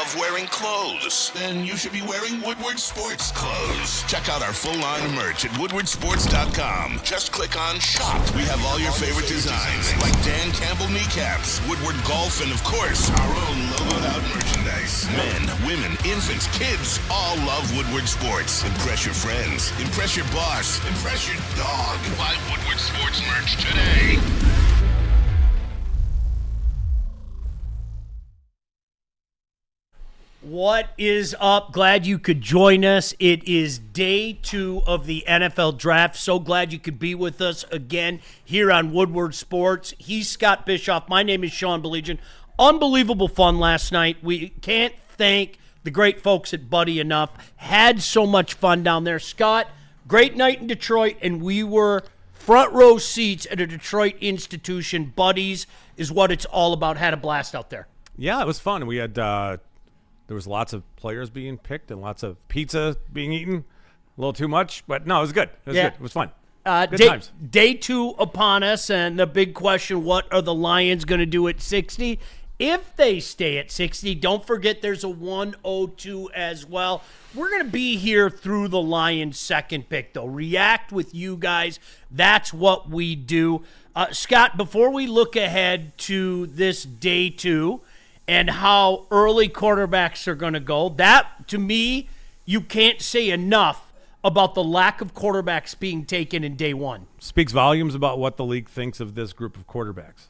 love wearing clothes? Then you should be wearing Woodward Sports clothes. Check out our full-line merch at woodwardsports.com. Just click on Shop. We have all your favorite designs, like Dan Campbell kneecaps, Woodward Golf, and of course, our own logoed-out merchandise. Men, women, infants, kids all love Woodward Sports. Impress your friends. Impress your boss. Impress your dog. Buy Woodward Sports merch today. What is up? Glad you could join us. It is day 2 of the NFL draft. So glad you could be with us again here on Woodward Sports. He's Scott Bischoff. My name is Sean Beligian. Unbelievable fun last night. We can't thank the great folks at Buddy enough. Had so much fun down there. Scott, great night in Detroit, and we were front row seats at a Detroit institution. Buddies is what it's all about. Had a blast out there. Yeah, it was fun. We had there was lots of players being picked and lots of pizza being eaten. A little too much, but no, it was good. It was good. It was fun. Good times. Day 2 upon us, and the big question, what are the Lions going to do at 60? If they stay at 60, don't forget there's a 102 as well. We're going to be here through the Lions' second pick, though. React with you guys. That's what we do. Scott, before we look ahead to this day 2, and how early quarterbacks are going to go. That, to me, you can't say enough about the lack of quarterbacks being taken in day 1. Speaks volumes about what the league thinks of this group of quarterbacks.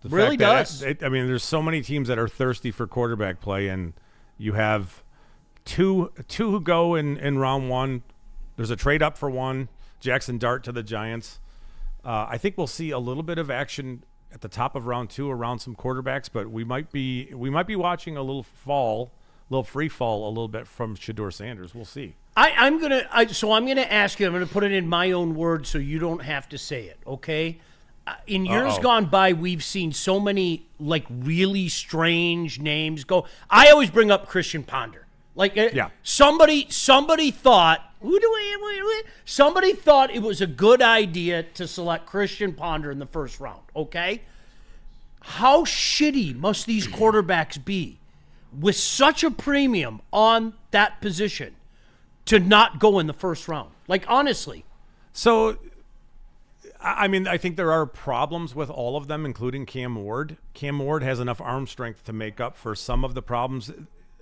The really does. There's so many teams that are thirsty for quarterback play, and you have two who go in round 1. There's a trade up for one, Jackson Dart to the Giants. I think we'll see a little bit of action at the top of round 2 around some quarterbacks, but we might be watching a little free fall a little bit from Shedeur Sanders. We'll see. I'm gonna ask you. I'm gonna put it in my own words so you don't have to say it. Okay. In years gone by, we've seen so many like really strange names go. I always bring up Christian Ponder. Somebody thought. Somebody thought it was a good idea to select Christian Ponder in the first round, okay? How shitty must these quarterbacks be with such a premium on that position to not go in the first round? Like, honestly. So, I think there are problems with all of them, including Cam Ward. Cam Ward has enough arm strength to make up for some of the problems.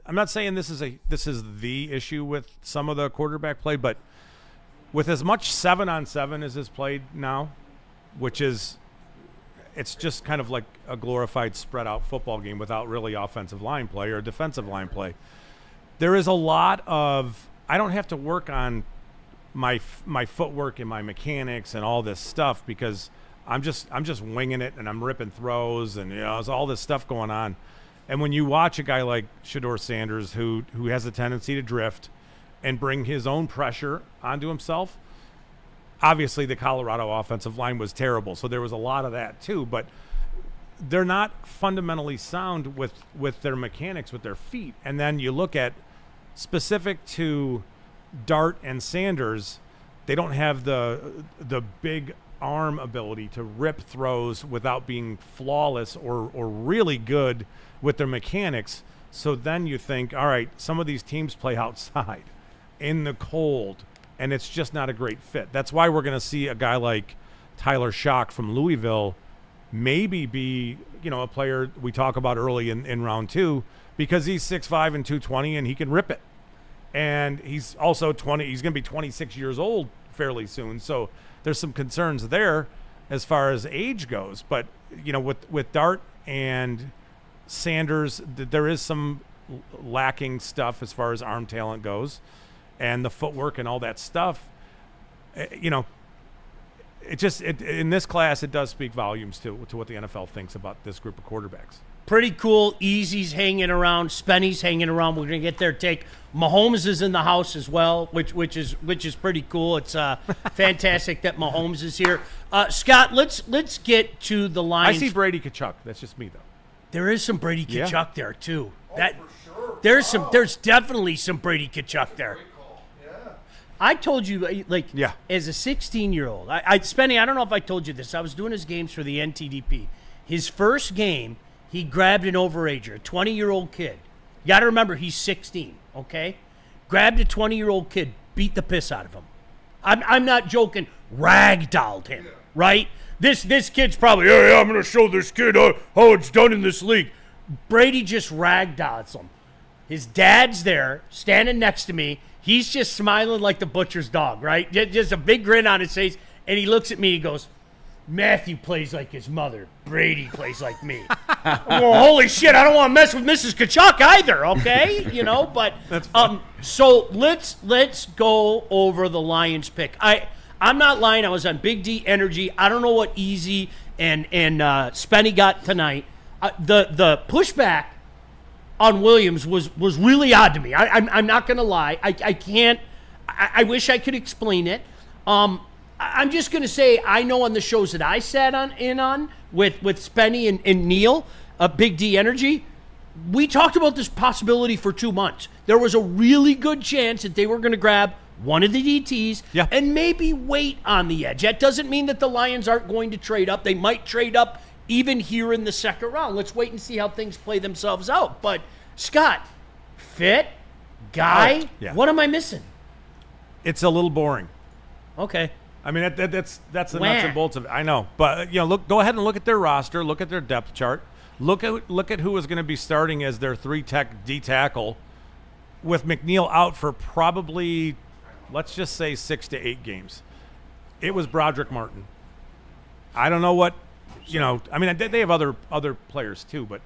I'm not saying this is the issue with some of the quarterback play, but with as much 7-on-7 as is played now, it's just kind of like a glorified spread out football game without really offensive line play or defensive line play. There is a lot of, I don't have to work on my footwork and my mechanics and all this stuff because I'm just winging it and I'm ripping throws and there's all this stuff going on. And when you watch a guy like Shedeur Sanders who has a tendency to drift and bring his own pressure onto himself, obviously the Colorado offensive line was terrible, so there was a lot of that too, but they're not fundamentally sound with their mechanics, with their feet. And then you look at specific to Dart and Sanders, they don't have the big arm ability to rip throws without being flawless or really good with their mechanics. So then you think, all right, some of these teams play outside in the cold, and it's just not a great fit. That's why we're going to see a guy like Tyler Schock from Louisville maybe be, a player we talk about early in round 2 because he's 6'5" and 220 and he can rip it. And he's also 20. He's going to be 26 years old fairly soon. So there's some concerns there as far as age goes. But, with Dart and Sanders, there is some lacking stuff as far as arm talent goes and the footwork and all that stuff. In this class, it does speak volumes to what the NFL thinks about this group of quarterbacks. Pretty cool. Easy's hanging around. Spenny's hanging around. We're going to get their take. Mahomes is in the house as well, which is pretty cool. It's fantastic that Mahomes is here. Scott, let's get to the Lions. I see Brady Kachuk. That's just me, though. There is some Brady Kachuk there too. For sure. There's definitely some Brady Kachuk there. I told you, as a 16-year-old, Spenny, I don't know if I told you this. I was doing his games for the NTDP. His first game, he grabbed an overager, a 20-year-old kid, You got to remember, he's 16, okay? Grabbed a 20-year-old kid, beat the piss out of him. I'm not joking, ragdolled him, right? This kid's probably, hey, I'm going to show this kid how it's done in this league. Brady just ragdolls him. His dad's there, standing next to me. He's just smiling like the butcher's dog, right? Just a big grin on his face. And he looks at me, he goes, Matthew plays like his mother. Brady plays like me. Well, holy shit, I don't want to mess with Mrs. Kachuk either, okay? But so let's go over the Lions pick. I'm not lying. I was on Big D Energy. I don't know what Easy and Spenny got tonight. The pushback on Williams was really odd to me. I'm not going to lie. I can't. I wish I could explain it. I'm just going to say, I know on the shows that I sat on with Spenny and Neil, Big D Energy, we talked about this possibility for 2 months. There was a really good chance that they were going to grab one of the DTs and maybe wait on the edge. That doesn't mean that the Lions aren't going to trade up. They might trade up even here in the second round. Let's wait and see how things play themselves out. But, Scott, fit, guy, what am I missing? It's a little boring. Okay. I mean, that's the nuts and bolts of it. I know. But, go ahead and look at their roster. Look at their depth chart. Look at who is going to be starting as their 3-tech D-tackle with McNeil out for probably, let's just say, 6 to 8 games. It was Broderick Martin. I don't know what, I mean, they have other players too, but,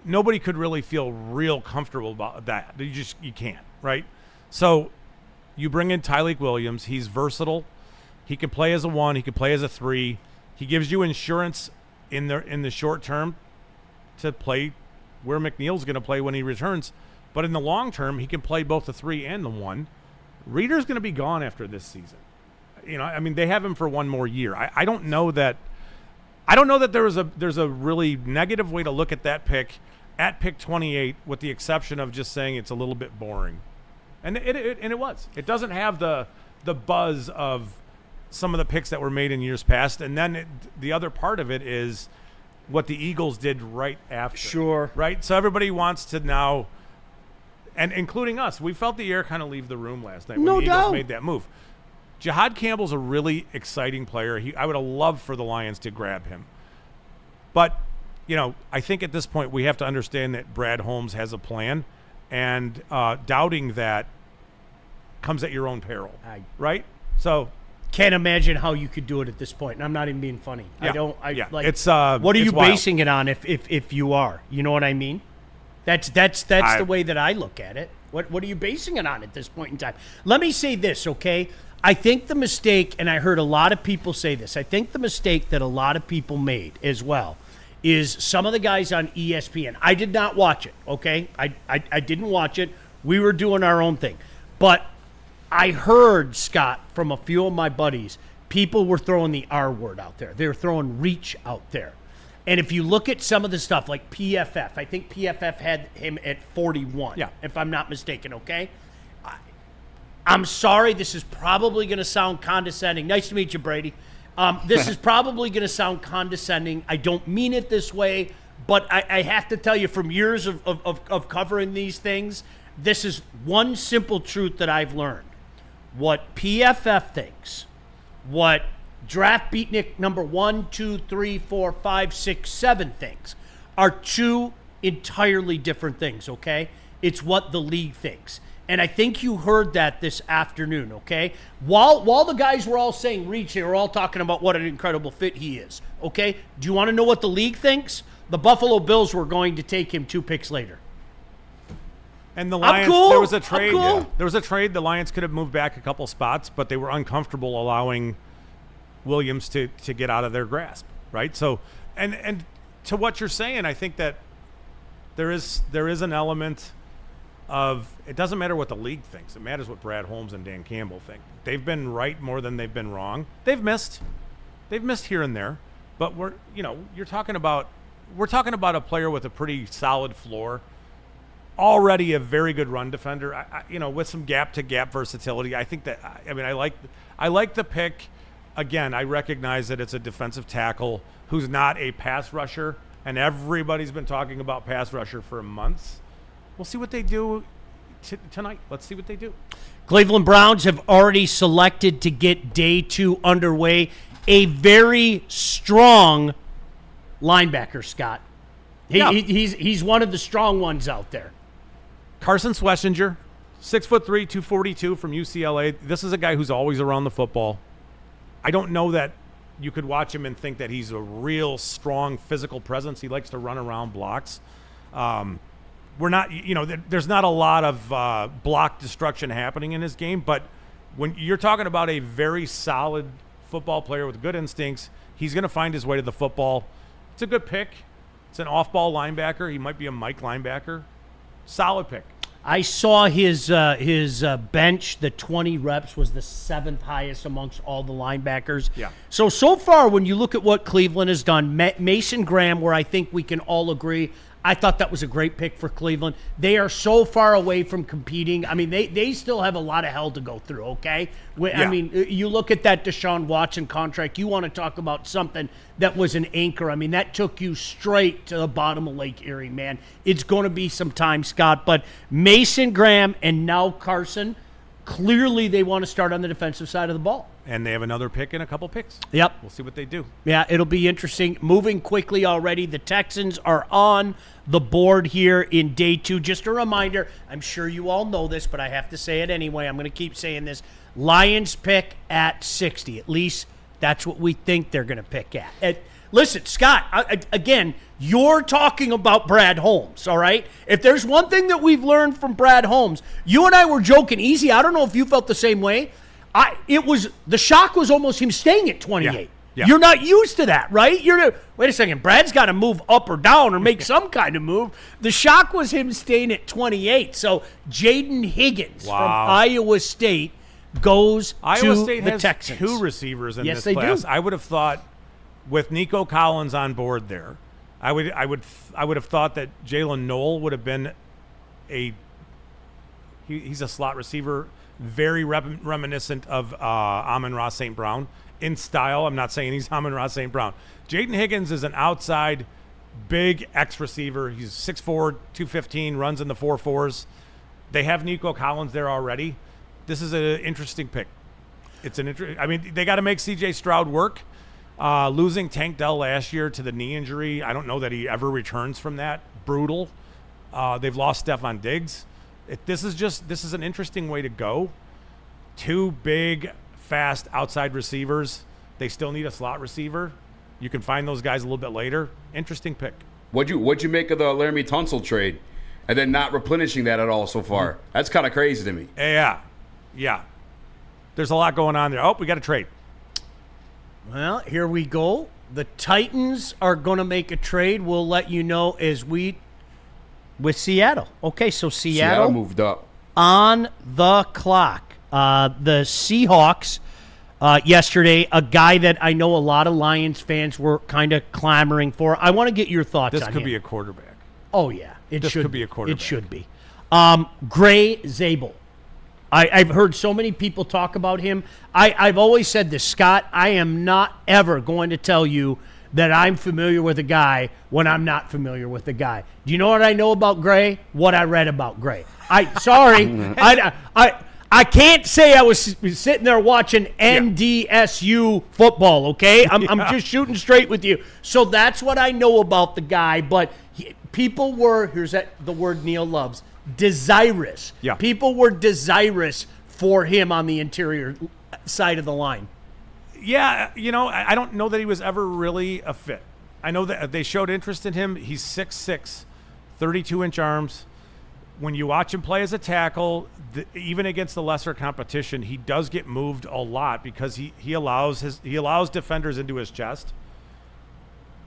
nobody could really feel real comfortable about that. You can't, right? So you bring in Tyleik Williams. He's versatile. He can play as a 1. He can play as a 3. He gives you insurance in the short term to play where McNeil's going to play when he returns. But in the long term, he can play both the 3 and the 1. Reeder's going to be gone after this season. I mean, they have him for one more year. I don't know that there's a really negative way to look at that pick at pick 28, with the exception of just saying it's a little bit boring. And it was. It doesn't have the buzz of some of the picks that were made in years past. And then the other part of it is what the Eagles did right after. Sure. Right? So everybody wants to now, and including us, we felt the air kind of leave the room last night when the Eagles made that move. Jihad Campbell's a really exciting player. I would have loved for the Lions to grab him. But, I think at this point we have to understand that Brad Holmes has a plan, and doubting that comes at your own peril, right? So can't imagine how you could do it at this point, and I'm not even being funny. Yeah. It's what are you wild. basing it on if you are? You know what I mean? That's the way that I look at it. What are you basing it on at this point in time? Let me say this, okay? I think the mistake, and I heard a lot of people say this, I think the mistake that a lot of people made as well is some of the guys on ESPN. I did not watch it, okay? I didn't watch it. We were doing our own thing. But I heard, Scott, from a few of my buddies, people were throwing the R word out there. They were throwing reach out there. And if you look at some of the stuff like PFF, I think PFF had him at 41, if I'm not mistaken, okay? I'm sorry, this is probably going to sound condescending. Nice to meet you, Brady. This is probably going to sound condescending. I don't mean it this way, but I have to tell you, from years of covering these things, this is one simple truth that I've learned. What PFF thinks, what Draft Beatnik number 1, 2, 3, 4, 5, 6, 7 thinks are two entirely different things, okay? It's what the league thinks. And I think you heard that this afternoon, okay? While the guys were all saying reach, they were all talking about what an incredible fit he is, okay? Do you want to know what the league thinks? The Bills were going to take him 2 picks later. And the Lions, there was a trade. There was a trade. The Lions could have moved back a couple spots, but they were uncomfortable allowing Williams to get out of their grasp, right? So, and to what you're saying, I think that there is an element of, it doesn't matter what the league thinks. It matters what Brad Holmes and Dan Campbell think. They've been right more than they've been wrong. They've missed here and there, but we're talking about a player with a pretty solid floor, already a very good run defender. With some gap to gap versatility. I think that I like the pick. Again, I recognize that it's a defensive tackle who's not a pass rusher, and everybody's been talking about pass rusher for months. we'll see what they do tonight. Let's see what they do. Cleveland Browns have already selected to get day 2 underway. A very strong linebacker, Scott. He's one of the strong ones out there. Carson Schlesinger, 6'3", 242 from UCLA. This is a guy who's always around the football. I don't know that you could watch him and think that he's a real strong physical presence. He likes to run around blocks. We're not, there's not a lot of block destruction happening in his game, but when you're talking about a very solid football player with good instincts, he's going to find his way to the football. It's a good pick. It's an off-ball linebacker. He might be a Mike linebacker. Solid pick. I saw his bench, the 20 reps, was the 7th highest amongst all the linebackers. Yeah. So far, when you look at what Cleveland has done, Mason Graham, where I think we can all agree, I thought that was a great pick for Cleveland. They are so far away from competing. I mean, they still have a lot of hell to go through, okay? I mean, you look at that Deshaun Watson contract, you want to talk about something that was an anchor. I mean, that took you straight to the bottom of Lake Erie, man. It's going to be some time, Scott. But Mason Graham and now Carson, clearly they want to start on the defensive side of the ball. And they have another pick and a couple picks. Yep. We'll see what they do. Yeah, it'll be interesting. Moving quickly already, the Texans are on the board here in day 2. Just a reminder, I'm sure you all know this, but I have to say it anyway. I'm going to keep saying this. Lions pick at 60. At least that's what we think they're going to pick at. Listen, Scott, again, you're talking about Brad Holmes, all right? If there's one thing that we've learned from Brad Holmes, you and I were joking easy. I don't know if you felt the same way. The shock was almost him staying at 28. Yeah. You're not used to that, right? Wait a second, Brad's got to move up or down or make some kind of move. The shock was him staying at 28. So Jaden Higgins from Iowa State goes Iowa to State the has Texans. 2 receivers in Yes, this they class. do. I would have thought with Nico Collins on board there, I would have thought that Jalen Noel would have been he's a slot receiver, very reminiscent of Amon-Ra St. Brown in style. I'm not saying he's Amon-Ra St. Brown. Jaden Higgins is an outside big X receiver. He's 6'4", 215, runs in the 4.4s. They have Nico Collins there already. This is an interesting pick. They got to make C.J. Stroud work. Losing Tank Dell last year to the knee injury, I don't know that he ever returns from that. Brutal. They've lost Stephon Diggs. This is an interesting way to go. 2 big, fast outside receivers. They still need a slot receiver. You can find those guys a little bit later. Interesting pick. What'd you make of the Laramie Tunsil trade, and then not replenishing that at all so far? That's kind of crazy to me. Yeah. There's a lot going on there. Oh, we got a trade. Well, here we go. The Titans are going to make a trade. We'll let you know with Seattle. Okay, so Seattle moved up on the clock. The Seahawks yesterday, a guy that I know a lot of Lions fans were kind of clamoring for. I want to get your thoughts on This him. could be a quarterback. Oh, yeah. This could be a quarterback. It should be. Gray Zabel. I've heard so many people talk about him. I've always said this, Scott, I am not ever going to tell you that I'm familiar with a guy when I'm not familiar with the guy. Do you know what I know about Gray? What I read about Gray. I can't say I was sitting there watching NDSU football, okay? I'm just shooting straight with you. So that's what I know about the guy, but people were, the word Neil loves, desirous. Yeah. People were desirous for him on the interior side of the line. Yeah, I don't know that he was ever really a fit. I know that they showed interest in him. He's 6'6", 32-inch arms. When you watch him play as a tackle, even against the lesser competition, he does get moved a lot because he allows defenders into his chest.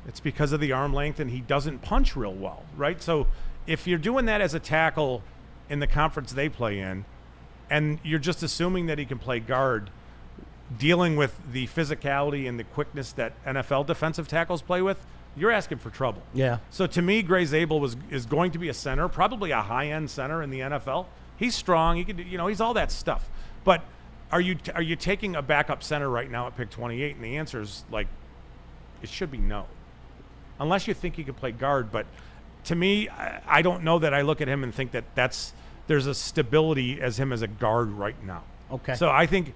It's because of the arm length, and he doesn't punch real well, right? So if you're doing that as a tackle in the conference they play in, and you're just assuming that he can play guard, dealing with the physicality and the quickness that NFL defensive tackles play with, you're asking for trouble. Yeah. So to me, Gray Zabel is going to be a center, probably a high-end center in the NFL. He's strong. He can, he's all that stuff. But are you taking a backup center right now at pick 28? And the answer is it should be no, unless you think he can play guard. But to me, I don't know that I look at him and think that there's a stability as him as a guard right now. Okay. So I think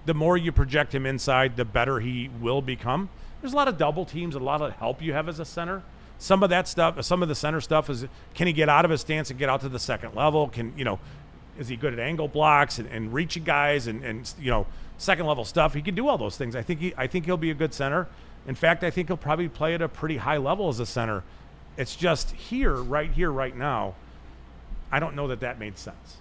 the more you project him inside, the better he will become. There's a lot of double teams, a lot of help you have as a center. Some of that stuff, some of the center stuff is, can he get out of his stance and get out to the second level? Is he good at angle blocks and reaching guys and second level stuff? He can do all those things. I think he'll be a good center. In fact, I think he'll probably play at a pretty high level as a center. It's just right now, I don't know that made sense.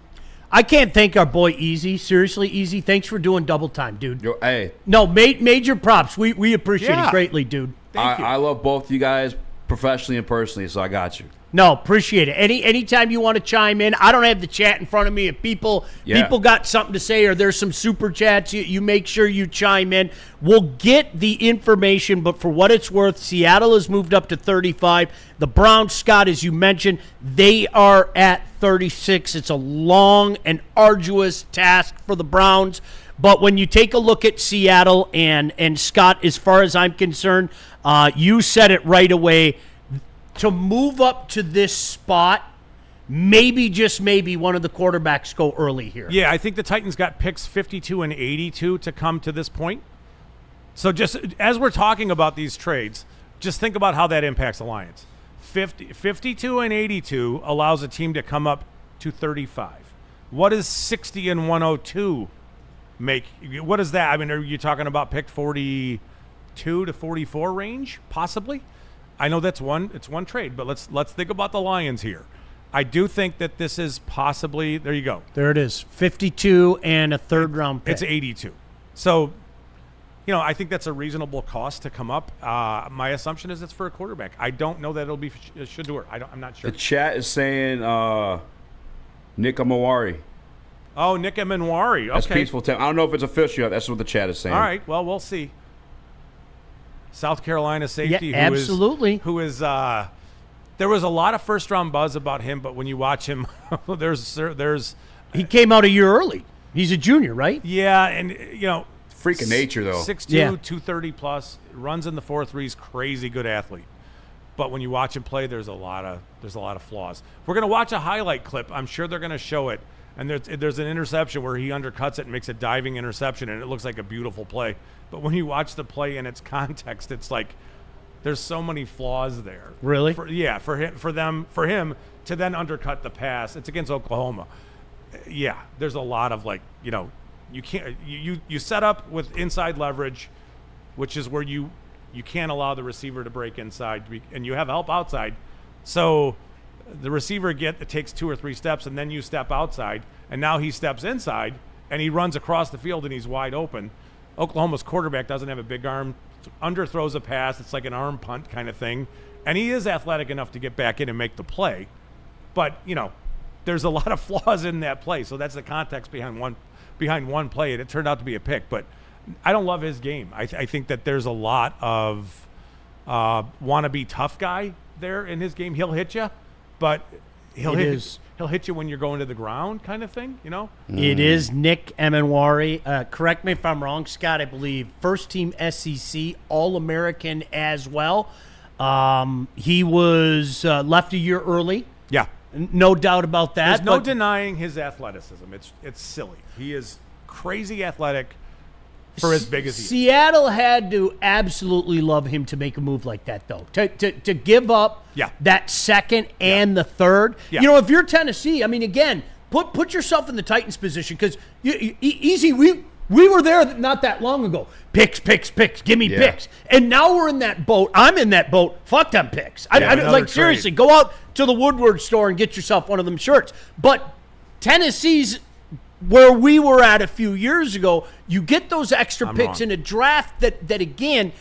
I can't thank our boy Easy. Seriously, Easy, thanks for doing double time, dude. Hey. No, major props. We appreciate it greatly, dude. Thank you. I love both you guys professionally and personally, so I got you. No, appreciate it. Anytime you want to chime in, I don't have the chat in front of me. If people got something to say or there's some super chats, you make sure you chime in. We'll get the information, but for what it's worth, Seattle has moved up to 35. The Browns, Scott, as you mentioned, they are at 36. It's a long and arduous task for the Browns. But when you take a look at Seattle and Scott, as far as I'm concerned, you said it right away. To move up to this spot, maybe, just maybe, one of the quarterbacks go early here. Yeah, I think the Titans got picks 52 and 82 to come to this point. So just as we're talking about these trades, just think about how that impacts the Lions. 52 and 82 allows a team to come up to 35. What does 60 and 102 make? What is that? I mean, are you talking about pick 42 to 44 range, possibly? I know it's one trade, but let's think about the Lions here. I do think that this is possibly, there you go. There it is, 52 and a third-round pick. It's 82. So, I think that's a reasonable cost to come up. My assumption is it's for a quarterback. I don't know that it'll be Shador. I'm not sure. The chat is saying Nick Amon-Ra. Oh, Nick Amon-Ra. Okay. That's peaceful town. I don't know if it's official yet. That's what the chat is saying. All right. Well, we'll see. South Carolina safety. Yeah, absolutely. Who is there was a lot of first-round buzz about him, but when you watch him, there's he came out a year early. He's a junior, right? Yeah, and freak of nature though. 6'2", 230 plus, runs in the 4.3s, crazy good athlete. But when you watch him play, there's a lot of flaws. We're gonna watch a highlight clip. I'm sure they're gonna show it. And there's an interception where he undercuts it and makes a diving interception, and it looks like a beautiful play. But when you watch the play in its context, it's like there's so many flaws there. Really? For him to then undercut the pass. It's against Oklahoma. Yeah, there's a lot of you can't you set up with inside leverage, which is where you can't allow the receiver to break inside, and you have help outside. So the receiver takes 2 or 3 steps, and then you step outside, and now he steps inside, and he runs across the field, and he's wide open. Oklahoma's quarterback doesn't have a big arm, underthrows a pass. It's like an arm punt kind of thing, and he is athletic enough to get back in and make the play. But there's a lot of flaws in that play, so that's the context behind one play, and it turned out to be a pick. But I don't love his game. I think that there's a lot of wannabe tough guy there in his game. He'll hit you, but he'll hit you when you're going to the ground kind of thing, It is Nick Amon-Ra. Correct me if I'm wrong, Scott. I believe first-team SEC All-American as well. He was left a year early. Yeah. No doubt about that. There's no denying his athleticism. It's silly. He is crazy athletic for as big as he is. Seattle had to absolutely love him to make a move like that, though. To give up that second and the third. Yeah. If you're Tennessee, I mean, again, put yourself in the Titans' position, because easy. We were there not that long ago. Picks. Give me picks. And now we're in that boat. I'm in that boat. Fuck them picks. Seriously, go out to the Woodward store and get yourself one of them shirts. But Tennessee's where we were at a few years ago. You get those extra picks in a draft that again,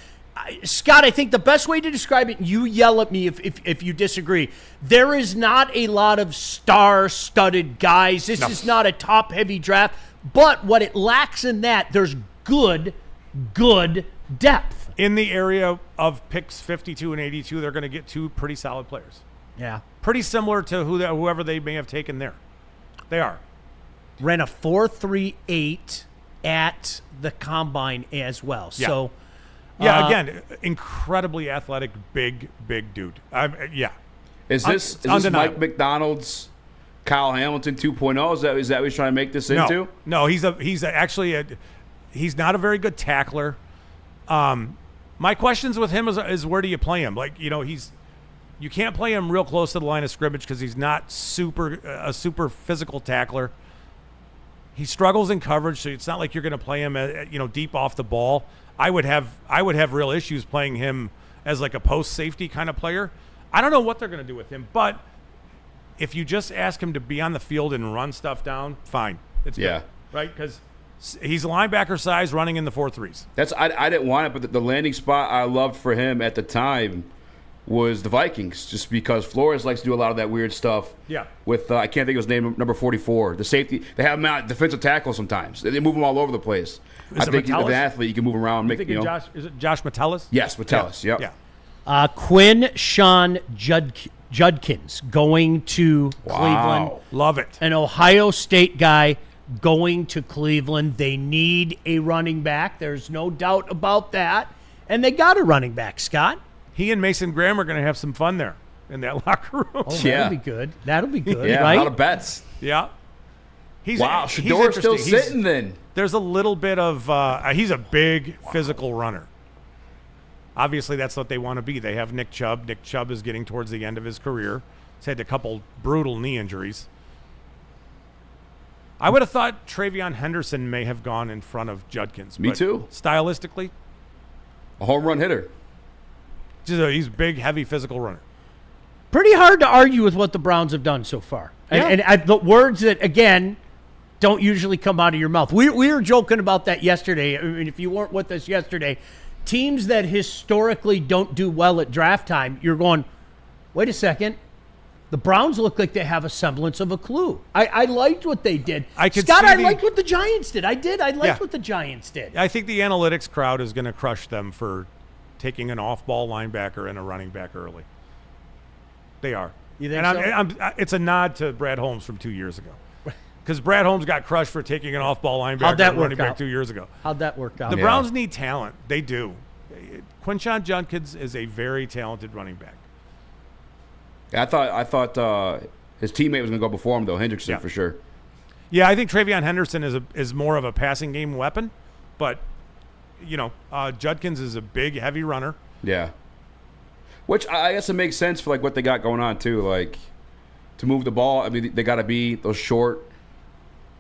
Scott, I think the best way to describe it, and you yell at me if you disagree, there is not a lot of star-studded guys. This is not a top-heavy draft. But what it lacks in that, there's good depth. In the area of picks 52 and 82, they're going to get 2 pretty solid players. Yeah. Pretty similar to whoever they may have taken there. They are. Ran a 4.38 at the combine as well. Yeah. So, again, incredibly athletic, big dude. Yeah. Is this Mike McDonald's Kyle Hamilton 2.0? Is that what he's trying to make this into? No, he's not a very good tackler. My questions with him is where do you play him? Like, you can't play him real close to the line of scrimmage because he's not a super physical tackler. He struggles in coverage, so it's not like you're going to play him deep off the ball. I would have real issues playing him as like a post safety kind of player. I don't know what they're going to do with him, but if you just ask him to be on the field and run stuff down, fine. It's good, right? Because he's a linebacker size running in the 4.3s. I didn't want it, but the landing spot I loved for him at the time was the Vikings, just because Flores likes to do a lot of that weird stuff. Yeah. With I can't think of his name, number 44, the safety. They have him out defensive tackle sometimes. They move him all over the place. I think with an athlete, you can move him around. Is it Josh Metellus? Yes, Metellus. Yeah. Quinn Sean Judkins going to Cleveland. Love it. An Ohio State guy going to Cleveland. They need a running back. There's no doubt about that. And they got a running back, Scott. He and Mason Graham are going to have some fun there in that locker room. Oh, that'll be good. That'll be good, yeah, right? a lot of bets. Yeah. Shador's still sitting then. There's a little bit of he's a big physical runner. Obviously, that's what they want to be. They have Nick Chubb. Nick Chubb is getting towards the end of his career. He's had a couple brutal knee injuries. I would have thought Travion Henderson may have gone in front of Judkins. Me too. Stylistically, a home run hitter. He's a big, heavy, physical runner. Pretty hard to argue with what the Browns have done so far. Yeah. And the words that, again, don't usually come out of your mouth. We were joking about that yesterday. I mean, if you weren't with us yesterday, teams that historically don't do well at draft time, you're going, wait a second. The Browns look like they have a semblance of a clue. I liked what they did. I liked what the Giants did. I liked what the Giants did. I think the analytics crowd is going to crush them for taking an off-ball linebacker and a running back early. They are. You think so? It's a nod to Brad Holmes from 2 years ago. Because Brad Holmes got crushed for taking an off-ball linebacker and running back 2 years ago. How'd that work out? The Browns need talent. They do. Quinshon Judkins is a very talented running back. I thought his teammate was going to go before him, though, Hendrickson, for sure. Yeah, I think Travion Henderson is more of a passing game weapon, but Judkins is a big, heavy runner. Yeah. Which I guess it makes sense for like what they got going on too, like to move the ball. I mean, they got to be those short,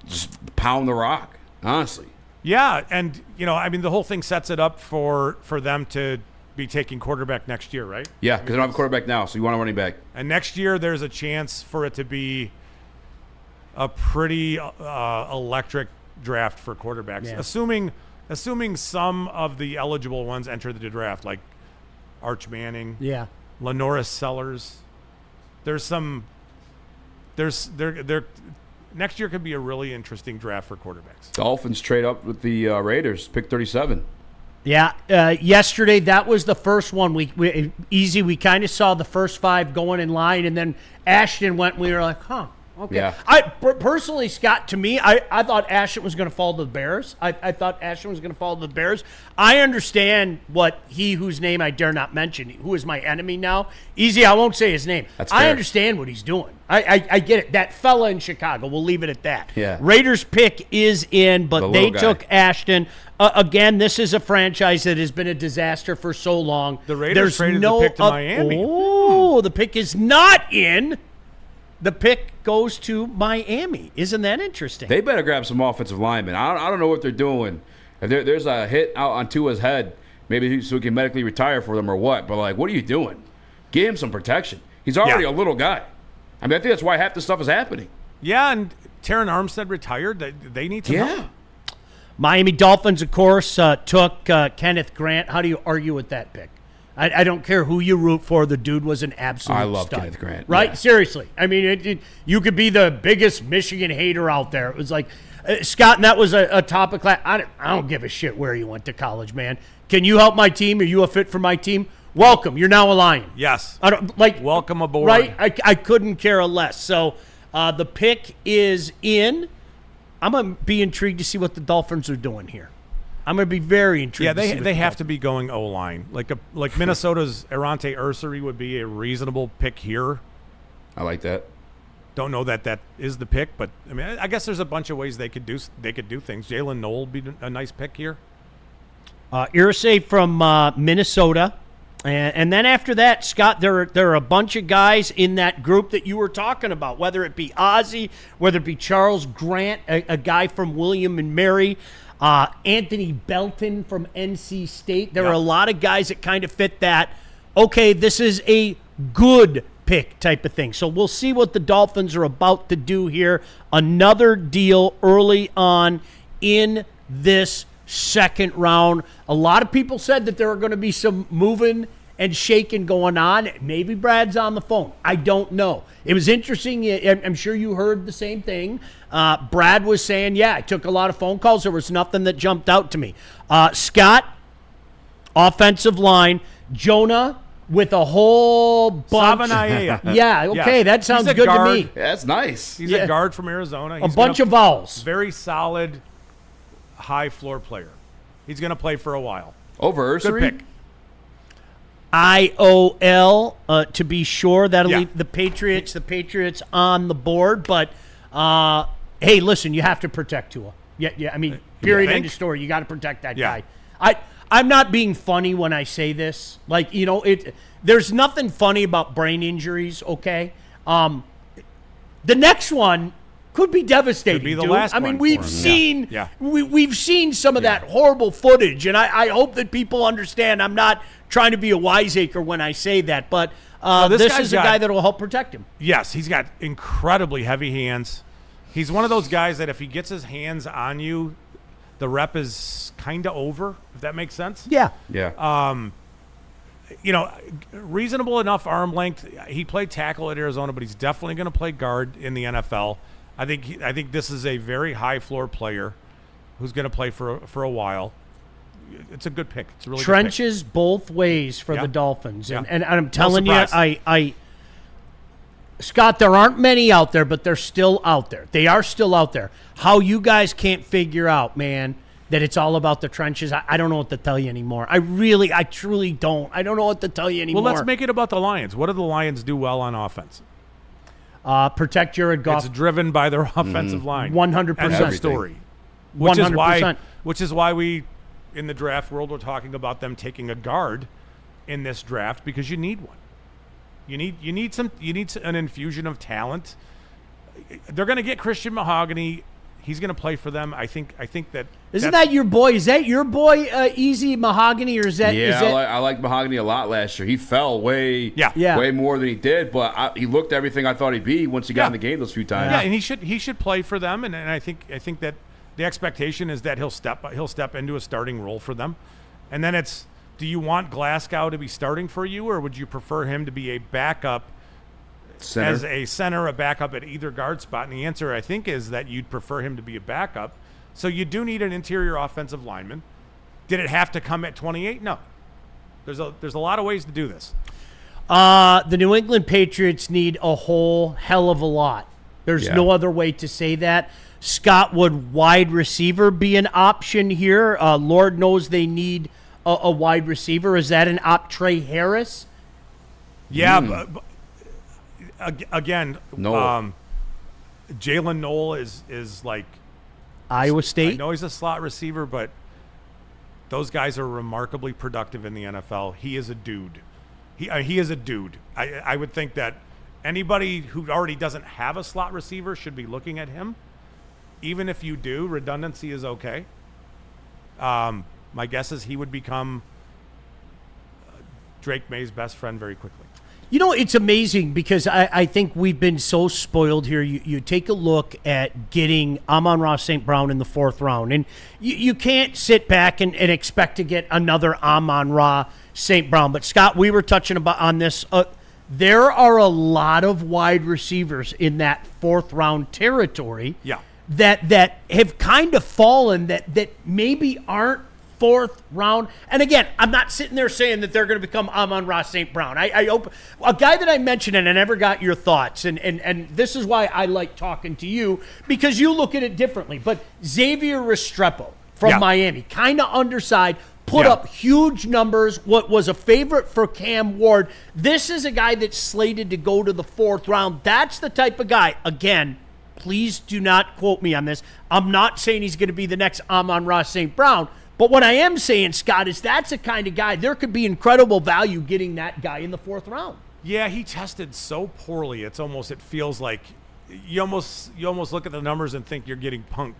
just pound the rock. Honestly. Yeah, and the whole thing sets it up for them to be taking quarterback next year, right? Yeah, because they don't have a quarterback now, so you want a running back. And next year, there's a chance for it to be a pretty electric draft for quarterbacks, assuming some of the eligible ones enter the draft, like Arch Manning, Lenoris Sellers. Next year could be a really interesting draft for quarterbacks. Dolphins trade up with the Raiders, pick 37. Yeah, yesterday that was the first one. We kind of saw the first five going in line, and then Ashton went. And we were like, huh. Okay. Yeah. I personally, Scott, to me, I thought Ashton was going to fall to the Bears. I thought Ashton was going to fall to the Bears. I understand what he whose name I dare not mention, who is my enemy now. Easy, I won't say his name. That's fair. I understand what he's doing. I get it. That fella in Chicago, we'll leave it at that. Yeah. Raiders pick is in, but they took Ashton. Again, this is a franchise that has been a disaster for so long. The Raiders traded the pick to Miami. Oh, the pick is not in. The pick goes to Miami. Isn't that interesting? They better grab some offensive linemen. I don't know what they're doing. If there's a hit out on Tua's head, maybe so he can medically retire for them or what. But, like, what are you doing? Give him some protection. He's already a little guy. I mean, I think that's why half this stuff is happening. Yeah, and Terron Armstead retired. They need some help. Miami Dolphins, of course, took Kenneth Grant. How do you argue with that pick? I don't care who you root for. The dude was an absolute I love stud. Kenneth Grant. Right? Yeah. Seriously. I mean, you could be the biggest Michigan hater out there. It was like, Scott, and that was a topic. I don't give a shit where you went to college, man. Can you help my team? Are you a fit for my team? Welcome. You're now a Lion. Yes. Welcome aboard. Right? I couldn't care less. So the pick is in. I'm going to be intrigued to see what the Dolphins are doing here. I'm going to be very intrigued. Yeah, they have to be going O-line. Like Minnesota's Erante Ursary would be a reasonable pick here. I like that. Don't know that is the pick, but I mean, I guess there's a bunch of ways they could do things. Jalen Knoll would be a nice pick here. Irsay from Minnesota. And then after that, Scott, there are a bunch of guys in that group that you were talking about, whether it be Ozzie, whether it be Charles Grant, a guy from William and Mary, Anthony Belton from NC State. There are a lot of guys that kind of fit that, okay, this is a good pick type of thing. So we'll see what the Dolphins are about to do here. Another deal early on in this second round. A lot of people said that there are going to be some moving and shaking going on. Maybe Brad's on the phone. I don't know. It was interesting. I'm sure you heard the same thing. Brad was saying, yeah, I took a lot of phone calls. There was nothing that jumped out to me. Scott, offensive line. Jonah with a whole bunch. Yeah, okay, that sounds good to me. Yeah, that's nice. He's a guard from Arizona. He's a bunch of vowels. Very solid, high floor player. He's going to play for a while. Over Good Ursary? pick. IOL, to be sure. That'll leave the Patriots on the board. But, hey, listen, you have to protect Tua. Yeah. I mean, period, end of story. You got to protect that guy. I'm not being funny when I say this. Like, there's nothing funny about brain injuries, okay? The next one could be devastating. Could be the last I mean, one we've for him. seen Yeah. we've seen some of that horrible footage, and I hope that people understand. I'm not trying to be a wiseacre when I say that, but this is a guy that will help protect him. Yes, he's got incredibly heavy hands. He's one of those guys that if he gets his hands on you, the rep is kind of over, if that makes sense. Yeah. Reasonable enough arm length. He played tackle at Arizona, but he's definitely going to play guard in the NFL. I think this is a very high floor player who's going to play for a while. It's a good pick. It's a really trenches good pick. Both ways for the Dolphins, Yeah. and I'm telling you, Scott, there aren't many out there, but they're still out there. They are still out there. How you guys can't figure out, man, that it's all about the trenches, I don't know what to tell you anymore. I truly don't. I don't know what to tell you anymore. Well, let's make it about the Lions. What do the Lions do well on offense? Protect Jared Goff. It's driven by their offensive line. 100%. End of story. 100%. Which is why we, in the draft world, we're talking about them taking a guard in this draft because you need one. You need an infusion of talent. They're going to get Christian Mahogany. He's going to play for them. I think that. Isn't that your boy? Is that your boy, Easy Mahogany, or is that? Yeah, I liked Mahogany a lot last year. He fell way more than he did, but he looked everything I thought he'd be once he got in the game those few times. Yeah, and he should play for them, and I think that the expectation is that he'll step into a starting role for them, and then it's. Do you want Glasgow to be starting for you, or would you prefer him to be a backup Center. as a center, a backup at either guard spot? And the answer, I think, is that you'd prefer him to be a backup. So you do need an interior offensive lineman. Did it have to come at 28? No. There's a lot of ways to do this. The New England Patriots need a whole hell of a lot. There's no other way to say that. Scott, would wide receiver be an option here? Lord knows they need a wide receiver. Is that an Trey Harris? Yeah, but again, Knoll. Jalen Knoll is like Iowa I State? know he's a slot receiver, but those guys are remarkably productive in the NFL. He is a dude. He is a dude. I would think that anybody who already doesn't have a slot receiver should be looking at him. Even if you do, redundancy is okay. My guess is he would become Drake May's best friend very quickly. You know, it's amazing because I think we've been so spoiled here. You take a look at getting Amon-Ra St. Brown in the 4th round, and you can't sit back and expect to get another Amon-Ra St. Brown. But, Scott, we were touching on this. There are a lot of wide receivers in that 4th round territory that have kind of fallen that maybe aren't 4th round. And again, I'm not sitting there saying that they're going to become Amon-Ra St. Brown. I hope a guy that I mentioned, and I never got your thoughts, and this is why I like talking to you, because you look at it differently. But Xavier Restrepo from Miami, kind of undersized, put up huge numbers, what was a favorite for Cam Ward. This is a guy that's slated to go to the 4th round. That's the type of guy. Again, please do not quote me on this. I'm not saying he's going to be the next Amon-Ra St. Brown, but what I am saying, Scott, is that's the kind of guy, there could be incredible value getting that guy in the 4th round. Yeah, he tested so poorly. It feels like you almost look at the numbers and think you're getting punked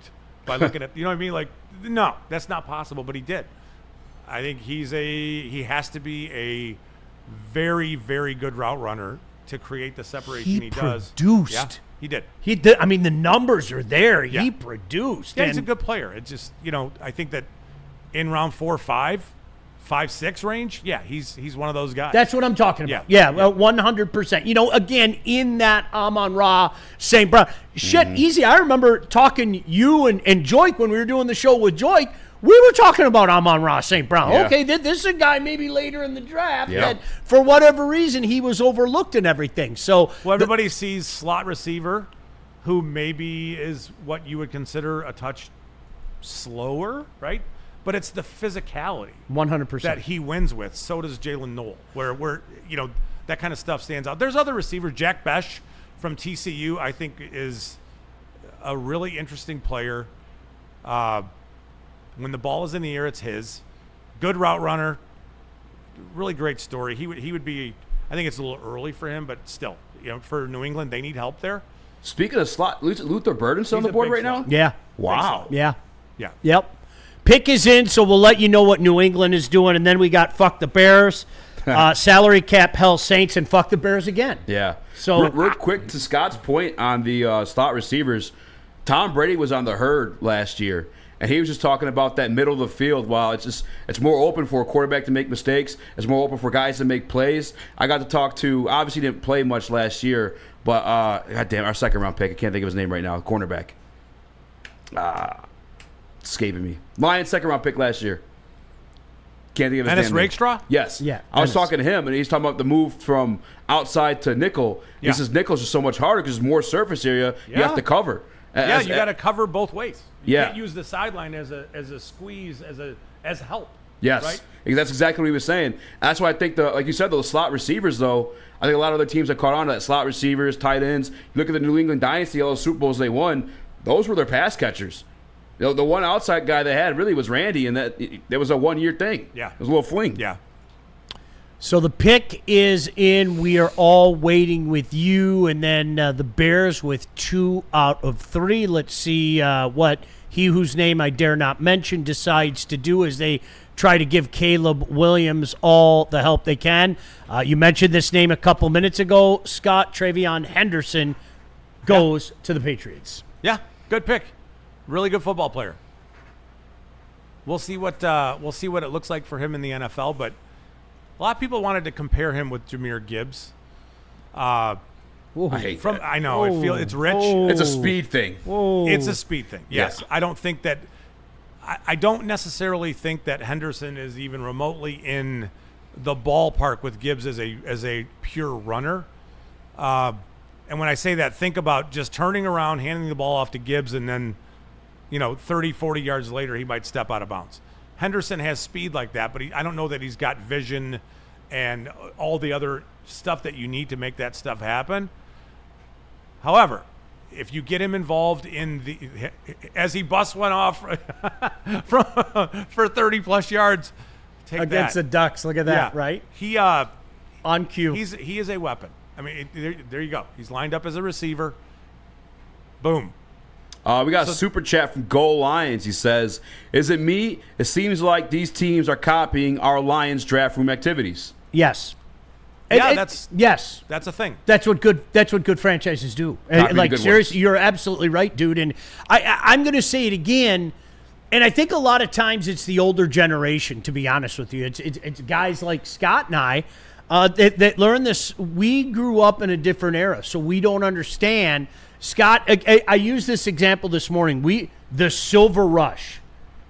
by looking at, you know what I mean? Like, no, that's not possible, but he did. I think he has to be a very, very good route runner to create the separation he does. Produced. Yeah, he did. He did. I mean, the numbers are there. Yeah. He produced. Yeah, he's a good player. It just, I think that in round 4 or 5, 5-6 range, yeah, he's one of those guys. That's what I'm talking about. Yeah, 100%. Again, in that Amon-Ra St. Brown. Easy. I remember talking you and Joik when we were doing the show with Joik. We were talking about Amon-Ra St. Brown. Yeah. Okay, this is a guy maybe later in the draft that for whatever reason he was overlooked and everything. So everybody sees slot receiver who maybe is what you would consider a touch slower, right? But it's the physicality 100% that he wins with. So does Jalen Noel, where that kind of stuff stands out. There's other receivers. Jack Besh from TCU, I think, is a really interesting player. When the ball is in the air, it's his. Good route runner. Really great story. He would be. I think it's a little early for him, but still, for New England, they need help there. Speaking of slot, Luther Burden's on the board right now? Yeah. Wow. Yeah. Yeah. Yep. Pick is in, so we'll let you know what New England is doing, and then we got fuck the Bears, salary cap hell Saints, and fuck the Bears again. Yeah. So real quick to Scott's point on the slot receivers, Tom Brady was on the herd last year, and he was just talking about that middle of the field. While it's more open for a quarterback to make mistakes, it's more open for guys to make plays. I got to talk to, obviously didn't play much last year, but goddamn, our 2nd round pick, I can't think of his name right now, cornerback. Escaping me. Lions 2nd round pick last year. Can't think of his name. Ennis Rakestraw? Yes. Yeah. I was talking to him, and he's talking about the move from outside to nickel. Yeah. He says nickel's just so much harder because there's more surface area you have to cover. Yeah, you got to cover both ways. You Yeah. can't use the sideline as a squeeze, as help. Yes. Right? That's exactly what he was saying. That's why I think, like you said, those slot receivers, though, I think a lot of other teams that caught on to that, slot receivers, tight ends. You look at the New England Dynasty, all those Super Bowls they won, those were their pass catchers. The one outside guy they had really was Randy, and that was a 1-year thing. Yeah. It was a little fling. Yeah. So the pick is in. We are all waiting with you, and then the Bears with 2 out of 3. Let's see what he whose name I dare not mention decides to do as they try to give Caleb Williams all the help they can. You mentioned this name a couple minutes ago, Scott. Travion Henderson goes to the Patriots. Yeah, good pick. Really good football player. We'll see what it looks like for him in the NFL, but a lot of people wanted to compare him with Jahmyr Gibbs. I hate that. I know. I feel it's rich. It's a speed thing. It's a speed thing. Yes. Yeah. I don't think that I don't necessarily think that Henderson is even remotely in the ballpark with Gibbs as a pure runner. And when I say that, think about just turning around, handing the ball off to Gibbs, and then 30, 40 yards later, he might step out of bounds. Henderson has speed like that, but I don't know that he's got vision and all the other stuff that you need to make that stuff happen. However, if you get him involved as he busts one off for 30-plus yards, take Against that. the Ducks, look at that, right? He on cue. He is a weapon. I mean, there you go. He's lined up as a receiver. Boom. We got a super chat from Goal Lions. He says, "Is it me? It seems like these teams are copying our Lions draft room activities." Yes. Yeah, yes. That's a thing. That's what good franchises do. Copy the Like good seriously, ones. you're absolutely right, dude. And I'm going to say it again. And I think a lot of times it's the older generation. To be honest with you, it's guys like Scott and I that learn this. We grew up in a different era, so we don't understand. Scott, I used this example this morning. The Silver Rush.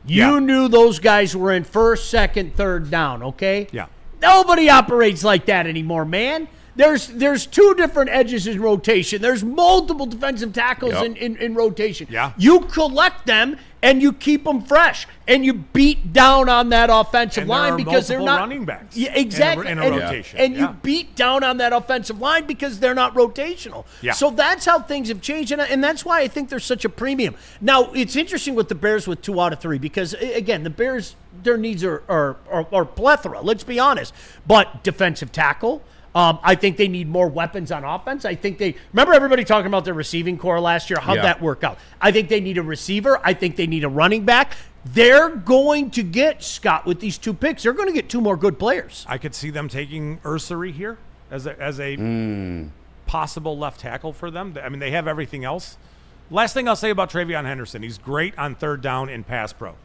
You knew those guys were in first, second, third down. Okay. Yeah. Nobody operates like that anymore, man. There's two different edges in rotation. There's multiple defensive tackles in rotation. Yeah. You collect them and you keep them fresh and you beat down on that offensive line because they're not running backs. Yeah, exactly. In a rotation. And you beat down on that offensive line because they're not rotational. Yeah. So that's how things have changed, and that's why I think there's such a premium. Now, it's interesting with the Bears with 2 out of 3 because, again, the Bears, their needs are plethora, let's be honest. But defensive tackle, I think they need more weapons on offense. I think remember everybody talking about their receiving core last year? How'd that work out? I think they need a receiver. I think they need a running back. They're going to get, Scott, with these 2 picks, they're going to get 2 more good players. I could see them taking Ursary here as a possible left tackle for them. I mean, they have everything else. Last thing I'll say about Travion Henderson, he's great on 3rd down in pass pro,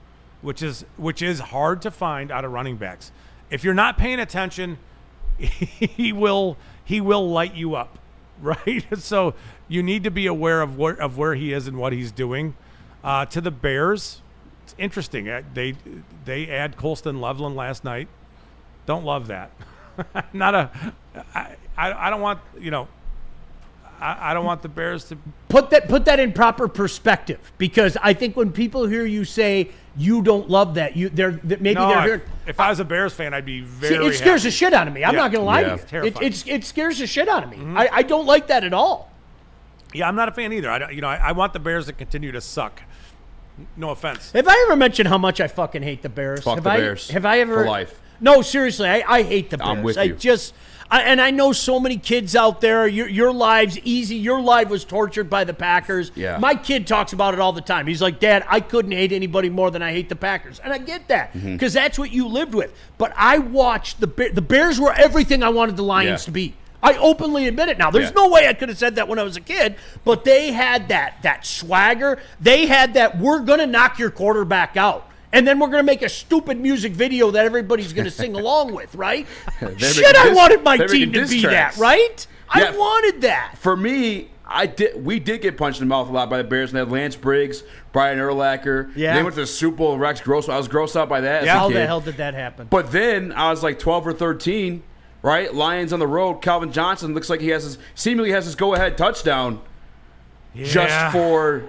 which is hard to find out of running backs. If you're not paying attention, he will light you up, right? So you need to be aware of where he is and what he's doing. To the Bears, it's interesting. They add Colston Loveland last night. Don't love that. I don't want I don't want the Bears to put that in proper perspective, because I think when people hear you say you don't love that, they're hearing. If I was a Bears fan, I'd be very. See, it scares the shit out of me. I'm not going to lie to you. It's terrifying. It scares the shit out of me. I don't like that at all. Yeah, I'm not a fan either. I want the Bears to continue to suck. No offense. Have I ever mentioned how much I fucking hate the Bears? Fuck the Bears. Have I ever? For life. No, seriously, I hate the Bears. I'm with you. And I know so many kids out there. Your live's easy. Your life was tortured by the Packers. Yeah. My kid talks about it all the time. He's like, Dad, I couldn't hate anybody more than I hate the Packers. And I get that because that's what you lived with. But I watched the Bears were everything I wanted the Lions to be. I openly admit it now. There's no way I could have said that when I was a kid, but they had that swagger. They had that, we're going to knock your quarterback out. And then we're going to make a stupid music video that everybody's going to sing along with, right? Shit, I wanted my team to be that, right? Yeah, I wanted that. For me, we did get punched in the mouth a lot by the Bears. And they had Lance Briggs, Brian Urlacher. Yeah. They went to the Super Bowl. Rex Gross. I was grossed out by that. Yeah. How the hell did that happen? But then I was like 12 or 13, right? Lions on the road. Calvin Johnson looks like he seemingly has his go-ahead touchdown. Yeah. Just for,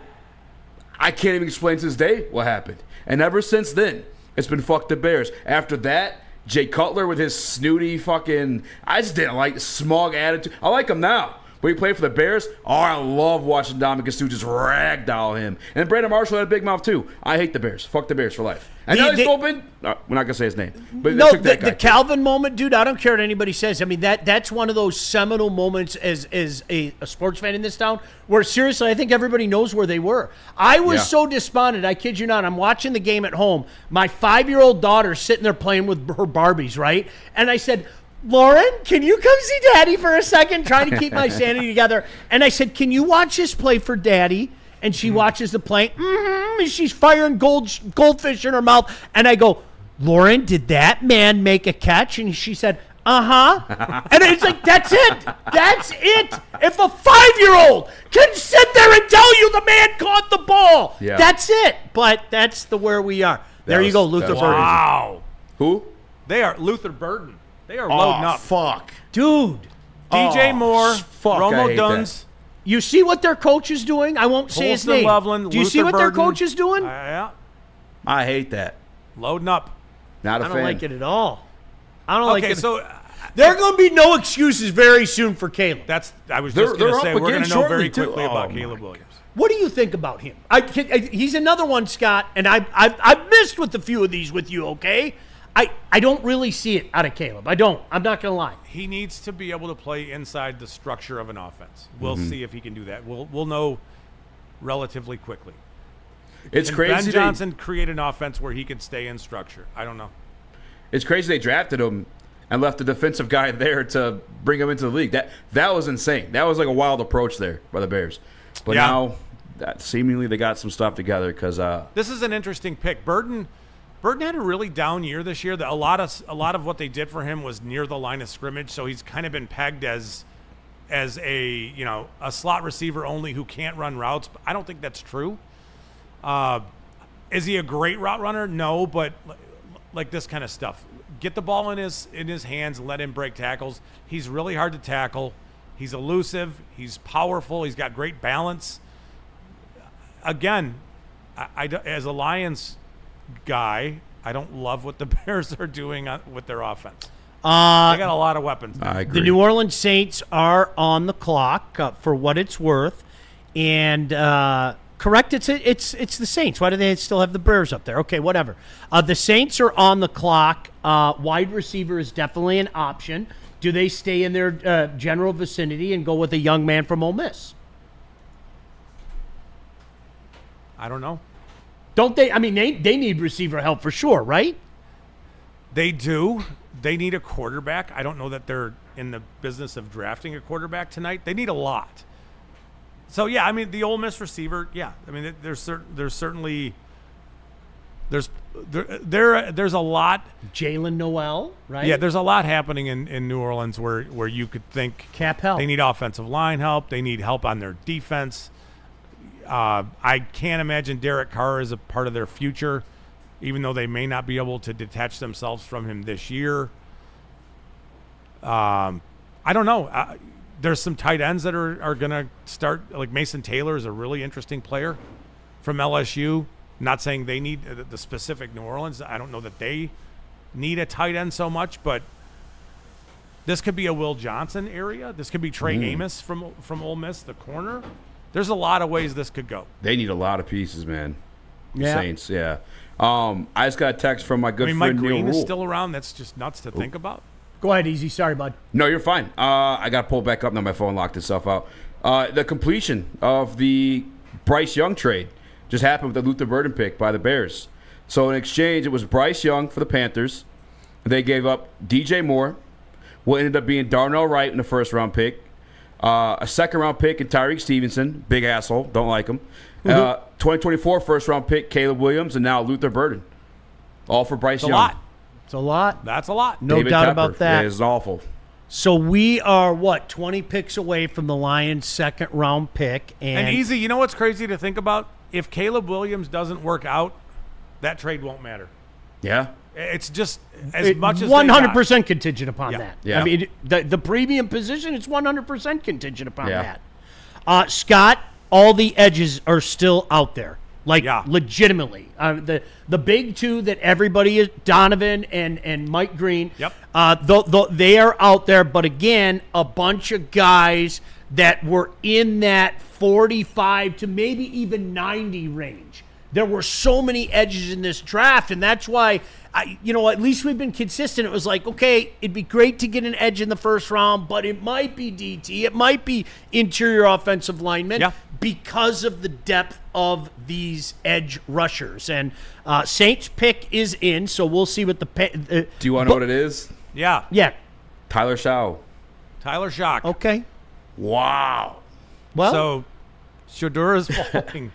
I can't even explain to this day what happened. And ever since then, it's been fuck the Bears. After that, Jay Cutler with his snooty fucking, I just didn't like smug attitude. I like him now. But he played for the Bears. Oh, I love watching Dominic Sue just ragdoll him. And Brandon Marshall had a big mouth too. I hate the Bears. Fuck the Bears for life. And now he's open. We're not going to say his name. But no, the Calvin moment, dude, I don't care what anybody says. I mean, that's one of those seminal moments as a sports fan in this town where, seriously, I think everybody knows where they were. I was so despondent. I kid you not. I'm watching the game at home. My 5-year-old daughter's sitting there playing with her Barbies, right? And I said, Lauren, can you come see Daddy for a second? Trying to keep my sanity together. And I said, can you watch this play for Daddy? And she watches the play. And she's firing goldfish in her mouth. And I go, Lauren, did that man make a catch? And she said, uh-huh. And it's like, that's it. That's it. If a 5-year-old can sit there and tell you the man caught the ball, that's it. But that's where we are. There you go, Luther Burden. Wow. Who? They are Luther Burden. They are loading up. Fuck. Dude. DJ Moore, Romo Duns. That. You see what their coach is doing? I won't say his name. Loveland, Do you see what Burden. their coach is doing? Yeah. I hate that. Loading up. Not a I fan. don't like it at all. I don't like it. Okay, so there are going to be no excuses very soon for Caleb. I was just going to say, we're going to know very too. quickly about Caleb Williams. What do you think about him? He's another one, Scott, and I've missed with a few of these with you, okay? I don't really see it out of Caleb. I don't. I'm not going to lie. He needs to be able to play inside the structure of an offense. We'll see if he can do that. We'll know relatively quickly. It's Can crazy. Ben Johnson create an offense where he can stay in structure? I don't know. It's crazy they drafted him and left the defensive guy there to bring him into the league. That was insane. That was like a wild approach there by the Bears. But now, seemingly they got some stuff together because this is an interesting pick. Burden had a really down year this year. A lot of what they did for him was near the line of scrimmage, so he's kind of been pegged as a slot receiver only who can't run routes. But I don't think that's true. Is he a great route runner? No, but like this kind of stuff. Get the ball in his hands, let him break tackles. He's really hard to tackle. He's elusive. He's powerful. He's got great balance. Again, I as a Lions guy, I don't love what the Bears are doing with their offense. They got a lot of weapons. I agree. The New Orleans Saints are on the clock for what it's worth, and correct, it's the Saints. Why do they still have the Bears up there? Okay, whatever. The Saints are on the clock. Wide receiver is definitely an option. Do they stay in their general vicinity and go with a young man from Ole Miss? I don't know. Don't they? I mean, they need receiver help for sure, right? They do. They need a quarterback. I don't know that they're in the business of drafting a quarterback tonight. They need a lot. So yeah, I mean the Ole Miss receiver. Yeah, I mean there's certainly there's a lot. Jalen Noel, right? Yeah, there's a lot happening in New Orleans where you could think Cap help. They need offensive line help. They need help on their defense. I can't imagine Derek Carr is a part of their future, even though they may not be able to detach themselves from him this year. I don't know. There's some tight ends that are going to start. Like Mason Taylor is a really interesting player from LSU. Not saying they need the specific New Orleans. I don't know that they need a tight end so much, but this could be a Will Johnson area. This could be Trey Amos from Ole Miss, the corner. There's a lot of ways this could go. They need a lot of pieces, man. Yeah. Saints, yeah. I just got a text from my good friend Mike Neil Green is Rule. still around. That's just nuts to think about. Go ahead, Easy. Sorry, bud. No, you're fine. I got to pull back up now. My phone locked itself out. The completion of the Bryce Young trade just happened with the Luther Burden pick by the Bears. So in exchange, it was Bryce Young for the Panthers. They gave up DJ Moore, what ended up being Darnell Wright in the first-round pick, a second-round pick in Tyreek Stevenson, big asshole, don't like him. 2024 first-round pick Caleb Williams, and now Luther Burden. All for Bryce It's a Young. lot. It's a lot. That's a lot. No David doubt Tepper. about that. Yeah, it's awful. So we are, 20 picks away from the Lions' second-round pick. And Easy, you know what's crazy to think about? If Caleb Williams doesn't work out, that trade won't matter. Yeah. It's just as much as 100% contingent upon Yeah. that. Yeah. I mean, the premium position, it's 100% contingent upon Yeah. that. Scott, all the edges are still out there. Like, Yeah. legitimately. The big two that everybody is, Donovan and Mike Green, Yep. they are out there. But again, a bunch of guys that were in that 45 to maybe even 90 range. There were so many edges in this draft, and that's why, at least we've been consistent. It was like, okay, it'd be great to get an edge in the first round, but it might be DT. It might be interior offensive linemen because of the depth of these edge rushers. And Saints pick is in, so we'll see what Do you want to know what it is? Yeah. Yeah. Tyler Shaw. Tyler Shock. Okay. Wow. Well, So Shedeur is falling.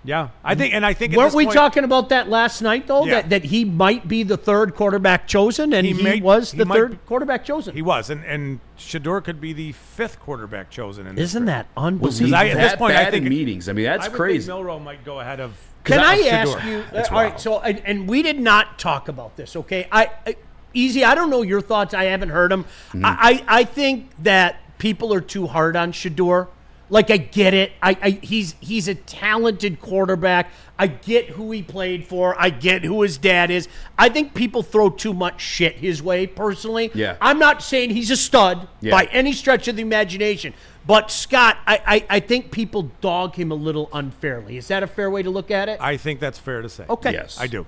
Yeah. I think at weren't this we point, talking about that last night, though? Yeah. That he might be the third quarterback chosen, and he was the third quarterback chosen. He was, and Shedeur could be the fifth quarterback chosen in this Isn't draft. that unbelievable? Was he at this that point, I bad think in meetings? I mean, that's I would crazy. think Milroe might go ahead of. Can I Shedeur. ask you? All right, wild. so and we did not talk about this, okay? Easy. I don't know your thoughts. I haven't heard them. I think that people are too hard on Shedeur. Like, I get it. He's a talented quarterback. I get who he played for. I get who his dad is. I think people throw too much shit his way, personally. Yeah. I'm not saying he's a stud by any stretch of the imagination. But, Scott, I think people dog him a little unfairly. Is that a fair way to look at it? I think that's fair to say. Okay. Yes. I do.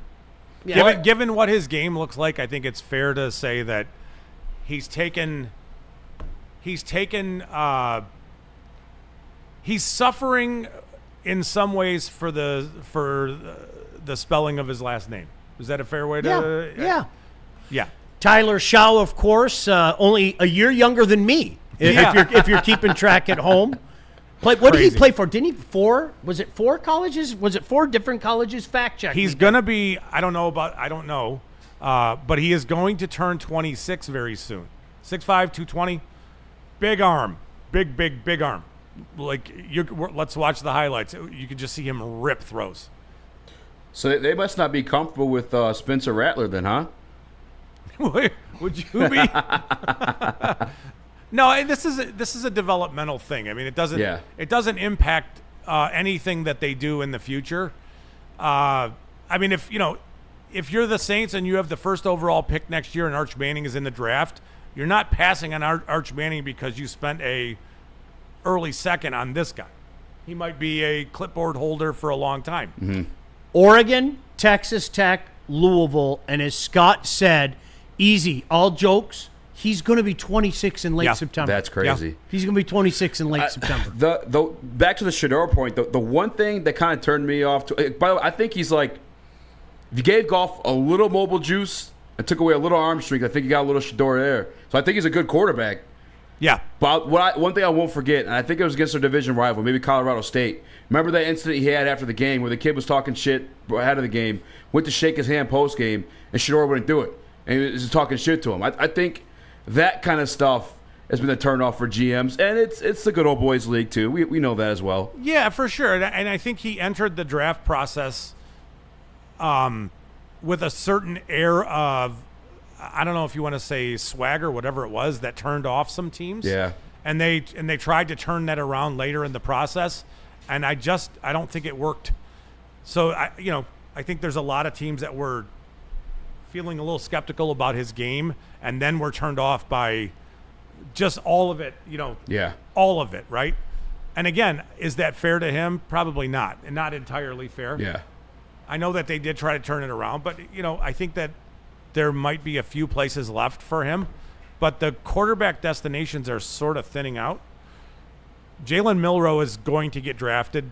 Yeah. Given what his game looks like, I think it's fair to say that he's suffering in some ways for the spelling of his last name. Is that a fair way to? Yeah. Tyler Shaw, of course, only a year younger than me. If you're keeping track at home. What did he play for? Didn't he was it 4 colleges? Was it 4 different colleges? Fact check. He's going to be, I don't know, but he is going to turn 26 very soon. 6'5", 220, big arm, big arm. Like, let's watch the highlights. You can just see him rip throws. So they must not be comfortable with Spencer Rattler then, huh? Would you be? No, this is a developmental thing. I mean, it doesn't impact anything that they do in the future. I mean, if you're the Saints and you have the first overall pick next year and Arch Manning is in the draft, you're not passing on Arch Manning because you spent a early second on this guy. He might be a clipboard holder for a long time. Mm-hmm. Oregon, Texas Tech, Louisville, and as Scott said, easy, all jokes, he's going to be 26 in late September. That's crazy. Yeah. He's going to be 26 in late September. The back to the Shedeur point, the one thing that kind of turned me off, by the way, I think he's like, if you gave Goff a little mobile juice and took away a little arm strength, I think you got a little Shedeur there. So I think he's a good quarterback. Yeah. But one thing I won't forget, and I think it was against their division rival, maybe Colorado State. Remember that incident he had after the game where the kid was talking shit ahead of the game, went to shake his hand post-game, and Shedeur wouldn't do it. And he was just talking shit to him. I think that kind of stuff has been a turnoff for GMs, and it's the good old boys league too. We know that as well. Yeah, for sure. And I think he entered the draft process with a certain air of, I don't know if you want to say swag or whatever it was, that turned off some teams. Yeah. And they tried to turn that around later in the process, and I don't think it worked. So I think there's a lot of teams that were feeling a little skeptical about his game, and then were turned off by just all of it, Yeah. all of it, right? And again, is that fair to him? Probably not, and not entirely fair. Yeah. I know that they did try to turn it around, but I think that there might be a few places left for him, but the quarterback destinations are sort of thinning out. Jalen Milroe is going to get drafted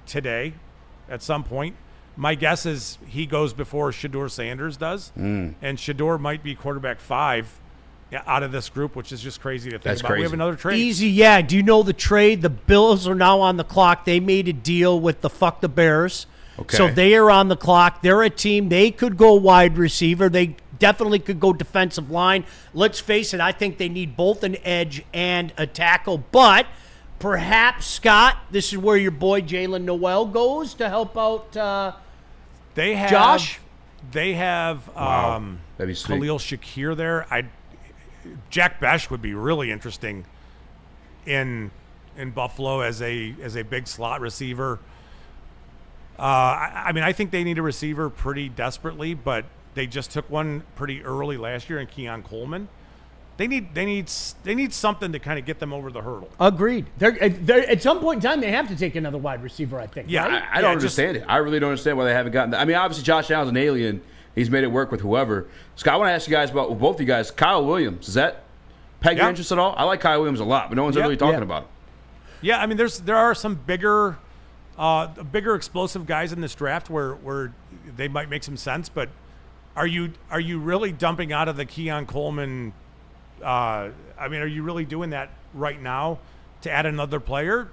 today at some point. My guess is he goes before Shedeur Sanders does, and Shedeur might be quarterback 5 out of this group, which is just crazy to think That's about. crazy. We have another trade. Easy, yeah. Do you know the trade? The Bills are now on the clock. They made a deal with the Bears. Okay. So they are on the clock. They're a team. They could go wide receiver. They definitely could go defensive line. Let's face it, I think they need both an edge and a tackle. But perhaps, Scott, this is where your boy Jalen Noel goes to help out They have Josh? They have That'd be sweet. Khalil Shakir there. Jack Besh would be really interesting in Buffalo as a big slot receiver. I mean, I think they need a receiver pretty desperately, but they just took one pretty early last year in Keon Coleman. They need something to kind of get them over the hurdle. Agreed. They're at some point in time, they have to take another wide receiver, I think. Yeah, right? I don't understand it. I really don't understand why they haven't gotten that. I mean, obviously, Josh Allen's an alien. He's made it work with whoever. Scott, I want to ask you guys about both you guys. Kyle Williams, does that peg your interest at all? I like Kyle Williams a lot, but no one's really talking about him. Yeah, I mean, there are some bigger explosive guys in this draft where they might make some sense, but are you really dumping out of the Keon Coleman? I mean, are you really doing that right now to add another player?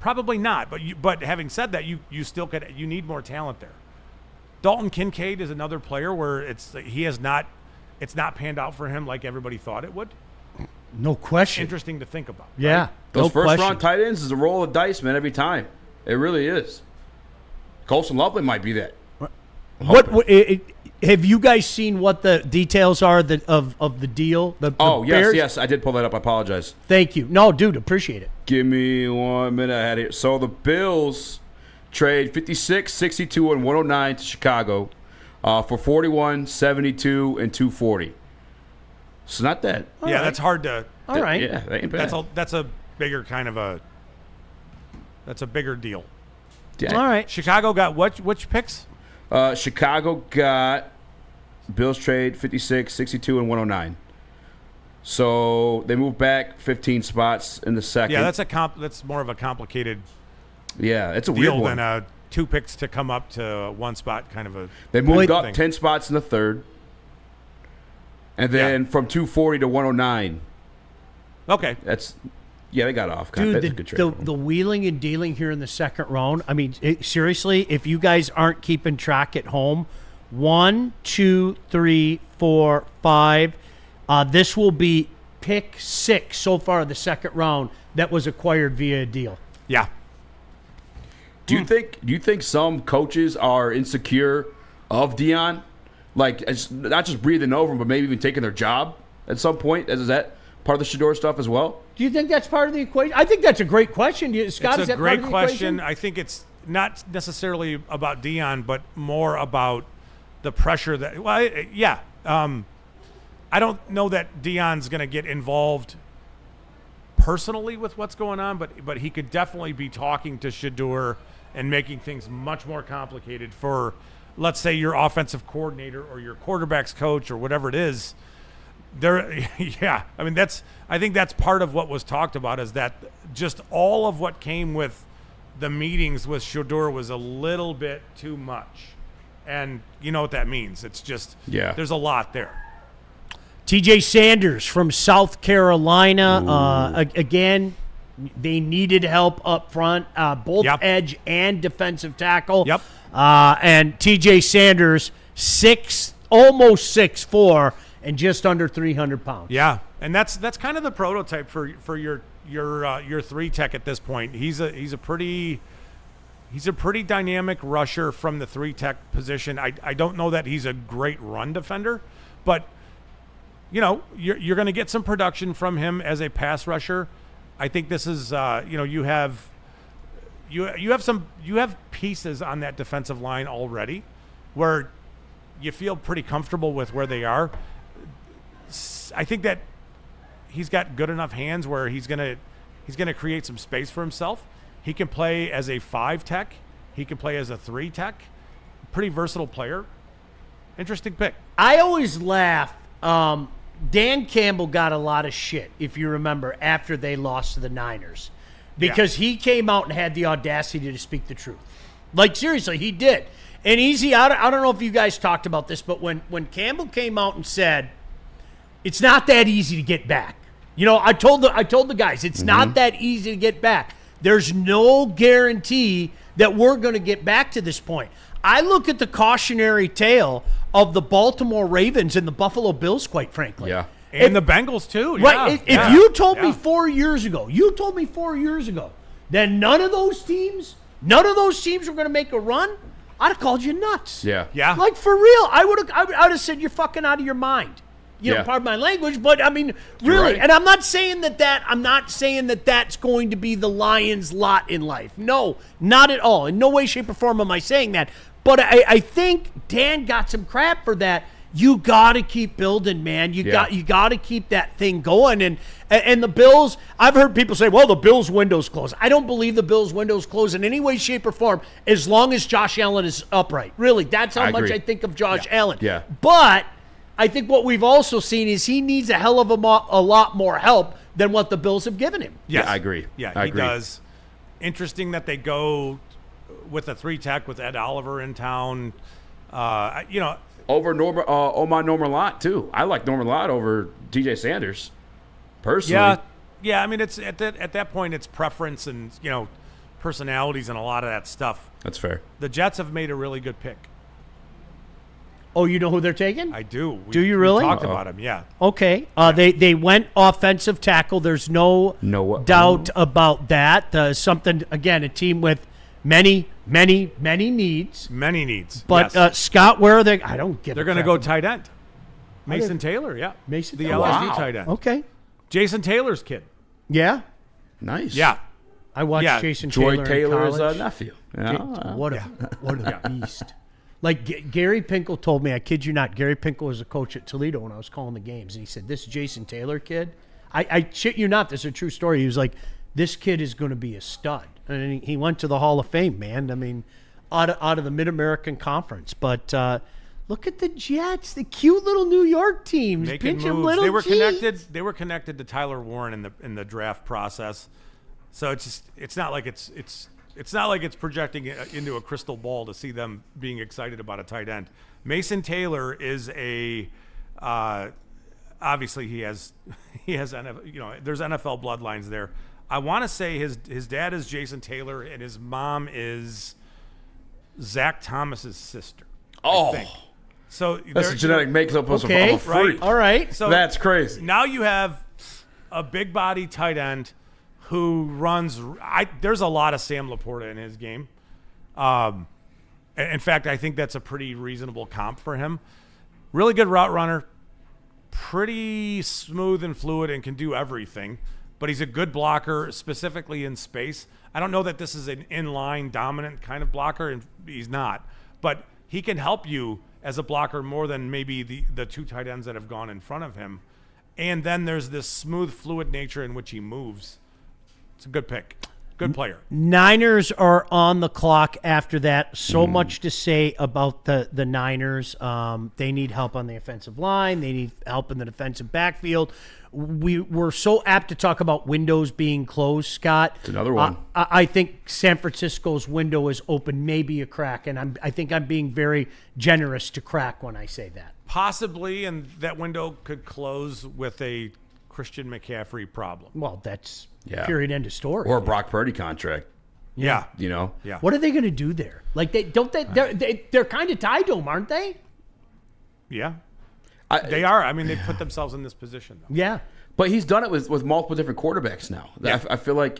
Probably not. But having said that, you still you need more talent there. Dalton Kincaid is another player where it's not panned out for him like everybody thought it would. No question. Interesting to think about. Yeah. Right? Those first-round tight ends is a roll of dice, man, every time. It really is. Colson Lovely might be that. Have you guys seen what the details are of the deal? The Bears? Yes, I did pull that up. I apologize. Thank you. No, dude, appreciate it. Give me 1 minute. I had it. So the Bills trade 56, 62, and 109 to Chicago for 41, 72, and 240. So not that. Yeah, that's hard to. All right. Yeah, that ain't bad. That's a bigger kind of a. That's a bigger deal. Yeah. All right. Chicago got which picks? Chicago got Bills trade 56, 62, and 109. So they moved back 15 spots in the second. Yeah, that's more of a complicated yeah, it's a deal weird one. than 2 picks to come up to one spot kind of a. They moved up thing. 10 spots in the third. And then from 240 to 109. Okay. They got off. Dude, That's a good trade. the wheeling and dealing here in the second round. I mean, seriously, if you guys aren't keeping track at home, 1, 2, 3, 4, 5. This will be pick 6 so far of the second round that was acquired via a deal. Yeah. Do you think some coaches are insecure of Deion? Like, it's not just breathing over him, but maybe even taking their job at some point? Is that part of the Shedeur stuff as well? Do you think that's part of the equation? I think that's a great question. Scott, it's is a that great part of the question. equation? I think it's not necessarily about Deion, but more about the pressure that. Well, yeah. I don't know that Deion's going to get involved personally with what's going on, but he could definitely be talking to Shedeur and making things much more complicated for, let's say, your offensive coordinator or your quarterback's coach or whatever it is. Yeah. I mean, I think that's part of what was talked about, is that just all of what came with the meetings with Shedeur was a little bit too much. And you know what that means. It's just, there's a lot there. TJ Sanders from South Carolina. Again, they needed help up front, both edge and defensive tackle. Yep. And TJ Sanders, almost 6'4", and just under 300 pounds. Yeah, and that's kind of the prototype for your 3-tech at this point. He's a pretty dynamic rusher from the 3-tech position. I don't know that he's a great run defender, but you're going to get some production from him as a pass rusher. I think this is you have pieces on that defensive line already where you feel pretty comfortable with where they are. I think that he's got good enough hands where he's gonna create some space for himself. He can play as a 5-tech. He can play as a 3-tech. Pretty versatile player. Interesting pick. I always laugh. Dan Campbell got a lot of shit, if you remember, after they lost to the Niners, because he came out and had the audacity to speak the truth. Like, seriously, he did. And I don't know if you guys talked about this, but when Campbell came out and said, it's not that easy to get back. I told the guys, it's not that easy to get back. There's no guarantee that we're going to get back to this point. I look at the cautionary tale of the Baltimore Ravens and the Buffalo Bills, quite frankly. Yeah. And the Bengals, too. Right. If you told me 4 years ago, that none of those teams were going to make a run, I'd have called you nuts. Yeah. Yeah. Like, for real. I would have said you're fucking out of your mind. Pardon my language, but I mean, really. Right. And I'm not saying that that's going to be the Lions' lot in life. No, not at all. In no way, shape, or form am I saying that. But I think Dan got some crap for that. You got to keep building, man. You got to keep that thing going. And the Bills, I've heard people say, well, the Bills' window's closed. I don't believe the Bills' window's closed in any way, shape, or form as long as Josh Allen is upright. Really, that's how much I think of Josh Allen. Yeah. But I think what we've also seen is he needs a hell of a lot more help than what the Bills have given him. Yes. Yeah, I agree. Yeah, he does. Interesting that they go with a 3-tech with Ed Oliver in town. Over Oman Norman Lott too. I like Norman Lott over TJ Sanders, personally. Yeah. I mean, it's at that point, it's preference and personalities and a lot of that stuff. That's fair. The Jets have made a really good pick. Oh, you know who they're taking? I do. Do you really? We talked about him. Yeah. Okay. They went offensive tackle. There's no doubt about that. Something again, a team with many needs. Many needs. But yes. Scott, where are they? I don't get. They're going to go tight end. Mason Taylor. Yeah. Mason. The Taylor. LSU tight end. Okay. Jason Taylor's kid. Yeah. Nice. Yeah. I watched Jason Joy Taylor Taylor's in college. nephew. What a beast. Like Gary Pinkel told me, I kid you not, Gary Pinkel was a coach at Toledo when I was calling the games, and he said, this Jason Taylor kid, I shit you not, this is a true story. He was like, this kid is going to be a stud. And he went to the Hall of Fame, man. I mean, out of the Mid-American Conference. But look at the Jets, the cute little New York teams. Making Pinch 'em moves. little They were G's. connected. They were connected to Tyler Warren in the draft process. So it's not like it's not like it's projecting into a crystal ball to see them being excited about a tight end. Mason Taylor is obviously he has NFL, there's NFL bloodlines there. I want to say his dad is Jason Taylor and his mom is Zach Thomas's sister. I think. So that's a genetic makeup of a freak. Right. All right. So that's crazy. Now you have a big body tight end who runs. There's a lot of Sam Laporta in his game. In fact, I think that's a pretty reasonable comp for him. Really good route runner, pretty smooth and fluid, and can do everything. But he's a good blocker, specifically in space. I don't know that this is an inline dominant kind of blocker, and he's not. But he can help you as a blocker more than maybe the two tight ends that have gone in front of him. And then there's this smooth, fluid nature in which he moves. It's a good pick. Good player. Niners are on the clock after that. So much to say about the Niners. They need help on the offensive line. They need help in the defensive backfield. We're so apt to talk about windows being closed, Scott. It's another one. I think San Francisco's window is open, maybe a crack, and I think I'm being very generous to crack when I say that. Possibly, and that window could close with a Christian McCaffrey problem. Well, that's period, end of story. Or a Brock Purdy contract. Yeah. You know? Yeah. What are they going to do there? Like, they're kind of tied to him, aren't they? Yeah. They are. I mean, they've put themselves in this position, though. Yeah. But he's done it with multiple different quarterbacks now. Yeah. I feel like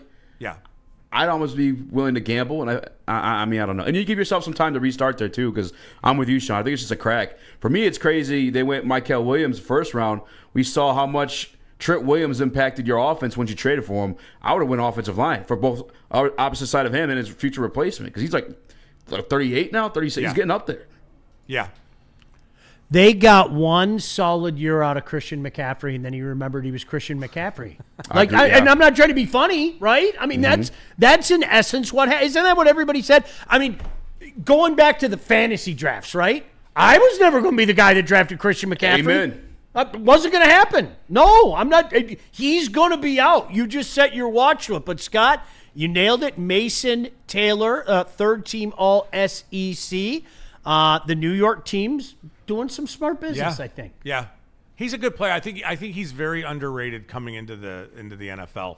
I'd almost be willing to gamble, and I mean, I don't know. And you give yourself some time to restart there, too, because I'm with you, Sean. I think it's just a crack. For me, it's crazy. They went Mykel Williams first round. We saw how much Trent Williams impacted your offense when you traded for him. I would have went offensive line for both opposite side of him and his future replacement, because he's like 38 now, 36. He's getting up there. Yeah. They got one solid year out of Christian McCaffrey, and then he remembered he was Christian McCaffrey. And I'm not trying to be funny, right? I mean, that's in essence isn't that what everybody said? I mean, going back to the fantasy drafts, right? I was never going to be the guy that drafted Christian McCaffrey. Amen. Wasn't going to happen. No, I'm not. He's going to be out. You just set your watch to it. But, Scott, you nailed it. Mason Taylor, third-team All-SEC. The New York team's doing some smart business, I think. Yeah. He's a good player. I think he's very underrated coming into the NFL.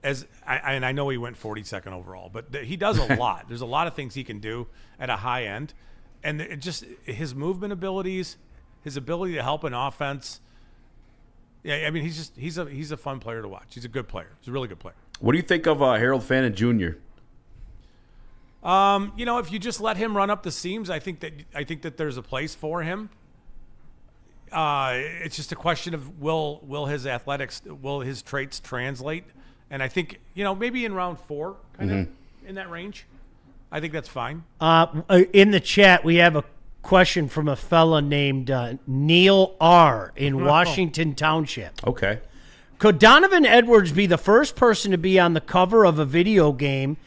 And I know he went 42nd overall, but he does a lot. There's a lot of things he can do at a high end. And just his movement abilities, his ability to help an offense. Yeah, I mean, he's a fun player to watch. He's a good player. He's a really good player. What do you think of Harold Fannin Jr.? If you just let him run up the seams, I think that there's a place for him. It's just a question of will his traits translate? And I think, maybe in round 4, kind of in that range. I think that's fine. In the chat, we have a question from a fella named Neil R. in Washington Township. Okay. Could Donovan Edwards be the first person to be on the cover of a video game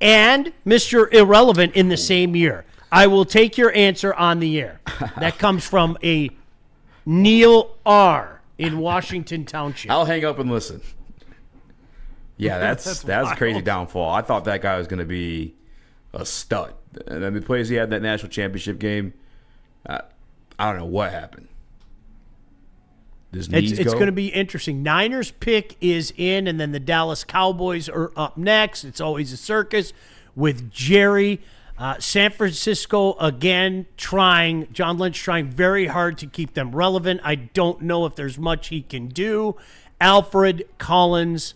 and Mr. Irrelevant in the same year? I will take your answer on the air. That comes from a Neil R. in Washington Township. I'll hang up and listen. Yeah, that's a crazy downfall. I thought that guy was going to be a stud. And then the plays he had in that national championship game, I don't know what happened. It's going to be interesting. Niners pick is in, and then the Dallas Cowboys are up next. It's always a circus with Jerry. San Francisco, again, John Lynch trying very hard to keep them relevant. I don't know if there's much he can do. Alfred Collins,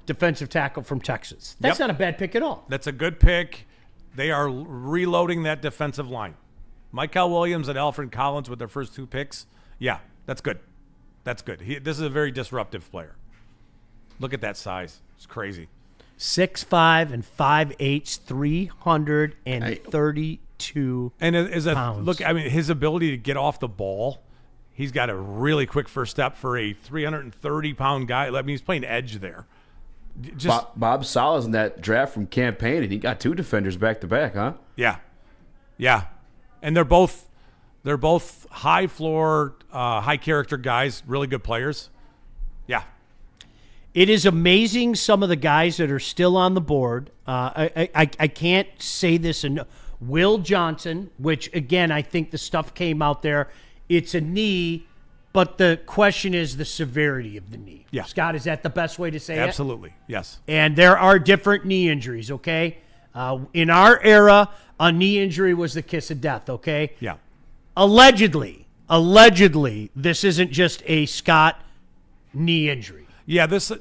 defensive tackle from Texas. That's not a bad pick at all. That's a good pick. They are reloading that defensive line. Mykel Williams and Alfred Collins with their first 2 picks. Yeah, that's good. That's good. This is a very disruptive player. Look at that size. It's crazy. 6'5" and 5'8", 332 pounds. Look, I mean, his ability to get off the ball, he's got a really quick first step for a 330-pound guy. I mean, he's playing edge there. Bob Sala's in that draft from Campaign, and he got 2 defenders back-to-back, huh? Yeah. And they're both high floor, high character guys, really good players. Yeah. It is amazing some of the guys that are still on the board. I can't say this enough. Will Johnson, which, again, I think the stuff came out there. It's a knee, but the question is the severity of the knee. Yeah. Scott, is that the best way to say it? Absolutely, yes. And there are different knee injuries, okay? In our era, a knee injury was the kiss of death, okay? Yeah. Allegedly, this isn't just a Scott knee injury. Yeah, this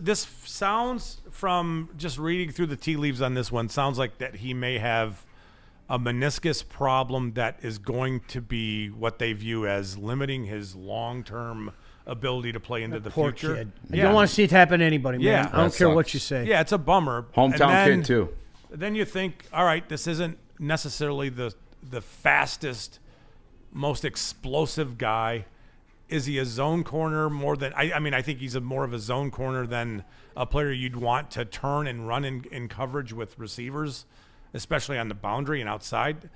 sounds, from just reading through the tea leaves on this one, sounds like that he may have a meniscus problem that is going to be what they view as limiting his long-term ability to play into the Poor future. kid. I don't want to see it happen to anybody, man. Yeah. I don't That care sucks. what you say. Yeah, it's a bummer. Hometown And then- kid too. Then you think, all right, this isn't necessarily the fastest, most explosive guy. Is he a zone corner more than I think he's more of a zone corner than a player you'd want to turn and run in coverage with receivers, especially on the boundary and outside.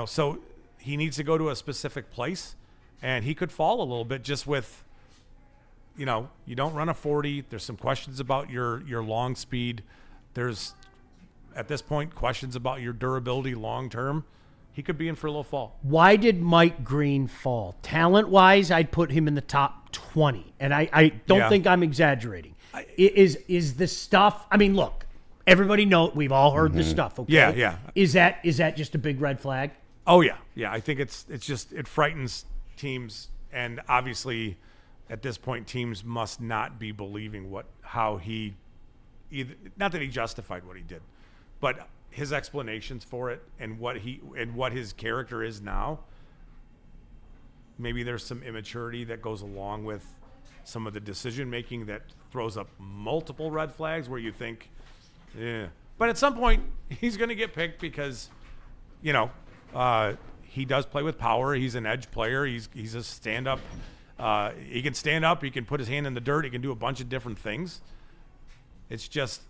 So he needs to go to a specific place, and he could fall a little bit just with, you don't run a 40. There's some questions about your long speed. There's, at this point, questions about your durability long term. He could be in for a little fall. Why did Mike Green fall? Talent-wise, I'd put him in the top 20, and I don't think I'm exaggerating. Is the stuff? I mean, look, everybody we've all heard the stuff. Okay, Yeah. Is that just a big red flag? Oh yeah. I think it's just it frightens teams, and obviously, at this point, teams must not be believing how he, not that he justified what he did, but his explanations for it and what his character is now. Maybe there's some immaturity that goes along with some of the decision making that throws up multiple red flags where you think, yeah. But at some point, he's going to get picked because, he does play with power. He's an edge player. He's a stand-up. He can stand up. He can put his hand in the dirt. He can do a bunch of different things. It's just,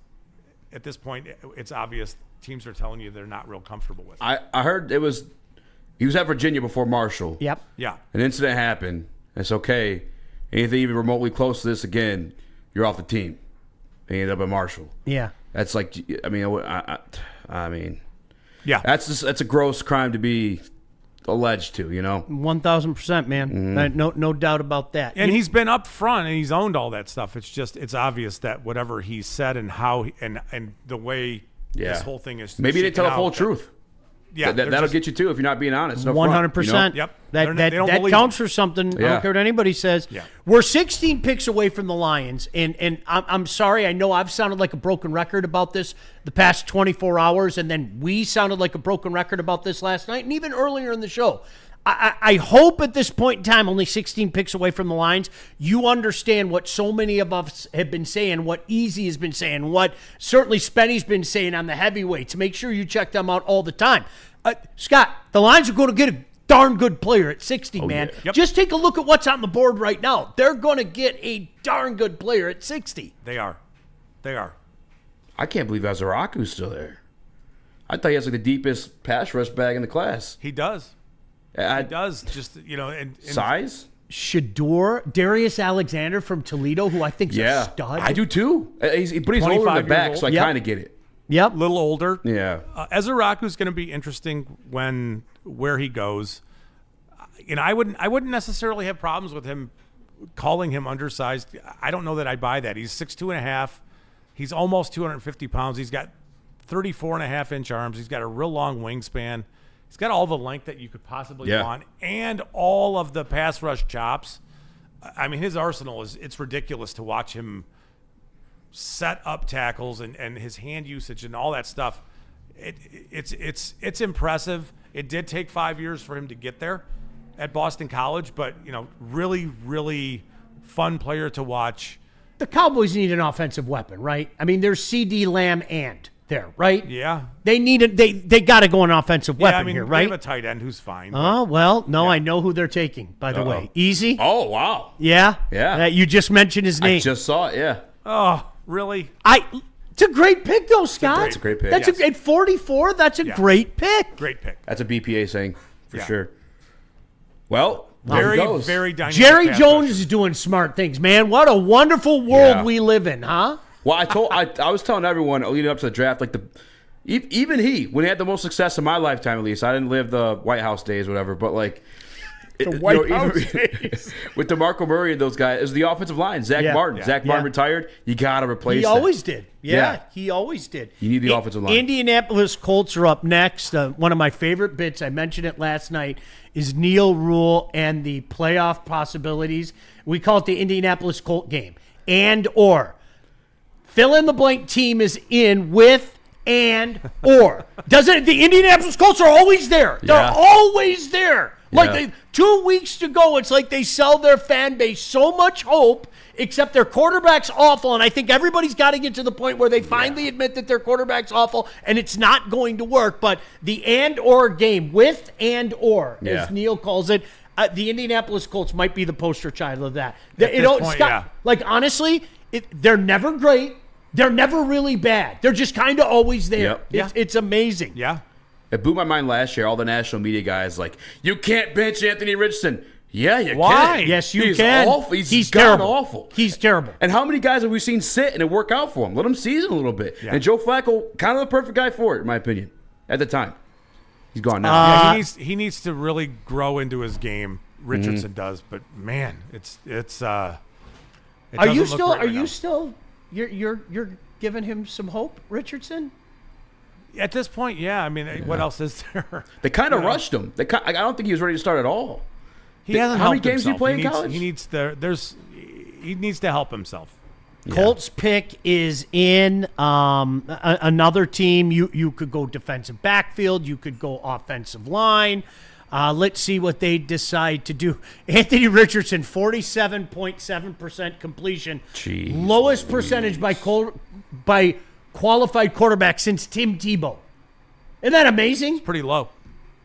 at this point, it's obvious teams are telling you they're not real comfortable with it. I heard he was at Virginia before Marshall. Yep. Yeah. An incident happened. It's okay. Anything even remotely close to this again, you're off the team. He ended up at Marshall. Yeah. That's like, I mean, Yeah. that's a gross crime to be alleged to, 1,000%, man. No doubt about that. And he's been up front and he's owned all that stuff. It's obvious that whatever he said and how and the way this whole thing is. Maybe they tell the shaken full out, truth. Yeah, That'll get you too if you're not being honest. 100%. Yep. That They don't that believe counts him. for something. I Yeah. don't care what anybody says. Yeah. We're 16 picks away from the Lions, and I'm sorry. I know I've sounded like a broken record about this the past 24 hours, and then we sounded like a broken record about this last night, and even earlier in the show. I hope at this point in time, only 16 picks away from the Lions, you understand what so many of us have been saying, what Easy has been saying, what certainly Spenny's been saying on the heavyweights. Make sure you check them out all the time. Scott, the Lions are going to get a darn good player at 60, man. yeah. Yep. Just take a look at what's on the board right now. They're going to get a darn good player at 60. They are. I can't believe Azaraku's still there. I thought he has like the deepest pass rush bag in the class. He does. He does. Just, and Size? Shador, Darius Alexander from Toledo, who I think is a stud. I do too. But he's older in 25 the years back, old. so I Yep. kind of get it. Yep. a little older. Yeah. Ezeraku's going to be interesting where he goes. I wouldn't necessarily have problems with him calling him undersized. I don't know that I buy that. He's 6'2.5". He's almost 250 pounds. He's got 34.5-inch arms. He's got a real long wingspan. He's got all the length that you could possibly want, and all of the pass rush chops. I mean, his arsenal it's ridiculous to watch him set up tackles and his hand usage and all that stuff. It's impressive. It did take 5 years for him to get there at Boston College, but really, really fun player to watch. The Cowboys need an offensive weapon, right? I mean, there's CD Lamb and there, right? Yeah. They need it. They got to go an offensive weapon here, They right? have a tight end who's fine. Oh, well, no, I know who they're taking, by the way. Easy? Oh, wow. Yeah? Yeah. You just mentioned his name. I just saw it, yeah. Oh, really? It's a great pick, though, Scott. It's a great pick. That's at 44, that's a great pick. Great pick. That's a BPA saying, for sure. Well, Very, there he goes. very dynamic. Jerry pass Jones rusher. is doing smart things, man. What a wonderful world Yeah. we live in, huh? Well, I was telling everyone leading up to the draft, like even when he had the most success in my lifetime, at least. I didn't live the White House days, whatever, but like White House days. with DeMarco Murray and those guys, it was the offensive line. Zach Martin. Yeah. Zach Martin retired. You got to replace. He that. always did. Yeah, Yeah. he always did. You need the offensive line. Indianapolis Colts are up next. One of my favorite bits, I mentioned it last night, is Neil Rule and the playoff possibilities. We call it the Indianapolis Colt game. And or fill in the blank team is in with and or. Doesn't the Indianapolis Colts are always there? They're Yeah. always there. Like Yeah. 2 weeks to go, it's like they sell their fan base so much hope, except their quarterback's awful. And I think everybody's got to get to the point where they finally admit that their quarterback's awful, and it's not going to work. But the and/or game, with and or, Yeah. as Neil calls it, the Indianapolis Colts might be the poster child of that. At this point, yeah. Like, honestly, they're never great. They're never really bad. They're just kind of always there. Yep. It's amazing. Yeah. It blew my mind last year. All the national media guys like, you can't bench Anthony Richardson. Yeah, you Why? can. Yes, you He's can. Awful. He's terrible. awful. He's terrible. And how many guys have we seen sit and it work out for him? Let him season a little bit. Yeah. And Joe Flacco, kind of the perfect guy for it, in my opinion, at the time. He's gone now. Yeah, he needs to really grow into his game. Richardson Mm-hmm. does, but man, it Are doesn't you look still? great Are right you now. still? You're giving him some hope, Richardson? At this point? Yeah. I mean, what else is there? They kind of rushed him. I don't think he was ready to start at all. He hasn't How many helped games did he himself. play in needs, college? He needs to help himself. Colts pick is in another team. You could go defensive backfield. You could go offensive line. Let's see what they decide to do. Anthony Richardson, 47.7% completion. Jeez Lowest percentage by qualified quarterback since Tim Tebow. Isn't that amazing? Pretty low.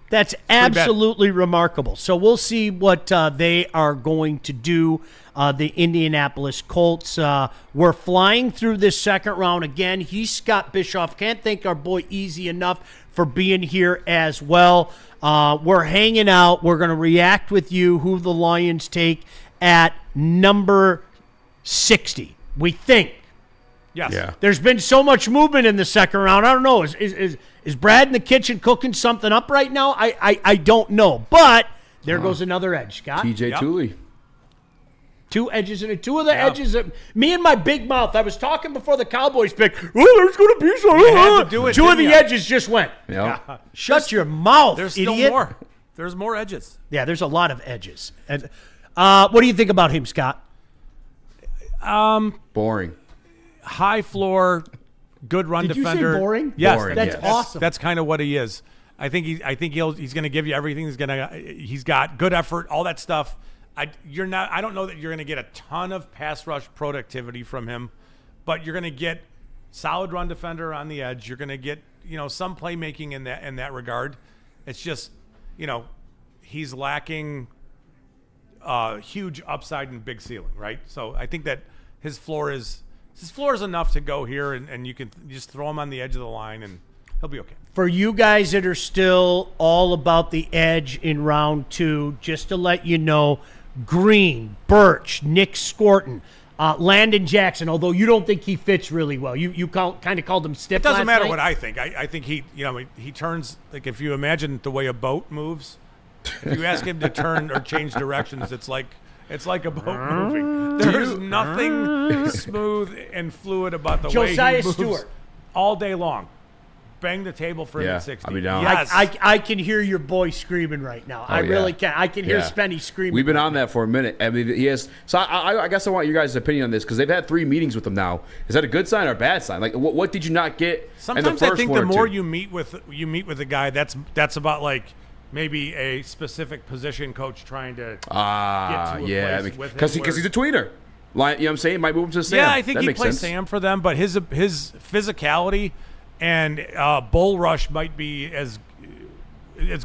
That's absolutely remarkable. So we'll see what they are going to do. The Indianapolis Colts were flying through this second round again. He's Scott Bischoff. Can't thank our boy Easy enough for being here as well. We're hanging out. We're going to react with you who the Lions take at number 60. We think. Yes. Yeah. There's been so much movement in the second round. I don't know. Is Brad in the kitchen cooking something up right now? I don't know. But there goes another edge, Scott. TJ Yep. Tooley. Two edges in it. Two of the Yeah. edges. Me and my big mouth. I was talking before the Cowboys pick. Oh, there's going to be some. You had to do it, Two of the didn't ya? edges just went. Yep. Shut your mouth, There's idiot. still more. There's more edges. Yeah, there's a lot of edges. And, what do you think about him, Scott? Boring. High floor, good run Did you say defender. boring? Yes, Boring, That's yes. awesome. That's kind of what he is. I think he's going to give you everything. He's got good effort, all that stuff. I don't know that you're going to get a ton of pass rush productivity from him, but you're going to get solid run defender on the edge. You're going to get, some playmaking in that regard. It's just, he's lacking huge upside and big ceiling, right? So I think that his floor is enough to go here, and you can just throw him on the edge of the line, and he'll be okay. For you guys that are still all about the edge in round two, just to let you know, Green, Birch, Nick Scorton, Landon Jackson, although you don't think he fits really well. You kind of called him stiff. It doesn't last matter night. what I think. I think he turns, like, if you imagine the way a boat moves, if you ask him to turn or change directions, it's like a boat moving. There's nothing smooth and fluid about the way Josiah he moves Stewart. all day long. Bang the table for him Yeah, at 60. I'll be down. Yes. I can hear your boy screaming right now. I yeah. really can. I can hear Yeah. Spenny screaming. We've been on that for a minute. I mean, he has. So I guess I want your guys' opinion on this because they've had 3 meetings with him now. Is that a good sign or a bad sign? Like, what did you not get in the Sometimes first I think one the or more two? you meet with a guy, that's about like maybe a specific position coach trying to get to a yeah, place with him because where- he's a tweener. Like, you know what I'm saying? Might move him to Sam. Yeah, I think that he makes plays sense. Sam for them, but his physicality and bull rush might be as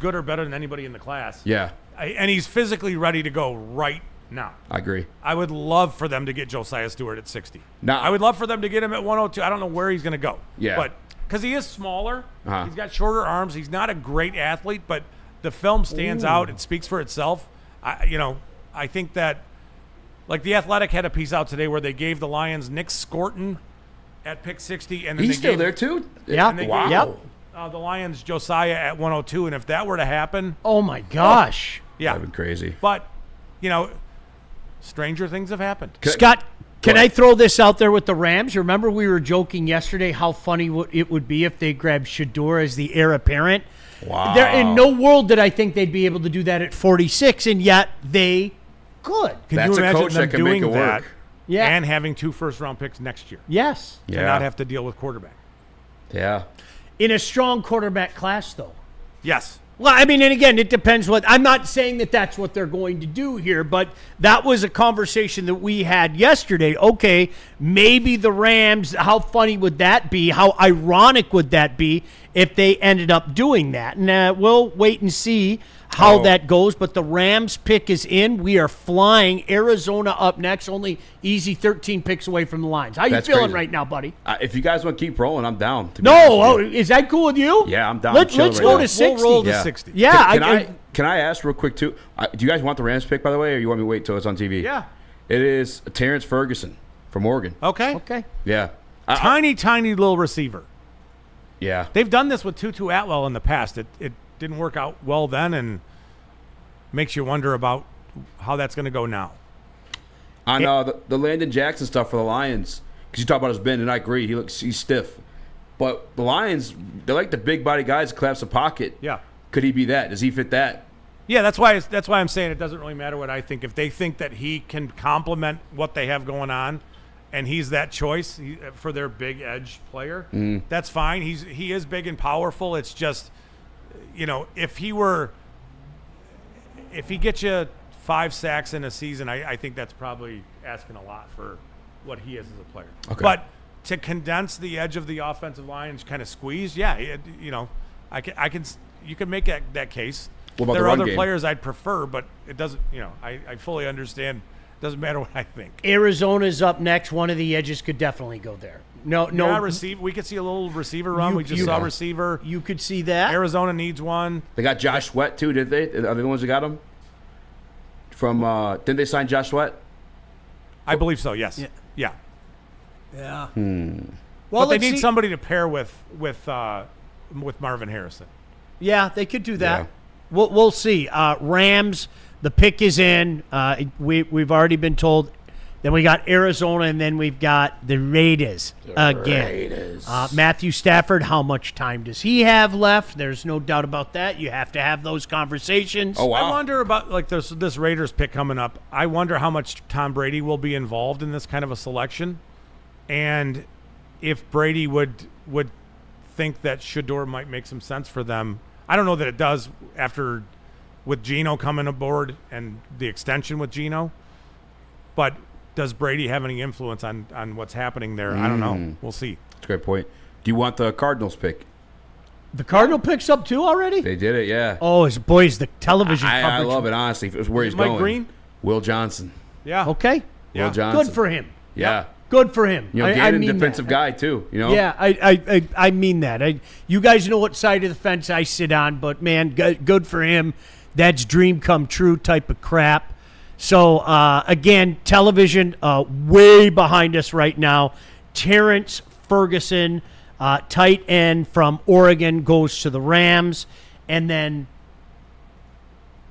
good or better than anybody in the class. Yeah, And he's physically ready to go right now. I agree. I would love for them to get Josiah Stewart at 60. Now- I would love for them to get him at 102. I don't know where he's going to go. Yeah. But because he is smaller, Uh-huh. he's got shorter arms. He's not a great athlete, but the film stands out. It speaks for itself. I think that, like, The Athletic had a piece out today where they gave the Lions Nick Scorton at pick 60, and then He's they still gave, there too. Yeah. and they Wow. gave the Lions Josiah at 102. And if that were to happen, Oh my gosh, yeah. That'd be crazy. But stranger things have happened. Scott. Can Go I ahead. throw this out there with the Rams? Remember we were joking yesterday how funny it would be if they grabbed Shador as the heir apparent. Wow. There, in no world did I think they'd be able to do that at 46, and yet they could. Can That's you a imagine coach them that can make doing it work. that Yeah. and having 2 first-round picks next year Yes. to Yeah. not have to deal with quarterback? Yeah. In a strong quarterback class, though. Yes. Well, I mean, and again, it depends what – I'm not saying that that's what they're going to do here, but that was a conversation that we had yesterday. Okay, maybe the Rams – how funny would that be? How ironic would that be if they ended up doing that? And we'll wait and see how that goes, but the Rams pick is in. We are flying. Arizona up next, only easy 13 picks away from the Lions. How you feeling crazy. right now, buddy? If you guys want to keep rolling, I'm down. No, is that cool with you? Yeah, I'm down. Let's right go now. to 60. We'll roll to 60. Yeah. Can I ask real quick, too? Do you guys want the Rams pick, by the way, or you want me to wait till it's on TV? Yeah. It is Terrence Ferguson from Oregon. Okay. Yeah. Tiny little receiver. Yeah. They've done this with Tutu Atwell in the past. It didn't work out well then, and makes you wonder about how that's going to go now. On the Landon Jackson stuff for the Lions, because you talk about his bend, and I agree, he's stiff. But the Lions, they like the big body guys that collapse the pocket. Yeah. Could he be that? Does he fit that? Yeah, that's why I'm saying it doesn't really matter what I think. If they think that he can complement what they have going on, and he's that choice for their big edge player, that's fine. He is big and powerful. It's just, if he gets you 5 sacks in a season, I think that's probably asking a lot for what he is as a player. Okay. But to condense the edge of the offensive line and kind of squeeze, you can make that case. What about there the are run other game? players I'd prefer, but it doesn't. I fully understand. Doesn't matter what I think. Arizona's up next. One of the edges could definitely go there. No. We could see a little receiver run. We just saw receiver. You could see that. Arizona needs one. They got Josh Sweat, too, did they? Are they the ones that got him? Didn't they sign Josh Sweat? I believe so, yes. Yeah. Yeah. Well, but they need somebody to pair with Marvin Harrison. Yeah, they could do that. Yeah. We'll see. Rams, the pick is in. We've already been told. Then we got Arizona, and then we've got the Raiders again. Matthew Stafford, how much time does he have left? There's no doubt about that. You have to have those conversations. Oh, wow. I wonder about this Raiders pick coming up. I wonder how much Tom Brady will be involved in this kind of a selection, and if Brady would think that Shador might make some sense for them. I don't know that it does after with Geno coming aboard and the extension with Geno, but does Brady have any influence on what's happening there? I don't know. We'll see. That's a great point. Do you want the Cardinals pick? The Cardinal picks up too already? They did it, yeah. Oh, boys, the television I coverage. love it, honestly. If it was where he's Mike going. Green? Will Johnson. Yeah. Okay. Yeah. Will Johnson. Good for him. Yeah. Good for him. Gannon, mean defensive that. guy, too. Yeah, I mean that. You guys know what side of the fence I sit on, but, man, good for him. That's dream come true type of crap. So, again, television way behind us right now. Terrence Ferguson, tight end from Oregon, goes to the Rams, and then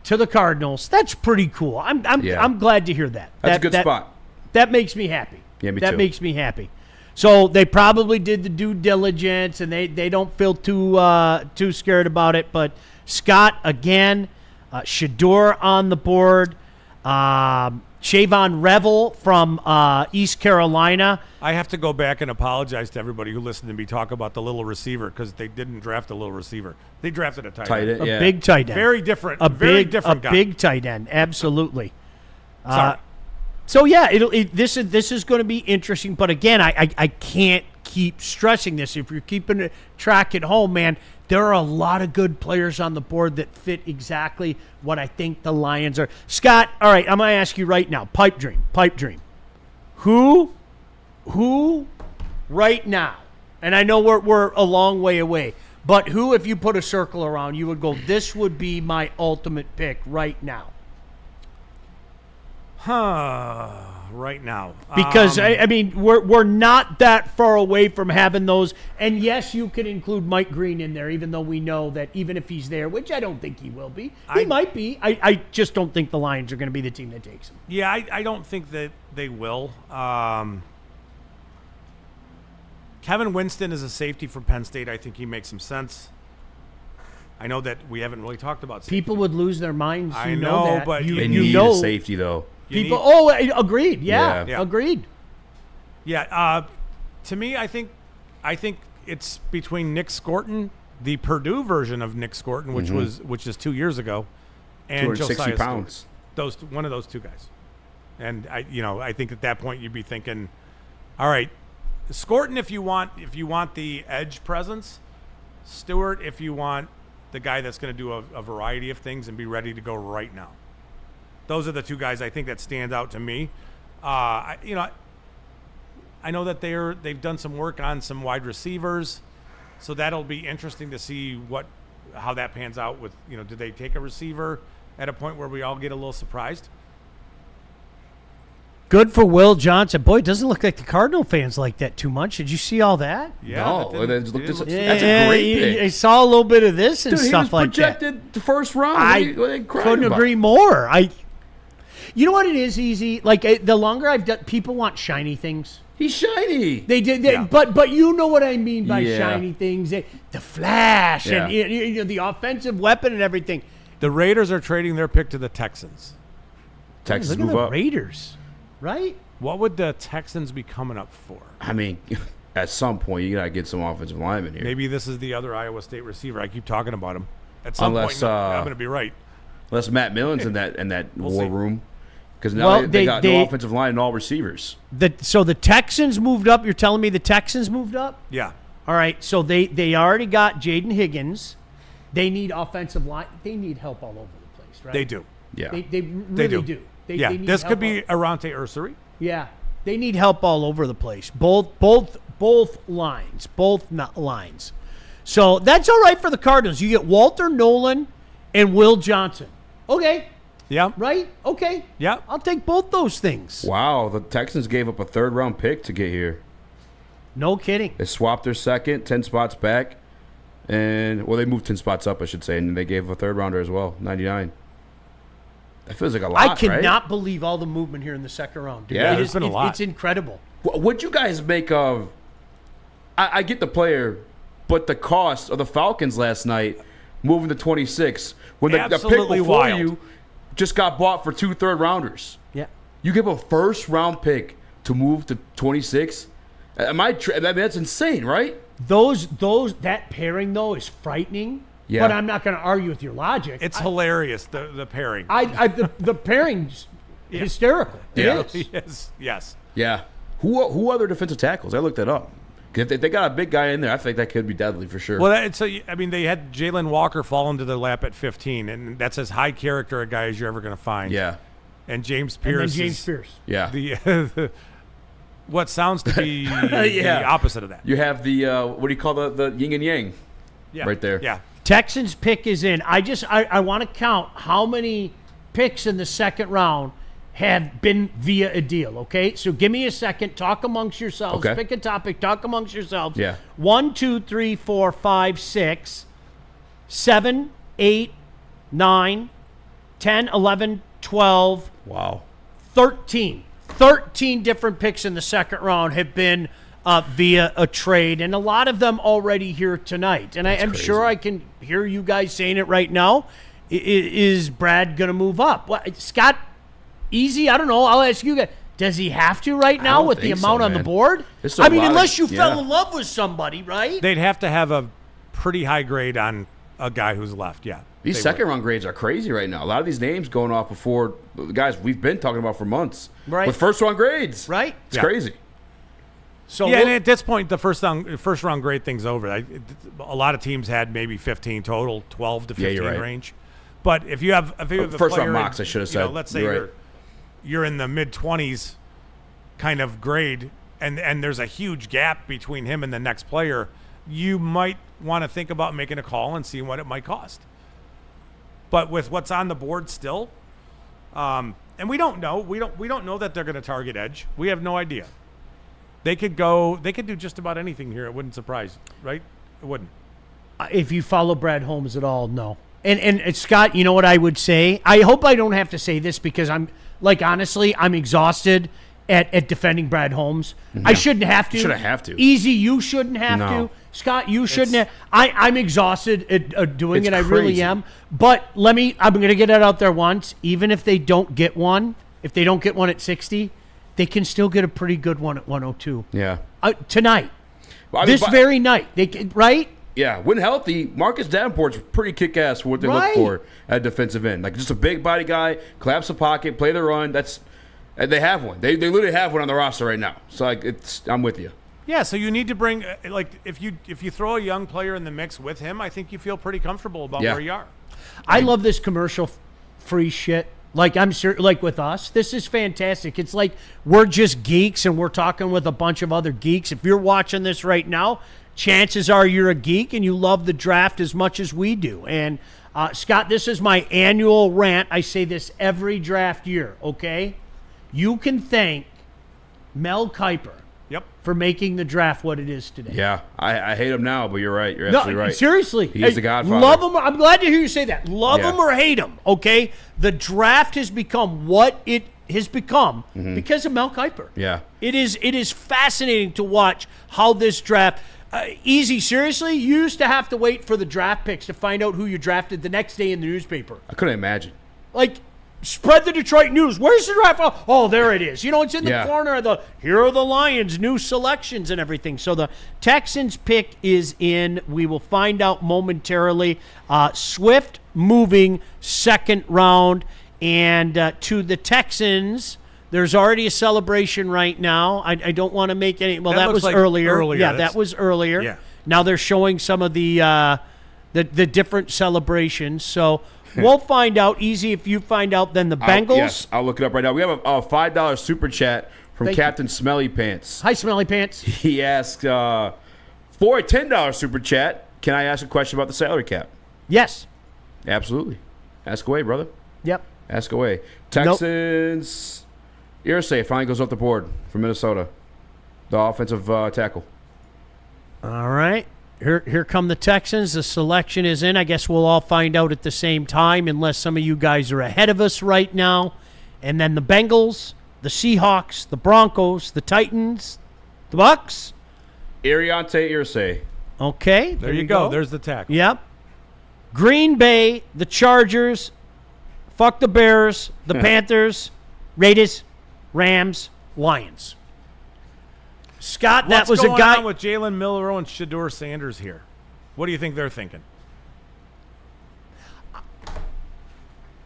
to the Cardinals. That's pretty cool. I'm glad to hear that. That's a good spot. That makes me happy. Yeah, me that too. makes me happy. So they probably did the due diligence, and they don't feel too scared about it. But Scott again, Shador on the board, Shavon Revel from East Carolina. I have to go back and apologize to everybody who listened to me talk about the little receiver because they didn't draft a little receiver. They drafted a tight end. A big tight end. Very different. Very different guy. Big tight end. Absolutely. Sorry. So yeah, this is going to be interesting. But again, I can't keep stressing this. If you're keeping track at home, man, there are a lot of good players on the board that fit exactly what I think the Lions are. Scott, all right, I'm going to ask you right now. Pipe dream. Who right now? And I know we're a long way away. But who, if you put a circle around, you would go, this would be my ultimate pick right now? Right now. Because, I mean, we're not that far away from having those. And, yes, you can include Mike Green in there, even though we know that even if he's there, which I don't think he will be. He might be. I just don't think the Lions are going to be the team that takes him. Yeah, I don't think that they will. Kevin Winston is a safety from Penn State. I think he makes some sense. I know that we haven't really talked about safety. People would lose their minds. I know, that. but you They need know a safety, though. Agreed. Yeah. Yeah. Agreed. Yeah, to me, I think it's between Nick Scorton, the Purdue version of Nick Scorton, which is 2 years ago, and 260 Josiah pounds. Stewart. One of those two guys. And I think at that point you'd be thinking, all right, Scorton if you want the edge presence, Stewart if you want the guy that's going to do a variety of things and be ready to go right now. Those are the two guys I think that stand out to me. I know that they've done some work on some wide receivers, so that'll be interesting to see how that pans out with, do they take a receiver at a point where we all get a little surprised? Good for Will Johnson. Boy, it doesn't look like the Cardinal fans like that too much. Did you see all that? Yeah. No, that's a great I pick. saw a little bit of this and Dude, stuff like that. he was projected the first round. I couldn't agree more. You know what it is, Easy? Like, the longer I've done, people want shiny things. He's shiny. They did, Yeah. but you know what I mean by Yeah. shiny things. The flash Yeah. and the offensive weapon and everything. The Raiders are trading their pick to the Texans. Texas Look at move the up. Raiders, right? What would the Texans be coming up for? I mean, at some point you gotta get some offensive linemen here. Maybe this is the other Iowa State receiver. I keep talking about him. At some Unless, point, I'm going to be right. Unless Matt Millen's in that We'll war see. room, because now they got no they- offensive line and all receivers. So the Texans moved up. You're telling me the Texans moved up? Yeah. All right. So they already got Jaden Higgins. They need offensive line. They need help all over the place, right? They do. Yeah, They really do. They need this help could be Arante Ursary. Yeah, they need help all over the place. Both lines, lines. So that's all right for the Cardinals. You get Walter Nolan and Will Johnson. Okay, Yeah. right? Okay. Yeah. I'll take both those things. Wow, the Texans gave up a third-round pick to get here. No kidding. They swapped their second, 10 spots back, and they moved 10 spots up, I should say, and they gave a third-rounder as well, 99. That feels like a lot, I cannot right? believe all the movement here in the second round. Dude. Yeah, there's been a lot. It's incredible. What'd you guys make of? I get the player, but the cost of the Falcons last night moving to 26 when the pick Absolutely before wild. you just got bought for 2 third-rounders. Yeah. You give a first-round pick to move to 26. I mean, that's insane, right? That pairing though is frightening. Yeah. But I'm not going to argue with your logic. It's hilarious, the pairing. The pairing's hysterical. Yeah. It is. Yes. Yes. Yeah. Who other defensive tackles? I looked that up. If they got a big guy in there, I think that could be deadly for sure. Well, they had Jalen Walker fall into their lap at 15, and that's as high character a guy as you're ever going to find. yeah. And James And then Pierce James is Pierce. Yeah. the what sounds to be Yeah. the opposite of that. You have the, what do you call the yin and yang Yeah. right there? Yeah. Texans pick is in. I want to count how many picks in the second round have been via a deal, okay? So give me a second. Talk amongst yourselves. Okay. Pick a topic. Talk amongst yourselves. Yeah. 1, 2, 3, 4, 5, 6, 7, 8, 9, 10, 11, 12, Wow. 13. 13 different picks in the second round have been via a trade, and a lot of them already here tonight. And I'm crazy. sure I can hear you guys saying it right now. Is Brad going to move up? Well, Scott, easy. I don't know. I'll ask you guys. Does he have to right now don't with the think so, amount on the man. board? It's a I mean, lot of- unless you yeah. fell in love with somebody, right? They'd have to have a pretty high grade on a guy who's left. Yeah. These They second round grades are crazy right now. A lot of these names going off before the guys we've been talking about for months. Right. With first round grades. Right? It's Yeah. crazy. So Yeah, we'll- and at this point, the first round grade thing's over. A lot of teams had maybe 15 total, 12 to 15 you're right. range. But if you have a First round player mocks, I should have said. let's say You're right. you're in the mid 20s kind of grade, and there's a huge gap between him and the next player, you might want to think about making a call and seeing what it might cost. But with what's on the board still, and we don't know, we don't know that they're going to target edge. We have no idea. They could do just about anything here. It wouldn't surprise, right? It wouldn't. If you follow Brad Holmes at all, no. And Scott, you know what I would say? I hope I don't have to say this because honestly, I'm exhausted at defending Brad Holmes. I shouldn't have to. You shouldn't have to. Easy, you shouldn't have No. to. Scott, you shouldn't have. I'm exhausted at doing It's it. I really crazy. am. But I'm going to get it out there once. Even if they don't get one, if they don't get one at 60, they can still get a pretty good one at 102. Yeah. Tonight. this very night. Right? Yeah, when healthy, Marcus Davenport's pretty kick-ass for what they look for at defensive end. Like, just a big body guy, collapse the pocket, play the run. They have one. They literally have one on the roster right now. So, like, I'm with you. Yeah, so you need to bring if you throw a young player in the mix with him, I think you feel pretty comfortable about where you are. I love this commercial-free shit. Like, I'm sure, like with us, this is fantastic. It's like we're just geeks and we're talking with a bunch of other geeks. If you're watching this right now, chances are you're a geek and you love the draft as much as we do. And, Scott, this is my annual rant. I say this every draft year, okay? You can thank Mel Kiper for making the draft what it is today. Yeah, I hate him now, but you're right. You're absolutely right. Seriously. He's the godfather. Love him. I'm glad to hear you say that. Love him or hate him, okay? The draft has become what it has become because of Mel Kiper. Yeah. It is fascinating to watch how this draft easy, seriously, you used to have to wait for the draft picks to find out who you drafted the next day in the newspaper. I couldn't imagine. Like, spread the Detroit news. Where's the draft? Oh, there it is. You know, it's in the corner of here are the Lions' new selections and everything. So the Texans pick is in. We will find out momentarily. Swift moving second round. And to the Texans, there's already a celebration right now. I don't want to make any. Well, that was like earlier. Yeah, that was earlier. Yeah. Now they're showing some of the different celebrations. So we'll find out. Easy if you find out. Then the Bengals. Yes, I'll look it up right now. We have a $5 super chat from Captain Smelly Pants. Hi, Smelly Pants. He asked for a $10 super chat. Can I ask a question about the salary cap? Yes. Absolutely. Ask away, brother. Yep. Ask away. Texans. Irsay finally goes off the board from Minnesota. The offensive tackle. All right. Here come the Texans. The selection is in. I guess we'll all find out at the same time unless some of you guys are ahead of us right now. And then the Bengals, the Seahawks, the Broncos, the Titans, the Bucks. Ariante Irsay. Okay. There you go. There's the tackle. Yep. Green Bay, the Chargers, fuck the Bears, the Panthers, Raiders, Rams, Lions. Scott, that was a guy. What's going on with Jalen Milroe and Shedeur Sanders here? What do you think they're thinking?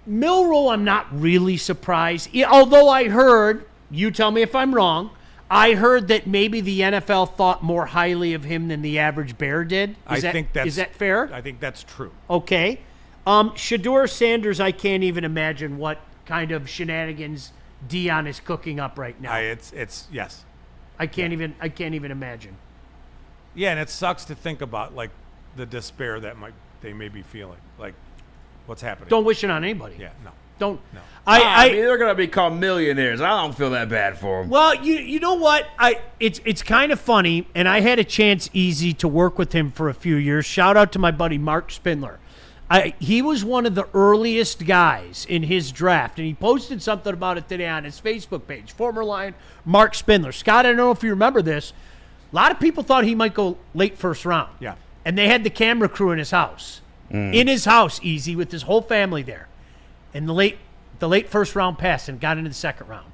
Milroe, I'm not really surprised. Although I heard, you tell me if I'm wrong, I heard that maybe the NFL thought more highly of him than the average Bear did. Is that fair? I think that's true. Okay. Shedeur Sanders, I can't even imagine what kind of shenanigans Dion is cooking up right now. It's yes. I can't even imagine. Yeah, and it sucks to think about like the despair that they may be feeling. Like, what's happening? Don't wish it on anybody. Yeah, no. Don't. No. I mean, they're gonna become millionaires. I don't feel that bad for them. Well, you know what? It's kind of funny, and I had a chance easy to work with him for a few years. Shout out to my buddy Mark Spindler. He was one of the earliest guys in his draft, and he posted something about it today on his Facebook page. Former Lion Mark Spindler. Scott, I don't know if you remember this. A lot of people thought he might go late first round. Yeah. And they had the camera crew in his house. In his house, easy, with his whole family there. And the late first round passed and got into the second round.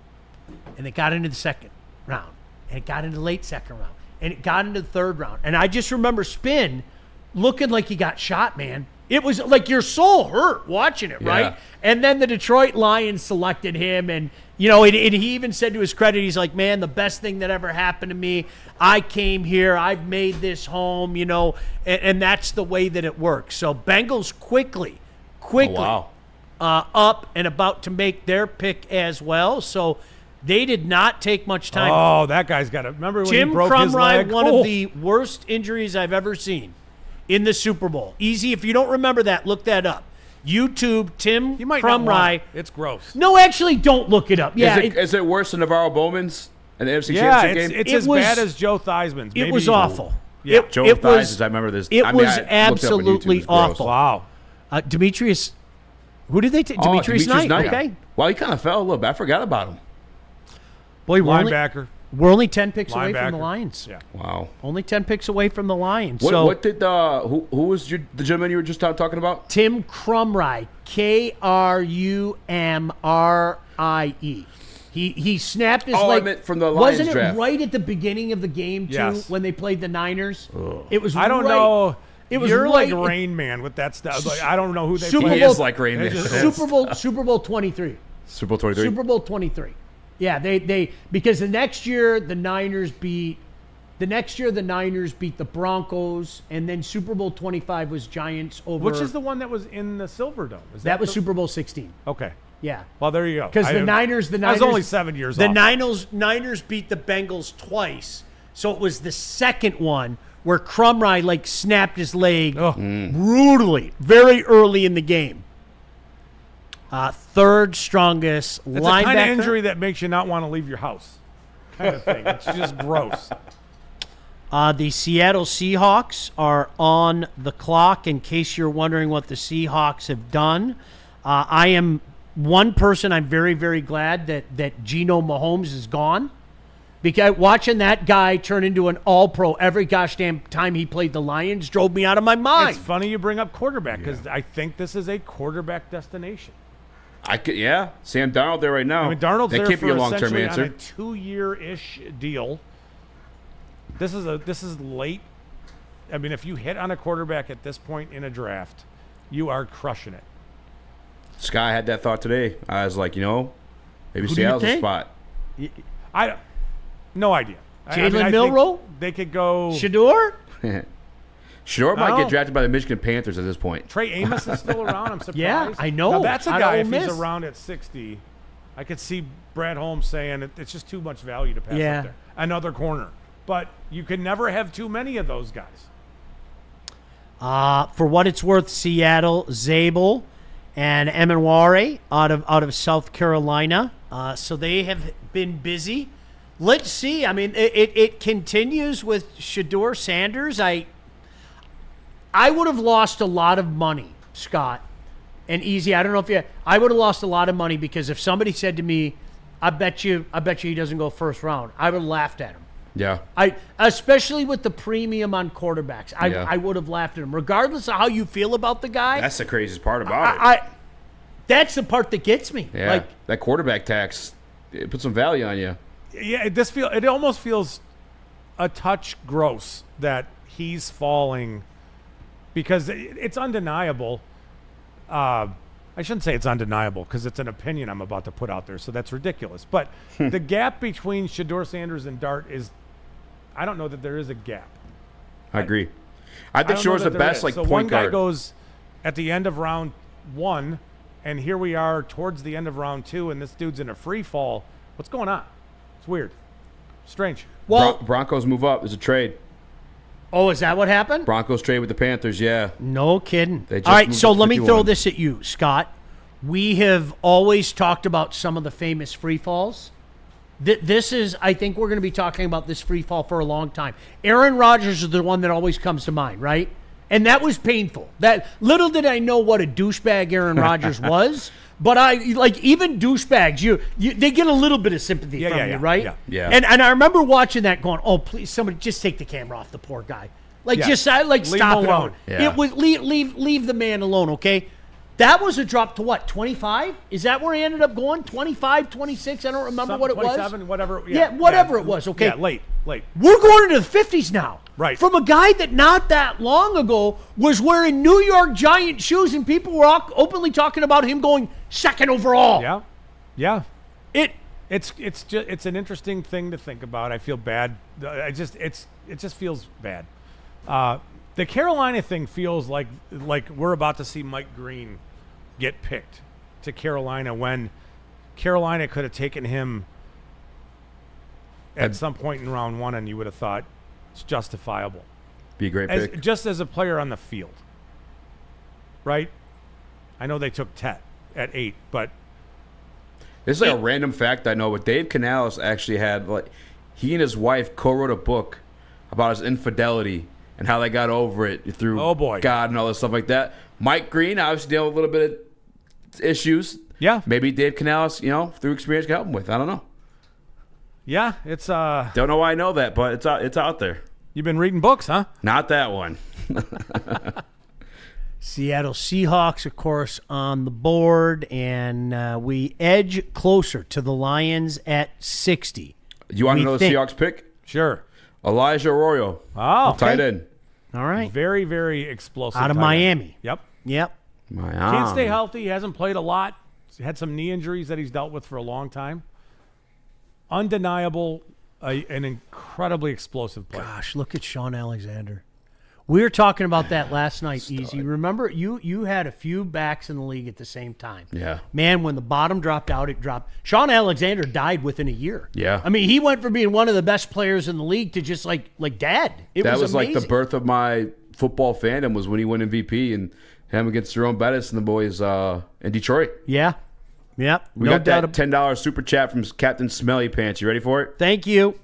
And it got into the second round. And it got into the late second round. And it got into the third round. And I just remember Spin looking like he got shot, man. It was like your soul hurt watching it, right? Yeah. And then the Detroit Lions selected him, and and he even said to his credit, he's like, man, the best thing that ever happened to me, I came here, I've made this home, and that's the way that it works. So Bengals quickly up and about to make their pick as well. So they did not take much time. Oh, that guy's got to remember when Jim he broke his leg? Crumrye, one of the worst injuries I've ever seen in the Super Bowl. Easy, if you don't remember that, look that up. YouTube, Tim You might not want Crumrye. it. It's gross. No, actually, don't look it up. Yeah, Is it worse than Navarro Bowman's in the NFC Yeah, Championship game? it's as bad as Joe Theismann's. It was awful. Yeah, Joe it was, Theismann's, I remember this. It I was looked it up on absolutely YouTube. It's gross. awful. Wow. Demetrius, who did they take? Demetrius Knight. Okay. Well, he kind of fell a little bit. I forgot about him. Boy, Linebacker. We're only 10 picks away from the Linebacker. Lions. Yeah. Wow. Only 10 picks away from the Lions. What did who was the gentleman you were just talking about? Tim Crumrye, Krumrie. He snapped his I leg. meant from the Lions Wasn't it draft. right at the beginning of the game, too, Yes. when they played the Niners? It was I don't right- know. It was You're right- like Rain Man with that stuff. Like, I don't know who they Super play. He Bowl- is like Rain Man. Super Bowl 23. Super Bowl 23. Super Bowl 23. Yeah, they because the next year the Niners beat the Broncos, and then Super Bowl 25 was Giants over. Which is the one that was in the Silver Dome? Is that was the- Super Bowl 16. Okay. Yeah, Well, there you go. because I the didn't- Niners. I was only 7 years The off. Niners beat the Bengals twice, so it was the second one where Crumry like snapped his leg Oh. brutally very early in the game. Third strongest It's a linebacker. kind of injury that makes you not want to leave your house, kind of thing. It's just gross. The Seattle Seahawks are on the clock. In case you're wondering what the Seahawks have done, I am one person. I'm very, very glad that Geno Mahomes is gone, because watching that guy turn into an All-Pro every gosh damn time he played the Lions drove me out of my mind. It's funny you bring up quarterback because I think this is a quarterback destination. Sam Darnold there right now. I mean, Darnold's that there can't for be a long-term essentially answer. on a 2-year-ish deal. This is late. I mean, if you hit on a quarterback at this point in a draft, you are crushing it. Sky had that thought today. I was like, maybe Who do you Seattle's a think? spot. No idea. Jalen I think Milroe? They could go. Shador? Shador might No. get drafted by the Michigan Panthers at this point. Trey Amos is still around. I'm surprised. Yeah, I know. Now, that's a Out of guy. Ole If he's Miss. around at 60, I could see Brad Holmes saying it's just too much value to pass Yeah. up there. Another corner. But you can never have too many of those guys. For what it's worth, Seattle, Zabel, and Amon-Ra out of South Carolina. So they have been busy. Let's see. I mean, it continues with Shador Sanders. I would have lost a lot of money, Scott, and Easy. I don't know if I would have lost a lot of money because if somebody said to me, I bet you he doesn't go first round, I would have laughed at him. Yeah. Especially with the premium on quarterbacks, Yeah. I would have laughed at him, regardless of how you feel about the guy. That's the craziest part about it. That's the part that gets me. Yeah. Like, that quarterback tax, it puts some value on you. Yeah, it almost feels a touch gross that he's falling because it's undeniable. I shouldn't say it's undeniable because it's an opinion I'm about to put out there, so that's ridiculous. But the gap between Shador Sanders and Dart is, I don't know that there is a gap. I agree. I think don't know Shador's that the there best is. like so point one guy guard. goes at the end of round 1, and here we are towards the end of round 2, and this dude's in a free fall. What's going on? It's weird. Strange. well, Broncos move up. There's a trade. oh, is that what happened? Broncos trade with the Panthers. Yeah. No kidding. They just All right, moved so up let me 51. throw this at you, Scott. We have always talked about some of the famous free falls. This is, I think we're going to be talking about this free fall for a long time. Aaron Rodgers is the one that always comes to mind, right? And that was painful. That little did I know what a douchebag Aaron Rodgers was. But even douchebags, they get a little bit of sympathy from you, right? Yeah. And I remember watching that, going, "Oh, please, somebody just take the camera off the poor guy. Yeah. Just Leave stop him it alone. out. Yeah. It was leave the man alone, okay?" That was a drop to what, 25? Is that where he ended up going? 25, 26? I don't remember what it was. 27, whatever. Yeah, whatever it was, okay. Yeah, late. We're going into the 50s now. Right. From a guy that not that long ago was wearing New York Giant shoes, and people were openly talking about him going second overall. Yeah. It It's an interesting thing to think about. I feel bad. It just feels bad. The Carolina thing feels like we're about to see Mike Green get picked to Carolina when Carolina could have taken him at some point in round 1, and you would have thought it's justifiable. Be a great pick. Just as a player on the field, right? I know they took Tet at 8, but This is like a random fact I know, but Dave Canales actually had, he and his wife co-wrote a book about his infidelity and how they got over it through God and all this stuff like that. Mike Green obviously dealt with a little bit of issues. Yeah. Maybe Dave Canales, through experience, can help him with. I don't know. yeah, it's Don't know why I know that, but it's out there. you've been reading books, huh? Not that one. Seattle Seahawks, of course, on the board, and we edge closer to the Lions at 60. You want to know the Seahawks pick? Sure. Elijah Arroyo. Oh, tight end. All right. Very, very explosive. Out of tight Miami. End. Yep. Can't stay healthy. He hasn't played a lot. He's had some knee injuries that he's dealt with for a long time. Undeniable, an incredibly explosive player. Gosh, look at Sean Alexander. We were talking about that last night, Easy. Remember, you had a few backs in the league at the same time. Yeah. Man, when the bottom dropped out, it dropped. Sean Alexander died within a year. Yeah. I mean, he went from being one of the best players in the league to just like dead. That was amazing. like the birth of my football fandom was when he won MVP and him against Jerome Bettis and the boys in Detroit. Yeah. Yep. We got that $10 super chat from Captain Smelly Pants. You ready for it? Thank you.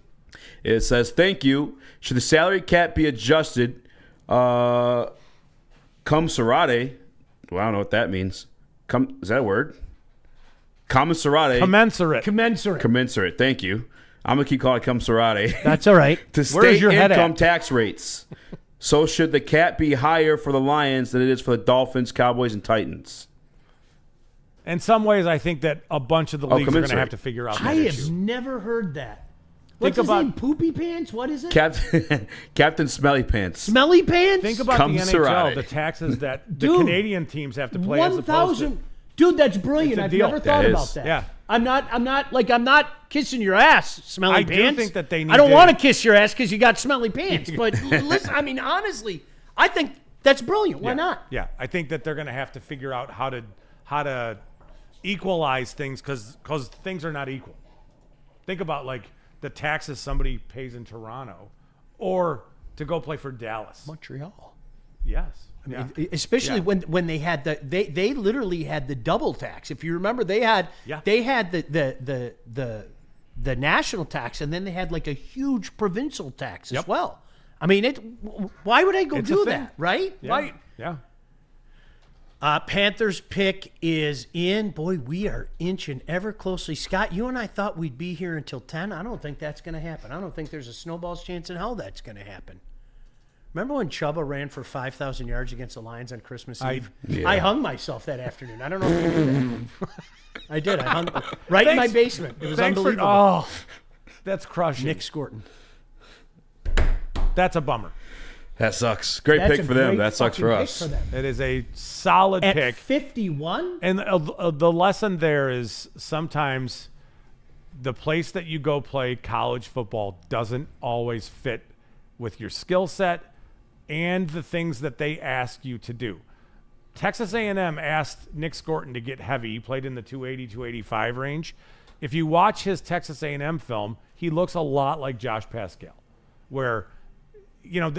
It says, thank you. Should the salary cap be adjusted? Commensurate. Well, I don't know what that means. Is that a word? Commensurate. Commensurate. Thank you. I'm going to keep calling it commensurate. That's all right. To state income tax rates. So should the cap be higher for the Lions than it is for the Dolphins, Cowboys, and Titans? In some ways, I think that a bunch of the leagues are going to have to figure out that I issue. have never heard that. What's his name? Poopy Pants? What is it? Captain Smelly Pants. Smelly Pants? Think about the NHL, the taxes that the Canadian teams have to pay as opposed to... Dude, that's brilliant. I've never thought about that. Yeah. I'm not kissing your ass, Smelly Pants. I do think that they need I don't want to kiss your ass because you got smelly pants. But listen, I mean, honestly, I think that's brilliant. Why not? Yeah, I think that they're going to have to figure out how to equalize things because things are not equal. Think about like the taxes somebody pays in Toronto or to go play for Dallas. Montreal. Yes. I mean, especially when they had they literally had the double tax. If you remember, they had the national tax and then they had like a huge provincial tax as well. I mean, why would I go do that, right? Yeah. Right. Yeah. Panthers pick is in. Boy, we are inching ever closely. Scott, you and I thought we'd be here until 10. I don't think that's going to happen. I don't think there's a snowball's chance in hell that's going to happen. Remember when Chubba ran for 5,000 yards against the Lions on Christmas Eve? I hung myself that afternoon. I don't know if you did that. I did. I hung in my basement. It was unbelievable. That's crushing. Nick Scorton. That's a bummer. That sucks. Great pick for them. That sucks for us. It is a solid pick. At 51? And the lesson there is sometimes the place that you go play college football doesn't always fit with your skill set and the things that they ask you to do. Texas A&M asked Nick Scorton to get heavy. He played in the 280, 285 range. If you watch his Texas A&M film, he looks a lot like Josh Pascal, where, you know,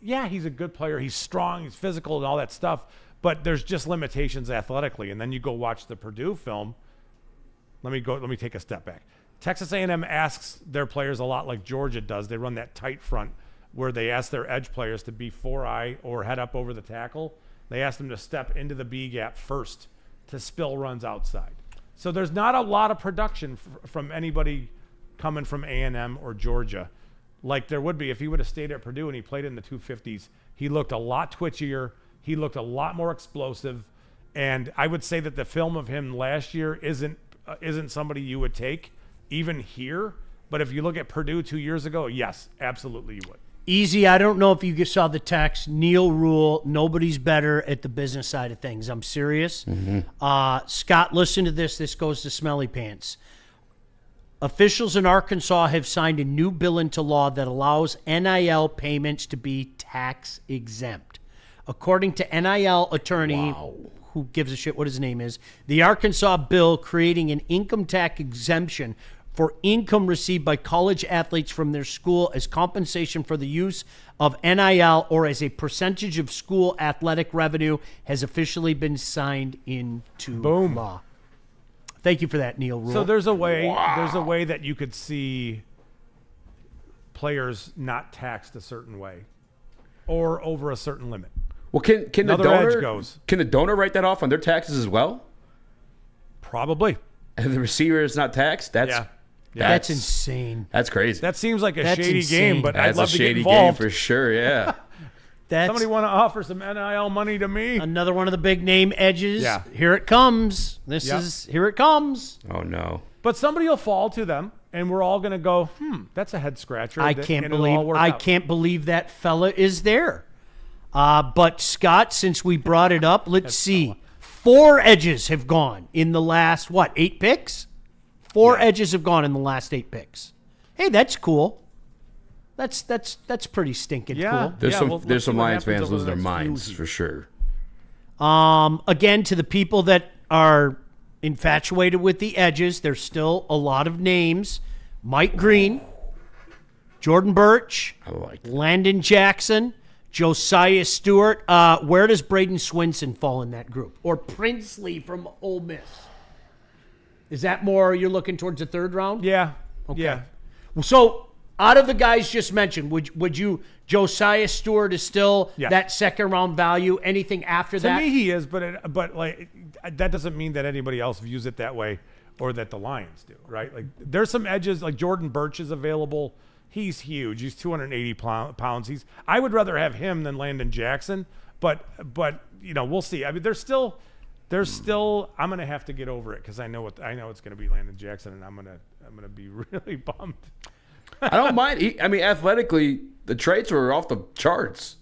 he's a good player. He's strong. He's physical and all that stuff. But there's just limitations athletically. And then you go watch the Purdue film. Let me take a step back. Texas A&M asks their players a lot like Georgia does. They run that tight front where they ask their edge players to be 4-eye or head up over the tackle. They ask them to step into the B gap first to spill runs outside. So there's not a lot of production from anybody coming from A&M or Georgia like there would be if he would have stayed at Purdue and he played in the 250s. He looked a lot twitchier. He looked a lot more explosive. And I would say that the film of him last year isn't somebody you would take even here. But if you look at Purdue 2 years ago, yes, absolutely you would. Easy. I don't know if you saw the text. Neil Rule, nobody's better at the business side of things. I'm serious. Mm-hmm. Scott, listen to this. This goes to Smelly Pants. Officials in Arkansas have signed a new bill into law that allows NIL payments to be tax exempt. According to NIL attorney, who gives a shit what his name is, the Arkansas bill creating an income tax exemption for income received by college athletes from their school as compensation for the use of NIL or as a percentage of school athletic revenue has officially been signed into law. Thank you for that, Neil Rule. So there's a way that you could see players not taxed a certain way or over a certain limit. Well, can the donor write that off on their taxes as well? Probably. And the receiver is not taxed? That's insane. That's crazy. That seems like a shady insane. game, but I'd love to get shady involved. Game for sure, yeah. Somebody want to offer some NIL money to me? Another one of the big name edges. Yeah. Here it comes. Here it comes. Oh, no. But somebody will fall to them, and we're all going to go, that's a head scratcher. I can't believe that fella is there. But Scott, since we brought it up, let's see. 4 edges have gone in the last 8 picks? 4 edges have gone in the last 8 picks. Hey, that's cool. That's pretty stinking cool. There's some Lions fans losing their minds for sure. Again, to the people that are infatuated with the edges, there's still a lot of names. Mike Green, Jordan Birch, Landon Jackson, Josiah Stewart. Where does Braden Swinson fall in that group? Or Princely from Ole Miss? Is that more you're looking towards the 3rd round? Yeah. Okay. Yeah. So out of the guys just mentioned, would you Josiah Stewart is still that 2nd round value? Anything after that? To me, he is, but like that doesn't mean that anybody else views it that way or that the Lions do, right? Like there's some edges, like Jordan Birch is available. He's huge. He's 280 pounds. I would rather have him than Landon Jackson, but we'll see. I mean, there's still. I'm gonna have to get over it because I know it's gonna be Landon Jackson, and I'm gonna be really bummed. I don't mind. Athletically, the traits are off the charts.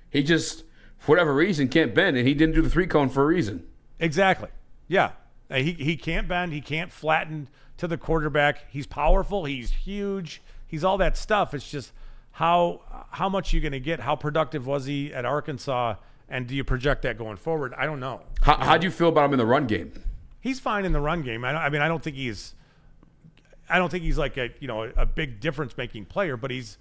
He just, for whatever reason, can't bend, and he didn't do the 3-cone for a reason. Exactly. Yeah. He can't bend. He can't flatten to the quarterback. He's powerful. He's huge. He's all that stuff. It's just how much you're going to get. How productive was he at Arkansas? And do you project that going forward? I don't know. How do you feel about him in the run game? He's fine in the run game. I don't think he's like a big difference making player, but he's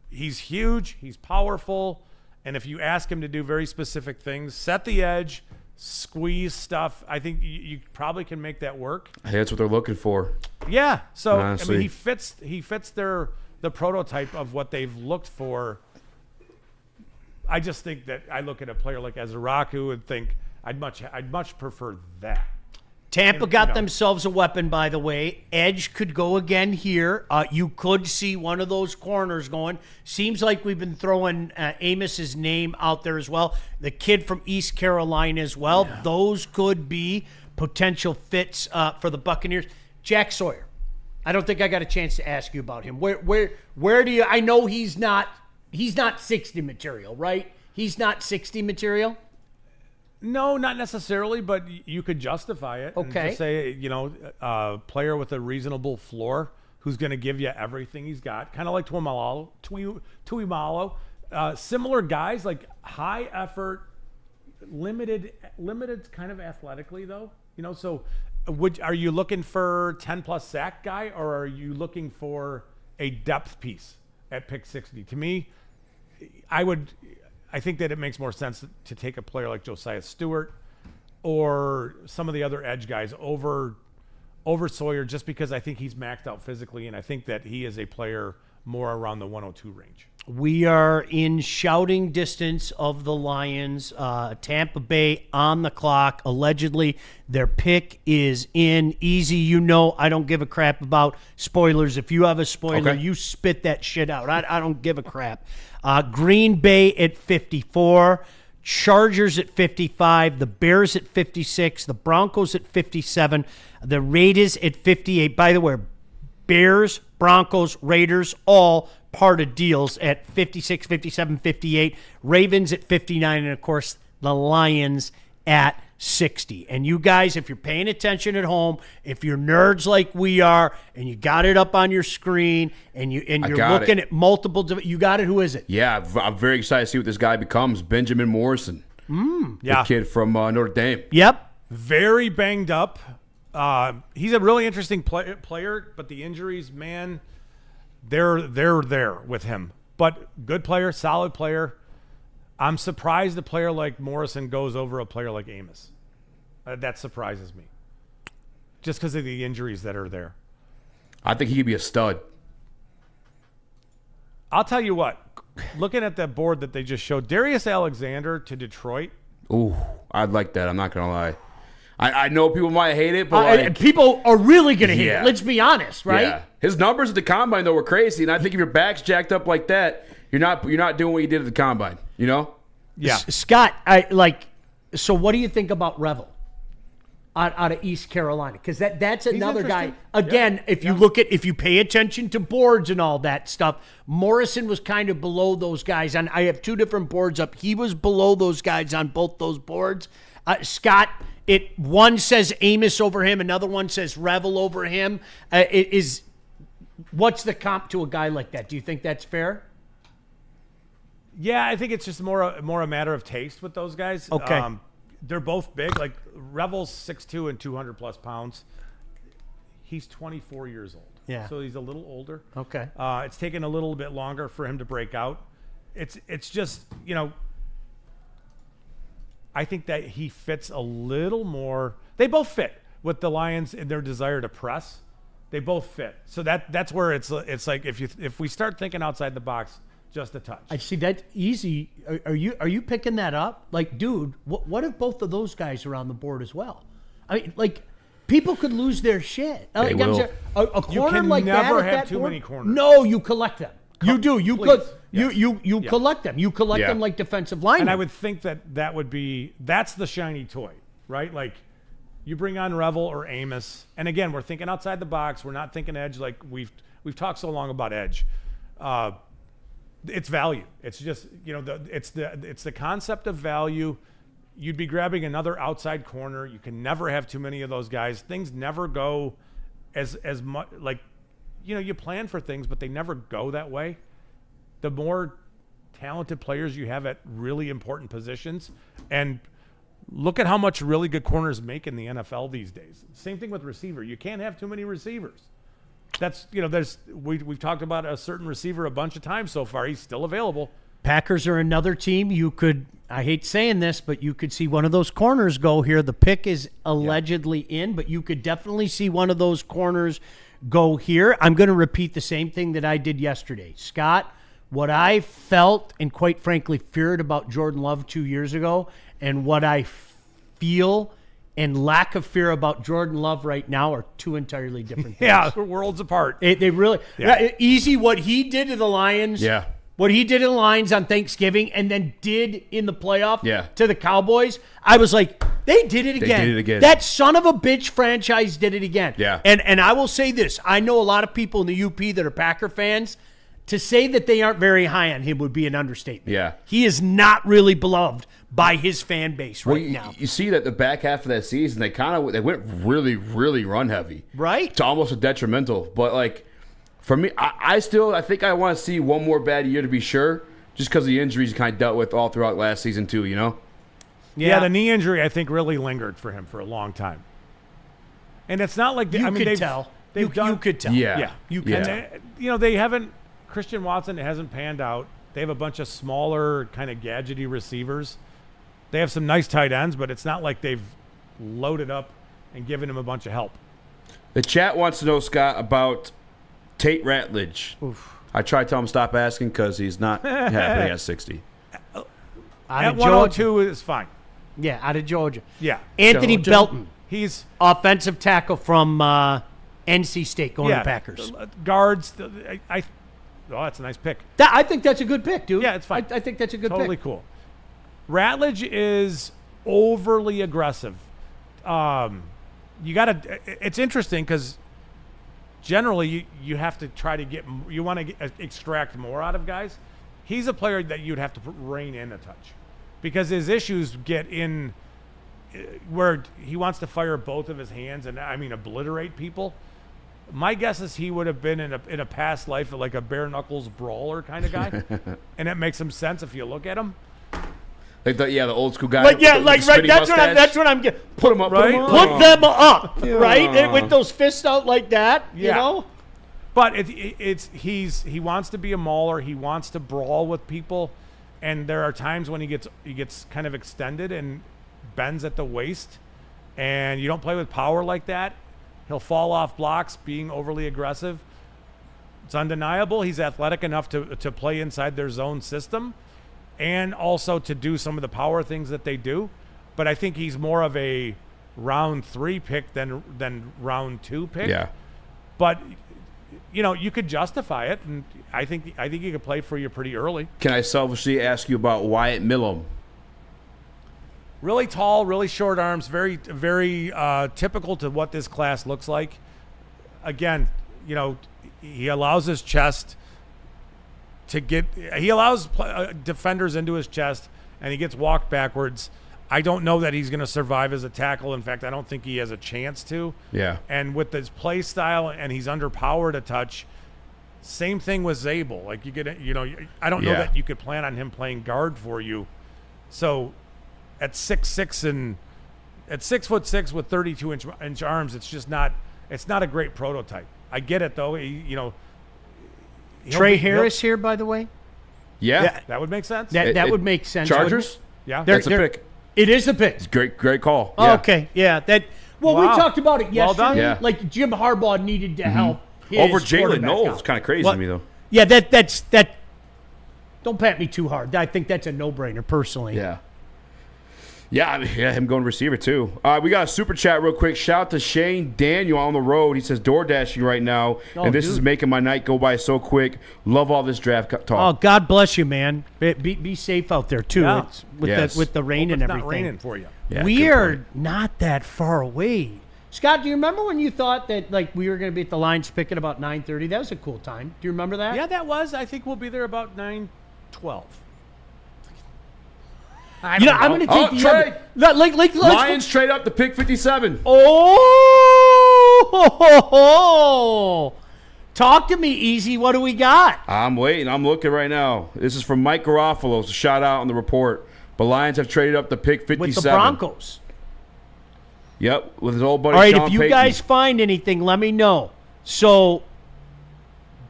huge. He's powerful. And if you ask him to do very specific things, set the edge, squeeze stuff, I think you probably can make that work. Hey, that's what they're looking for. Yeah. So honestly. he fits the prototype of what they've looked for. I just think that I look at a player like Ezraku and think I'd much prefer that. Tampa got themselves a weapon, by the way. Edge could go again here. You could see one of those corners going. Seems like we've been throwing Amos's name out there as well. The kid from East Carolina as well. Yeah. Those could be potential fits for the Buccaneers. Jack Sawyer. I don't think I got a chance to ask you about him. Where do you? I know he's not 60 material, right? He's not 60 material. No, not necessarily, but you could justify it. Okay. And just say, a player with a reasonable floor who's going to give you everything he's got, kind of like Tuimalo. Similar guys, like high effort, limited kind of athletically though. So are you looking for 10+ sack guy, or are you looking for a depth piece at pick 60? To me, I think that it makes more sense to take a player like Josiah Stewart or some of the other edge guys over Sawyer, just because I think he's maxed out physically, and I think that he is a player more around the 102 range. We are in shouting distance of the Lions. Tampa Bay on the clock. Allegedly, their pick is in. Easy, I don't give a crap about spoilers. If you have a spoiler, you spit that shit out. I don't give a crap. Green Bay at 54. Chargers at 55. The Bears at 56. The Broncos at 57. The Raiders at 58. By the way, Bears, Broncos, Raiders, all part of deals at 56, 57, 58. Ravens at 59. And, of course, the Lions at 60. And you guys, if you're paying attention at home, if you're nerds like we are, and you got it up on your screen, and you're looking at multiple, you got it. Who is it? Yeah, I'm very excited to see what this guy becomes. Benjamin Morrison, the kid from Notre Dame. Yep, very banged up. He's a really interesting player, but the injuries, man, they're there with him. But good player, solid player. I'm surprised a player like Morrison goes over a player like Amos. That surprises me. Just because of the injuries that are there. I think he could be a stud. I'll tell you what. Looking at that board that they just showed, Darius Alexander to Detroit. Ooh, I'd like that. I'm not going to lie. I know people might hate it, but people are really going to hate it. Let's be honest, right? Yeah. His numbers at the combine, though, were crazy. And I think if your back's jacked up like that, you're not doing what you did at the combine. You know? Yeah. Scott, so what do you think about Revel out of East Carolina? Because that's another guy. Again, if you pay attention to boards and all that stuff, Morrison was kind of below those guys. And I have two different boards up. He was below those guys on both those boards. Scott, one says Amos over him, another one says Revel over him. What's the comp to a guy like that? Do you think that's fair? Yeah, I think it's just more a matter of taste with those guys. Okay. They're both big. Like Revel's 6'2" and 200 plus pounds. He's 24 years old. Yeah. So he's a little older. Okay. It's taken a little bit longer for him to break out. It's just, I think that he fits a little more. They both fit with the Lions in their desire to press. They both fit. So that's where it's like if we start thinking outside the box, just a touch. I see that easy. Are you picking that up? Like, dude, what if both of those guys are on the board as well? I mean, like, people could lose their shit. They will. A corner like that. You can never at have that too board, many corners. No, you collect them. You do. You Please. could. You collect them. You collect them like defensive linemen. And I would think that's the shiny toy, right? Like, you bring on Revel or Amos, and again, we're thinking outside the box. We're not thinking edge like we've talked so long about edge. It's value. It's just it's the concept of value. You'd be grabbing another outside corner. You can never have too many of those guys. Things never go as much like you plan for things, but they never go that way. The more talented players you have at really important positions, and look at how much really good corners make in the NFL these days. Same thing with receiver. You can't have too many receivers. That's we've talked about a certain receiver a bunch of times so far. He's still available. Packers are another team you could, I hate saying this, but you could see one of those corners go here. The pick is allegedly in, but you could definitely see one of those corners go here. I'm going to repeat the same thing that I did yesterday. Scott, what I felt and quite frankly feared about Jordan Love 2 years ago and what I feel and lack of fear about Jordan Love right now are two entirely different things. Yeah, we're worlds apart. They really easy what he did to the Lions. Yeah. What he did in the Lions on Thanksgiving and then did in the playoff to the Cowboys. I was like, they did it again. They did it again. That son of a bitch franchise did it again. Yeah. And I will say this. I know a lot of people in the UP that are Packer fans. To say that they aren't very high on him would be an understatement. Yeah. He is not really beloved by his fan base now. You see that the back half of that season, they went really, really run heavy. Right. To almost a detrimental. But, like, for me, I think I want to see one more bad year to be sure, just because of the injuries he kind of dealt with all throughout last season too, Yeah, the knee injury, I think, really lingered for him for a long time. And it's not like you could tell. You could tell. Yeah. You could tell. They haven't – Christian Watson hasn't panned out. They have a bunch of smaller kind of gadgety receivers. They have some nice tight ends, but it's not like they've loaded up and given him a bunch of help. The chat wants to know, Scott, about Tate Ratledge. Oof. I tried to tell him to stop asking because he's not happy he has 60. At 102 is fine. Yeah, out of Georgia. Yeah. Anthony Belton. He's offensive tackle from NC State going to Packers. Guards. That's a nice pick. I think that's a good pick, dude. Yeah, it's fine. I think that's a good pick. Totally cool. Ratledge is overly aggressive. It's interesting because generally you have to try to you want to extract more out of guys. He's a player that you'd have to rein in a touch because his issues get in where he wants to fire both of his hands and obliterate people. My guess is he would have been in a past life like a bare knuckles brawler kind of guy, and that makes some sense if you look at him. Like the old school guy. Like right. That's what I'm getting. Put him up, right? Put them up, right? With those fists out like that, you know. But he wants to be a mauler. He wants to brawl with people, and there are times when he gets kind of extended and bends at the waist, and you don't play with power like that. He'll fall off blocks, being overly aggressive. It's undeniable. He's athletic enough to play inside their zone system and also to do some of the power things that they do. But I think he's more of a round 3 pick than round 2 pick. Yeah. But you could justify it, and I think he could play for you pretty early. Can I selfishly ask you about Wyatt Millum? Really tall, really short arms, very, very typical to what this class looks like. Again, he allows his chest to get. He allows defenders into his chest, and he gets walked backwards. I don't know that he's going to survive as a tackle. In fact, I don't think he has a chance to. Yeah. And with his play style, and he's underpowered a touch. Same thing with Zabel. Like I don't know that you could plan on him playing guard for you. So, at 6'6" and at 6'6" with 32-inch arms, it's just not. It's not a great prototype. I get it though. Trey Harris here, by the way. Yeah. That would make sense. That would make sense. Chargers? Yeah. That's a pick. It is a pick. It's great call. Oh, Yeah. okay. Yeah. We talked about it yesterday. Well done. Yeah. Like Jim Harbaugh needed to help his Over Jalen quarterback Knowles. out. Kind of crazy What? to me, though. Yeah, that's. Don't pat me too hard. I think that's a no-brainer, personally. Yeah. Yeah, him going receiver, too. We got a super chat real quick. Shout out to Shane Daniel on the road. He says, door dashing right now, and this is making my night go by so quick. Love all this draft talk. Oh, God bless you, man. Be safe out there, too. Yeah. It's with the rain and It's everything. not raining for you. Yeah, we good are point. not that far away. Scott, do you remember when you thought that we were going to be at the Lions pick at about 9:30? That was a cool time. Do you remember that? Yeah, that was. I think we'll be there about 9:12. I'm going to take the trade. let's Lions trade up to pick 57. Oh, talk to me, Easy. What do we got? I'm waiting. I'm looking right now. This is from Mike Garofalo. It's a shout out on the report. The Lions have traded up to pick 57. With the Broncos. Yep, with his old buddy All right, Sean if you Payton. guys find anything, let me know. So,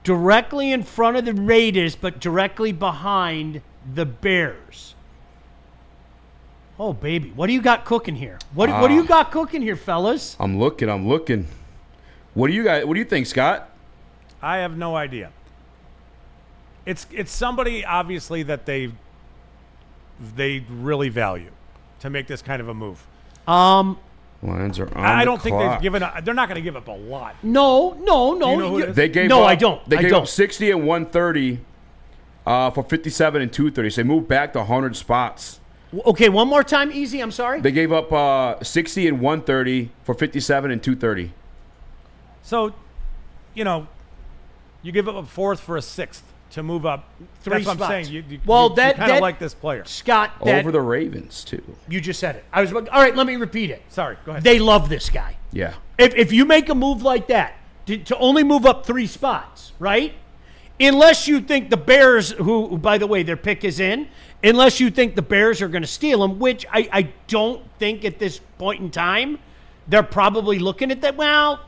directly in front of the Raiders, but directly behind the Bears. Oh, baby. What do you got cooking here? What do you got cooking here, fellas? I'm looking. What do you think, Scott? I have no idea. It's somebody obviously that they really value to make this kind of a move. Lions are on I the don't think clock. they're not going to give up a lot. No. Do you know who it is? They gave No, up, I don't. They I gave don't. up 60 and 130 for 57 and 230. So they moved back to 100 spots. Okay, one more time, Easy. I'm sorry. They gave up 60 and 130 for 57 and 230. So, you give up a fourth for a sixth to move up. Three That's what spots. I'm saying. You that kind of like this player. Scott, that, Over the Ravens, too. you just said it. All right, let me repeat it. Sorry, go ahead. They love this guy. Yeah. If you make a move like that, to only move up 3 spots, right? Unless you think the Bears, who, by the way, their pick is in, unless you think the Bears are going to steal him, which I don't think at this point in time, they're probably looking at that. Well,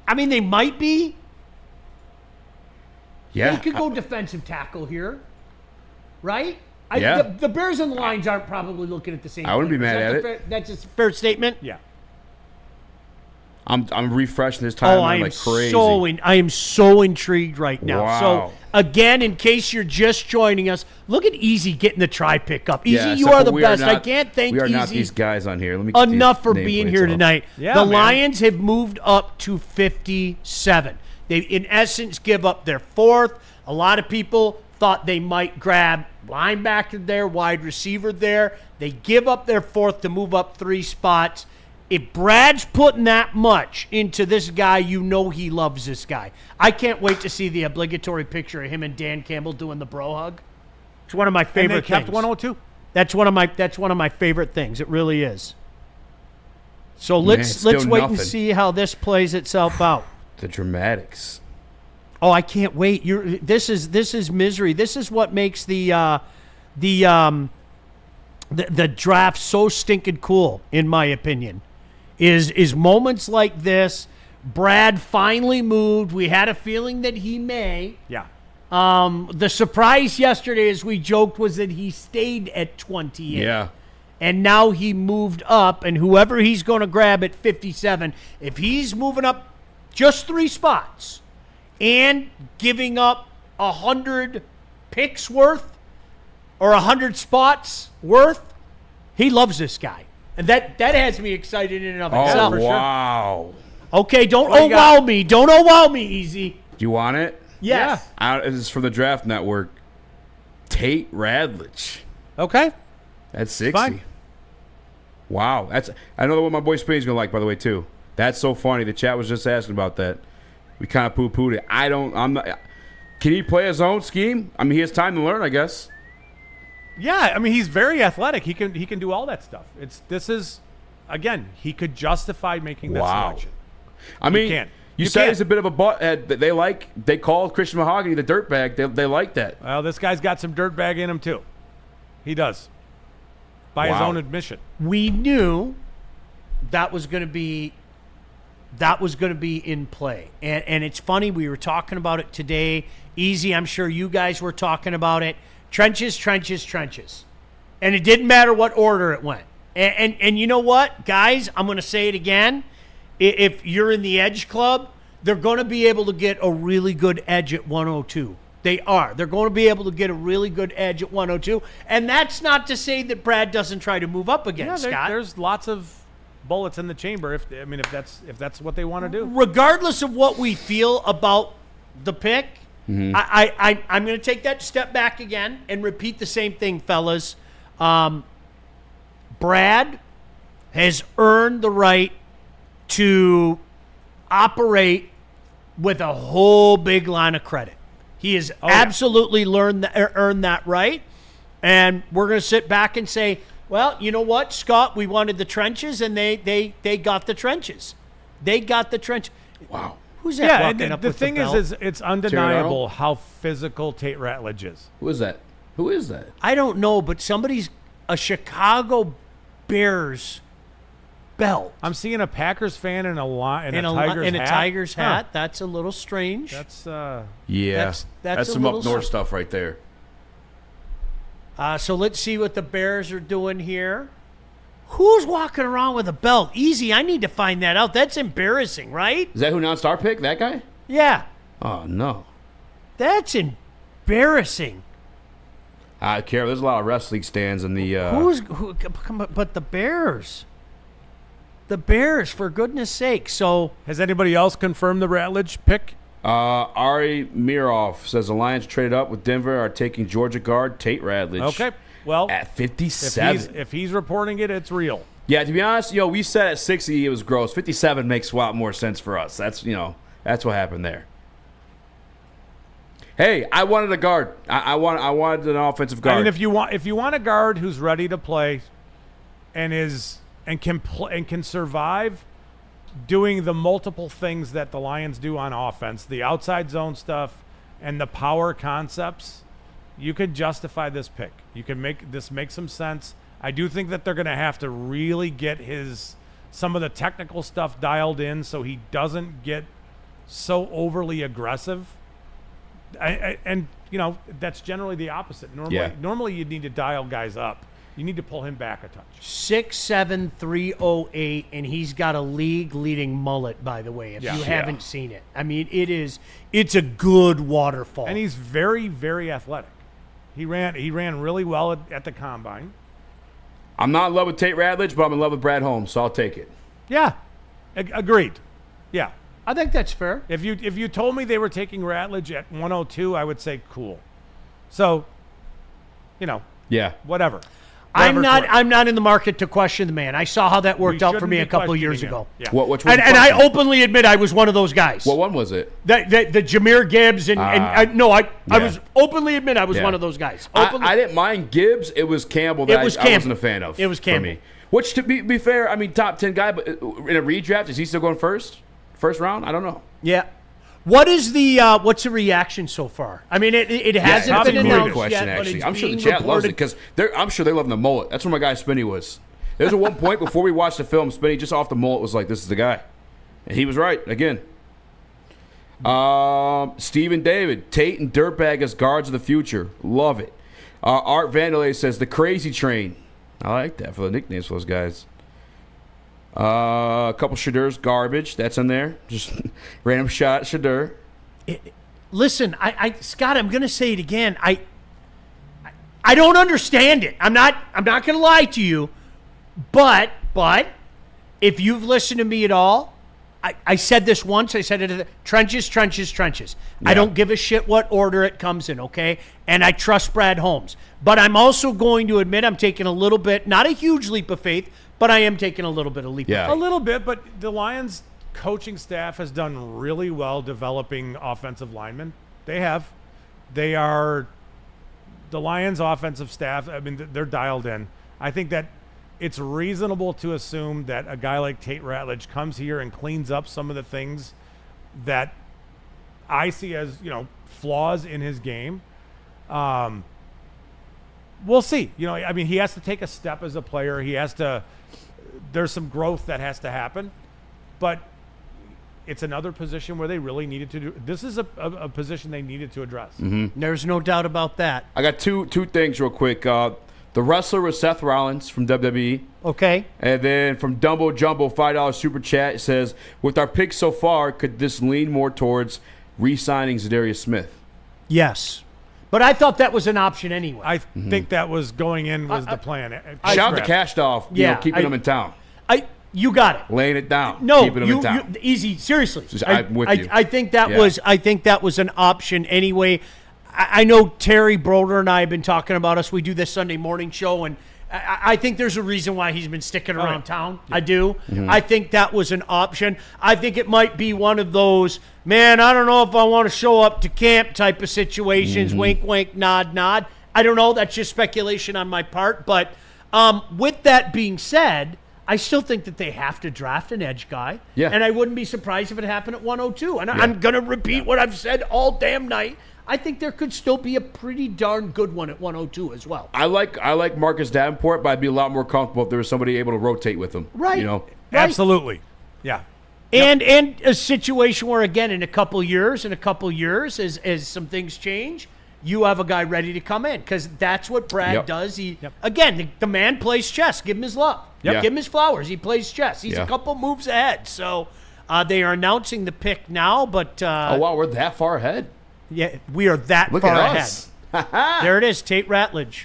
I mean, they might be. Yeah. They could go defensive tackle here, right? Yeah. The Bears and the Lions aren't probably looking at the same. I wouldn't be players. mad at Fair, that's just a fair statement. Yeah. I'm refreshing this timeline like crazy. I am so intrigued right now. Wow. So again, in case you're just joining us, look at Easy getting the try pick up. Easy, Yeah, you except are for the we are best. I not- can't thank We are Easy not these guys on here. Let me get enough these for being nameplates here off. tonight. Yeah, the man. Lions have moved up to 57. They, in essence, give up their 4th. A lot of people thought they might grab linebacker there, wide receiver there. They give up their 4th to move up 3 spots. If Brad's putting that much into this guy, you know he loves this guy. I can't wait to see the obligatory picture of him and Dan Campbell doing the bro hug. It's one of my And favorite they kept things. 102. That's one of my favorite things. It really is. So let's still wait and nothing. see how this plays itself out. The dramatics. Oh, I can't wait. This is misery. This is what makes the draft so stinking cool, in my opinion. Is moments like this. Brad finally moved. We had a feeling that he may. Yeah. The surprise yesterday, as we joked, was that he stayed at 28. Yeah. And now he moved up, and whoever he's going to grab at 57, if he's moving up just 3 spots and giving up 100 picks worth or 100 spots worth, he loves this guy. And that has me excited in and of Oh, itself. wow. Okay, don't What do you wow got? me. Don't wow me, Easy. Do you want it? Yes. This is from the Draft Network. Tate Radlich. Okay. That's 60. Fine. Wow. I know what my boy Spinny's going to like, by the way, too. That's so funny. The chat was just asking about that. We kind of poo-pooed it. I'm not. Can he play his own scheme? I mean, he has time to learn, I guess. Yeah, I mean, he's very athletic. He can do all that stuff. Again, he could justify making that selection. I mean, can. you You said can. he's a bit of a butthead. They called Christian Mahogany the dirtbag. They like that. Well, this guy's got some dirtbag in him too. He does, by his Wow. own admission. We knew that was going to be in play. And it's funny, we were talking about it today. Easy, I'm sure you guys were talking about it. Trenches, trenches, trenches. And it didn't matter what order it went. And you know what, guys? I'm going to say it again. If you're in the Edge Club, they're going to be able to get a really good edge at 102. They are. They're going to be able to get a really good edge at 102. And that's not to say that Brad doesn't try to move up again, Scott. There's lots of bullets in the chamber. If that's what they want to do. Regardless of what we feel about the pick, I'm going to take that step back again and repeat the same thing, fellas. Brad has earned the right to operate with a whole big line of credit. He has absolutely earned that right. And we're going to sit back and say, well, you know what, Scott, we wanted the trenches, and they got the trenches. They got the trench. Wow. Who's that Yeah, walking and up the with thing the belt? is it's undeniable how physical Tate Ratledge is. Who is that? Who is that? I don't know, but somebody's a Chicago Bears belt I'm seeing a Packers fan in a in a Tigers Huh. hat. That's a little strange. That's Yeah. That's a some up little north stuff right there. So let's see what the Bears are doing here. Who's walking around with a belt? Easy. I need to find that out. That's embarrassing, right? Is that who announced our pick? That guy? Yeah. Oh, no. That's embarrassing. Carol, there's a lot of wrestling stands in the. But the Bears. The Bears, for goodness sake. So Has anybody else confirmed the Ratledge pick? Ari Mirov says the Lions traded up with Denver, are taking Georgia guard Tate Radlich. Okay. Well, At 57. if he's reporting it, it's real. Yeah, to be honest, we said at 60 it was gross. 57 makes a lot more sense for us. That's what happened there. Hey, I wanted a guard. I wanted an offensive guard. I mean, if you want a guard who's ready to play, and can survive doing the multiple things that the Lions do on offense, the outside zone stuff and the power concepts, you could justify this pick. You can make some sense. I do think that they're going to have to really get some of the technical stuff dialed in so he doesn't get so overly aggressive. And that's generally the opposite. Normally you need to dial guys up. You need to pull him back a touch. 6'7", 308, and he's got a league-leading mullet, by the way, if you haven't seen it. I mean, it's a good waterfall. And he's very, very athletic. He ran really well at the combine. I'm not in love with Tate Radlich, but I'm in love with Brad Holmes, so I'll take it. Yeah, agreed. Yeah, I think that's fair. if you told me they were taking Ratledge at 102, I would say cool. So, Yeah. whatever. I'm Whatever for it. not in the market to question the man. I saw how that worked We out for shouldn't me be a couple of questioning years him. ago. Yeah. Which one? And I openly admit I was one of those guys. What one was it? The Jahmyr Gibbs I Yeah. was openly admit I was Yeah. one of those guys. Openly, I didn't mind Gibbs. It was Campbell that I wasn't a fan of. It was Campbell. For me. Which, to be fair, I mean, top 10 guy, but in a redraft, is he still going first round? I don't know. yeah. What is what's the reaction so far? I mean, it hasn't That's been a great announced question, yet, but actually. it's I'm sure the being chat loves it reported. because I'm sure they love the mullet. That's where my guy Spinny was. There's one point before we watched the film, Spinny just off the mullet was like, "This is the guy," and he was right again. Stephen David, Tate and Dirtbag as guards of the future. Love it. Art Vandalay says the Crazy Train. I like that for the nicknames for those guys. A couple Shadur's garbage. That's in there. Just random shot Shadur. Listen, Scott, I'm going to say it again. I don't understand it. I'm not going to lie to you, but if you've listened to me at all, I said this once. I said it. Trenches, trenches, trenches. I don't give a shit what order it comes in, okay? And I trust Brad Holmes. But I'm also going to admit I'm taking a little bit, not a huge leap of faith, but I am taking a little bit of leap of faith. A little bit, but the Lions coaching staff has done really well developing offensive linemen. They have. They are the Lions offensive staff. I mean, they're dialed in. I think that it's reasonable to assume that a guy like Tate Ratledge comes here and cleans up some of the things that I see as, flaws in his game. We'll see. I mean, he has to take a step as a player. There's some growth that has to happen, but it's another position where they really needed to do. This is a position they needed to address. Mm-hmm. There's no doubt about that. I got two things real quick. The wrestler was Seth Rollins from WWE. Okay. And then from Dumbo Jumbo, $5 super chat, says, with our picks so far, could this lean more towards re-signing Zadarius Smith? Yes. But I thought that was an option anyway. I think that was going in was the plan. Shout to Cash Dolph, keeping him in town. You got it. Laying it down. No, keeping him in town. Easy. Seriously. I'm with you. I think that was an option anyway. I know Terry Broder and I have been talking about us. We do this Sunday morning show, and I think there's a reason why he's been sticking around town. Yeah. I do. Mm-hmm. I think that was an option. I think it might be one of those, man, I don't know if I want to show up to camp type of situations. Mm-hmm. Wink, wink, nod, nod. I don't know. That's just speculation on my part. But with that being said, I still think that they have to draft an edge guy. Yeah. And I wouldn't be surprised if it happened at 102. And I'm going to repeat what I've said all damn night. I think there could still be a pretty darn good one at 102 as well. I like Marcus Davenport, but I'd be a lot more comfortable if there was somebody able to rotate with him. Right. Right. Absolutely. Yeah. And a situation where, again, in a couple years, as some things change, you have a guy ready to come in because that's what Brad does. Again, the man plays chess. Give him his love. Give him his flowers. He plays chess. He's a couple moves ahead. So they are announcing the pick now, but oh wow, we're that far ahead. Yeah, we are that Look far at ahead. us. There it is, Tate Ratledge.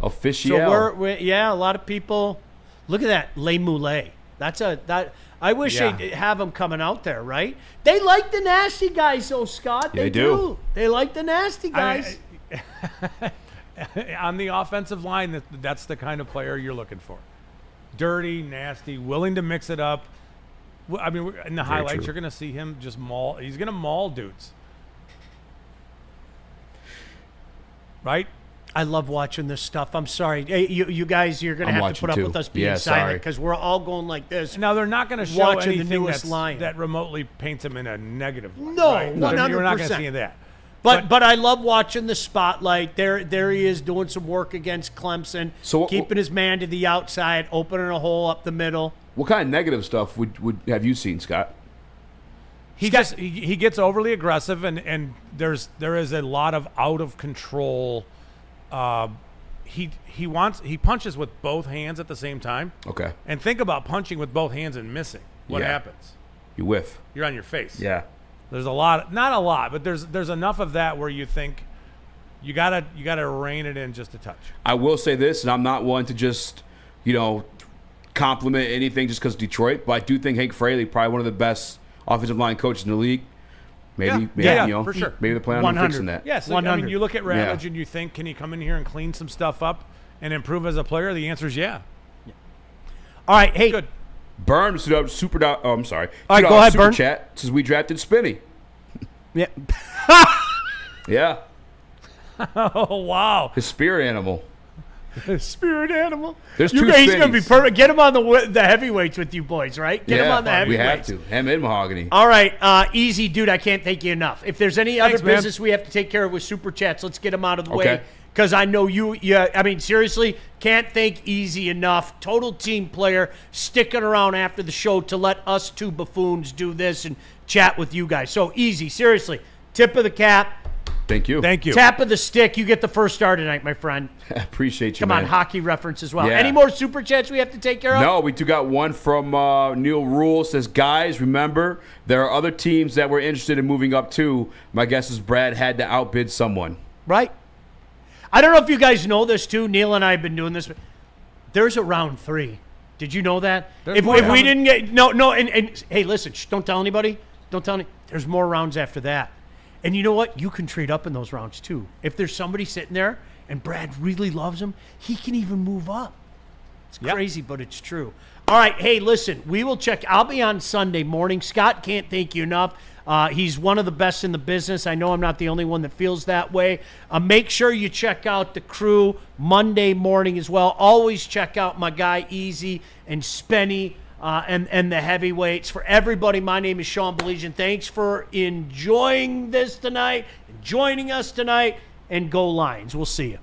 Official. So we're a lot of people. Look at that, Les Moulay. I wish they'd have him coming out there, right? They like the nasty guys, though, Scott. They do. They like the nasty guys. On the offensive line, that's the kind of player you're looking for. Dirty, nasty, willing to mix it up. I mean, in the highlights, you're going to see him just maul. He's going to maul dudes. Right? I love watching this stuff. I'm sorry. Hey, you guys, you're going to have to put up with us being silent because we're all going like this. Now, they're not going to show anything line that remotely paints him in a negative light. No, right? 100%. You're not going to see that. But I love watching the spotlight. There he is doing some work against Clemson, keeping his man to the outside, opening a hole up the middle. What kind of negative stuff would have you seen, Scott? He gets overly aggressive, and there is a lot of out of control. He punches with both hands at the same time. Okay. And think about punching with both hands and missing. What happens? You whiff. You're on your face. Yeah. There's a lot, not a lot, but there's enough of that where you think you gotta rein it in just a touch. I will say this, and I'm not one to just compliment anything just because Detroit, but I do think Hank Fraley probably one of the best offensive line coaches in the league. Maybe for sure. Maybe they're planning on fixing that. Yes, 100. I mean, you look at Ratledge and you think, can he come in here and clean some stuff up and improve as a player? The answer is yeah. All right, hey. Good. Burn super. I'm sorry. All right, go ahead, Burn. Chat says we drafted Spinney. Yeah. Yeah. Oh wow. His spirit animal. Spirit animal. There's two He's going to be Spinneys. perfect. Get him on the heavyweights with you boys, right? Get him on the heavyweights. We have to. Him and Mahogany. All right, easy, dude. I can't thank you enough. If there's any other man. business we have to take care of with Super Chats, let's get them out of the way. Because I know I mean, seriously, can't thank Easy enough. Total team player, sticking around after the show to let us two buffoons do this and chat with you guys. So, Easy, seriously, tip of the cap. Thank you. Tap of the stick. You get the first star tonight, my friend. I appreciate you, Come man. on, hockey reference as well. Yeah. Any more Super Chats we have to take care of? No, we do got one from Neil Rule. Says, guys, remember, there are other teams that we're interested in moving up to. My guess is Brad had to outbid someone. Right. I don't know if you guys know this, too. Neil and I have been doing this. There's a round 3. Did you know that? There's If more we coming. didn't get no, and hey, listen, don't tell anybody. Don't tell any. There's more rounds after that, and you know what? You can trade up in those rounds too. If there's somebody sitting there and Brad really loves him, he can even move up. It's crazy, but it's true. All right, hey, listen, we will check. I'll be on Sunday morning. Scott can't thank you enough. He's one of the best in the business. I know I'm not the only one that feels that way. Make sure you check out the crew Monday morning as well. Always check out my guy Easy and Spenny and the heavyweights. For everybody, my name is Sean Beligian. Thanks for enjoying this tonight, joining us tonight, and go Lions. We'll see you.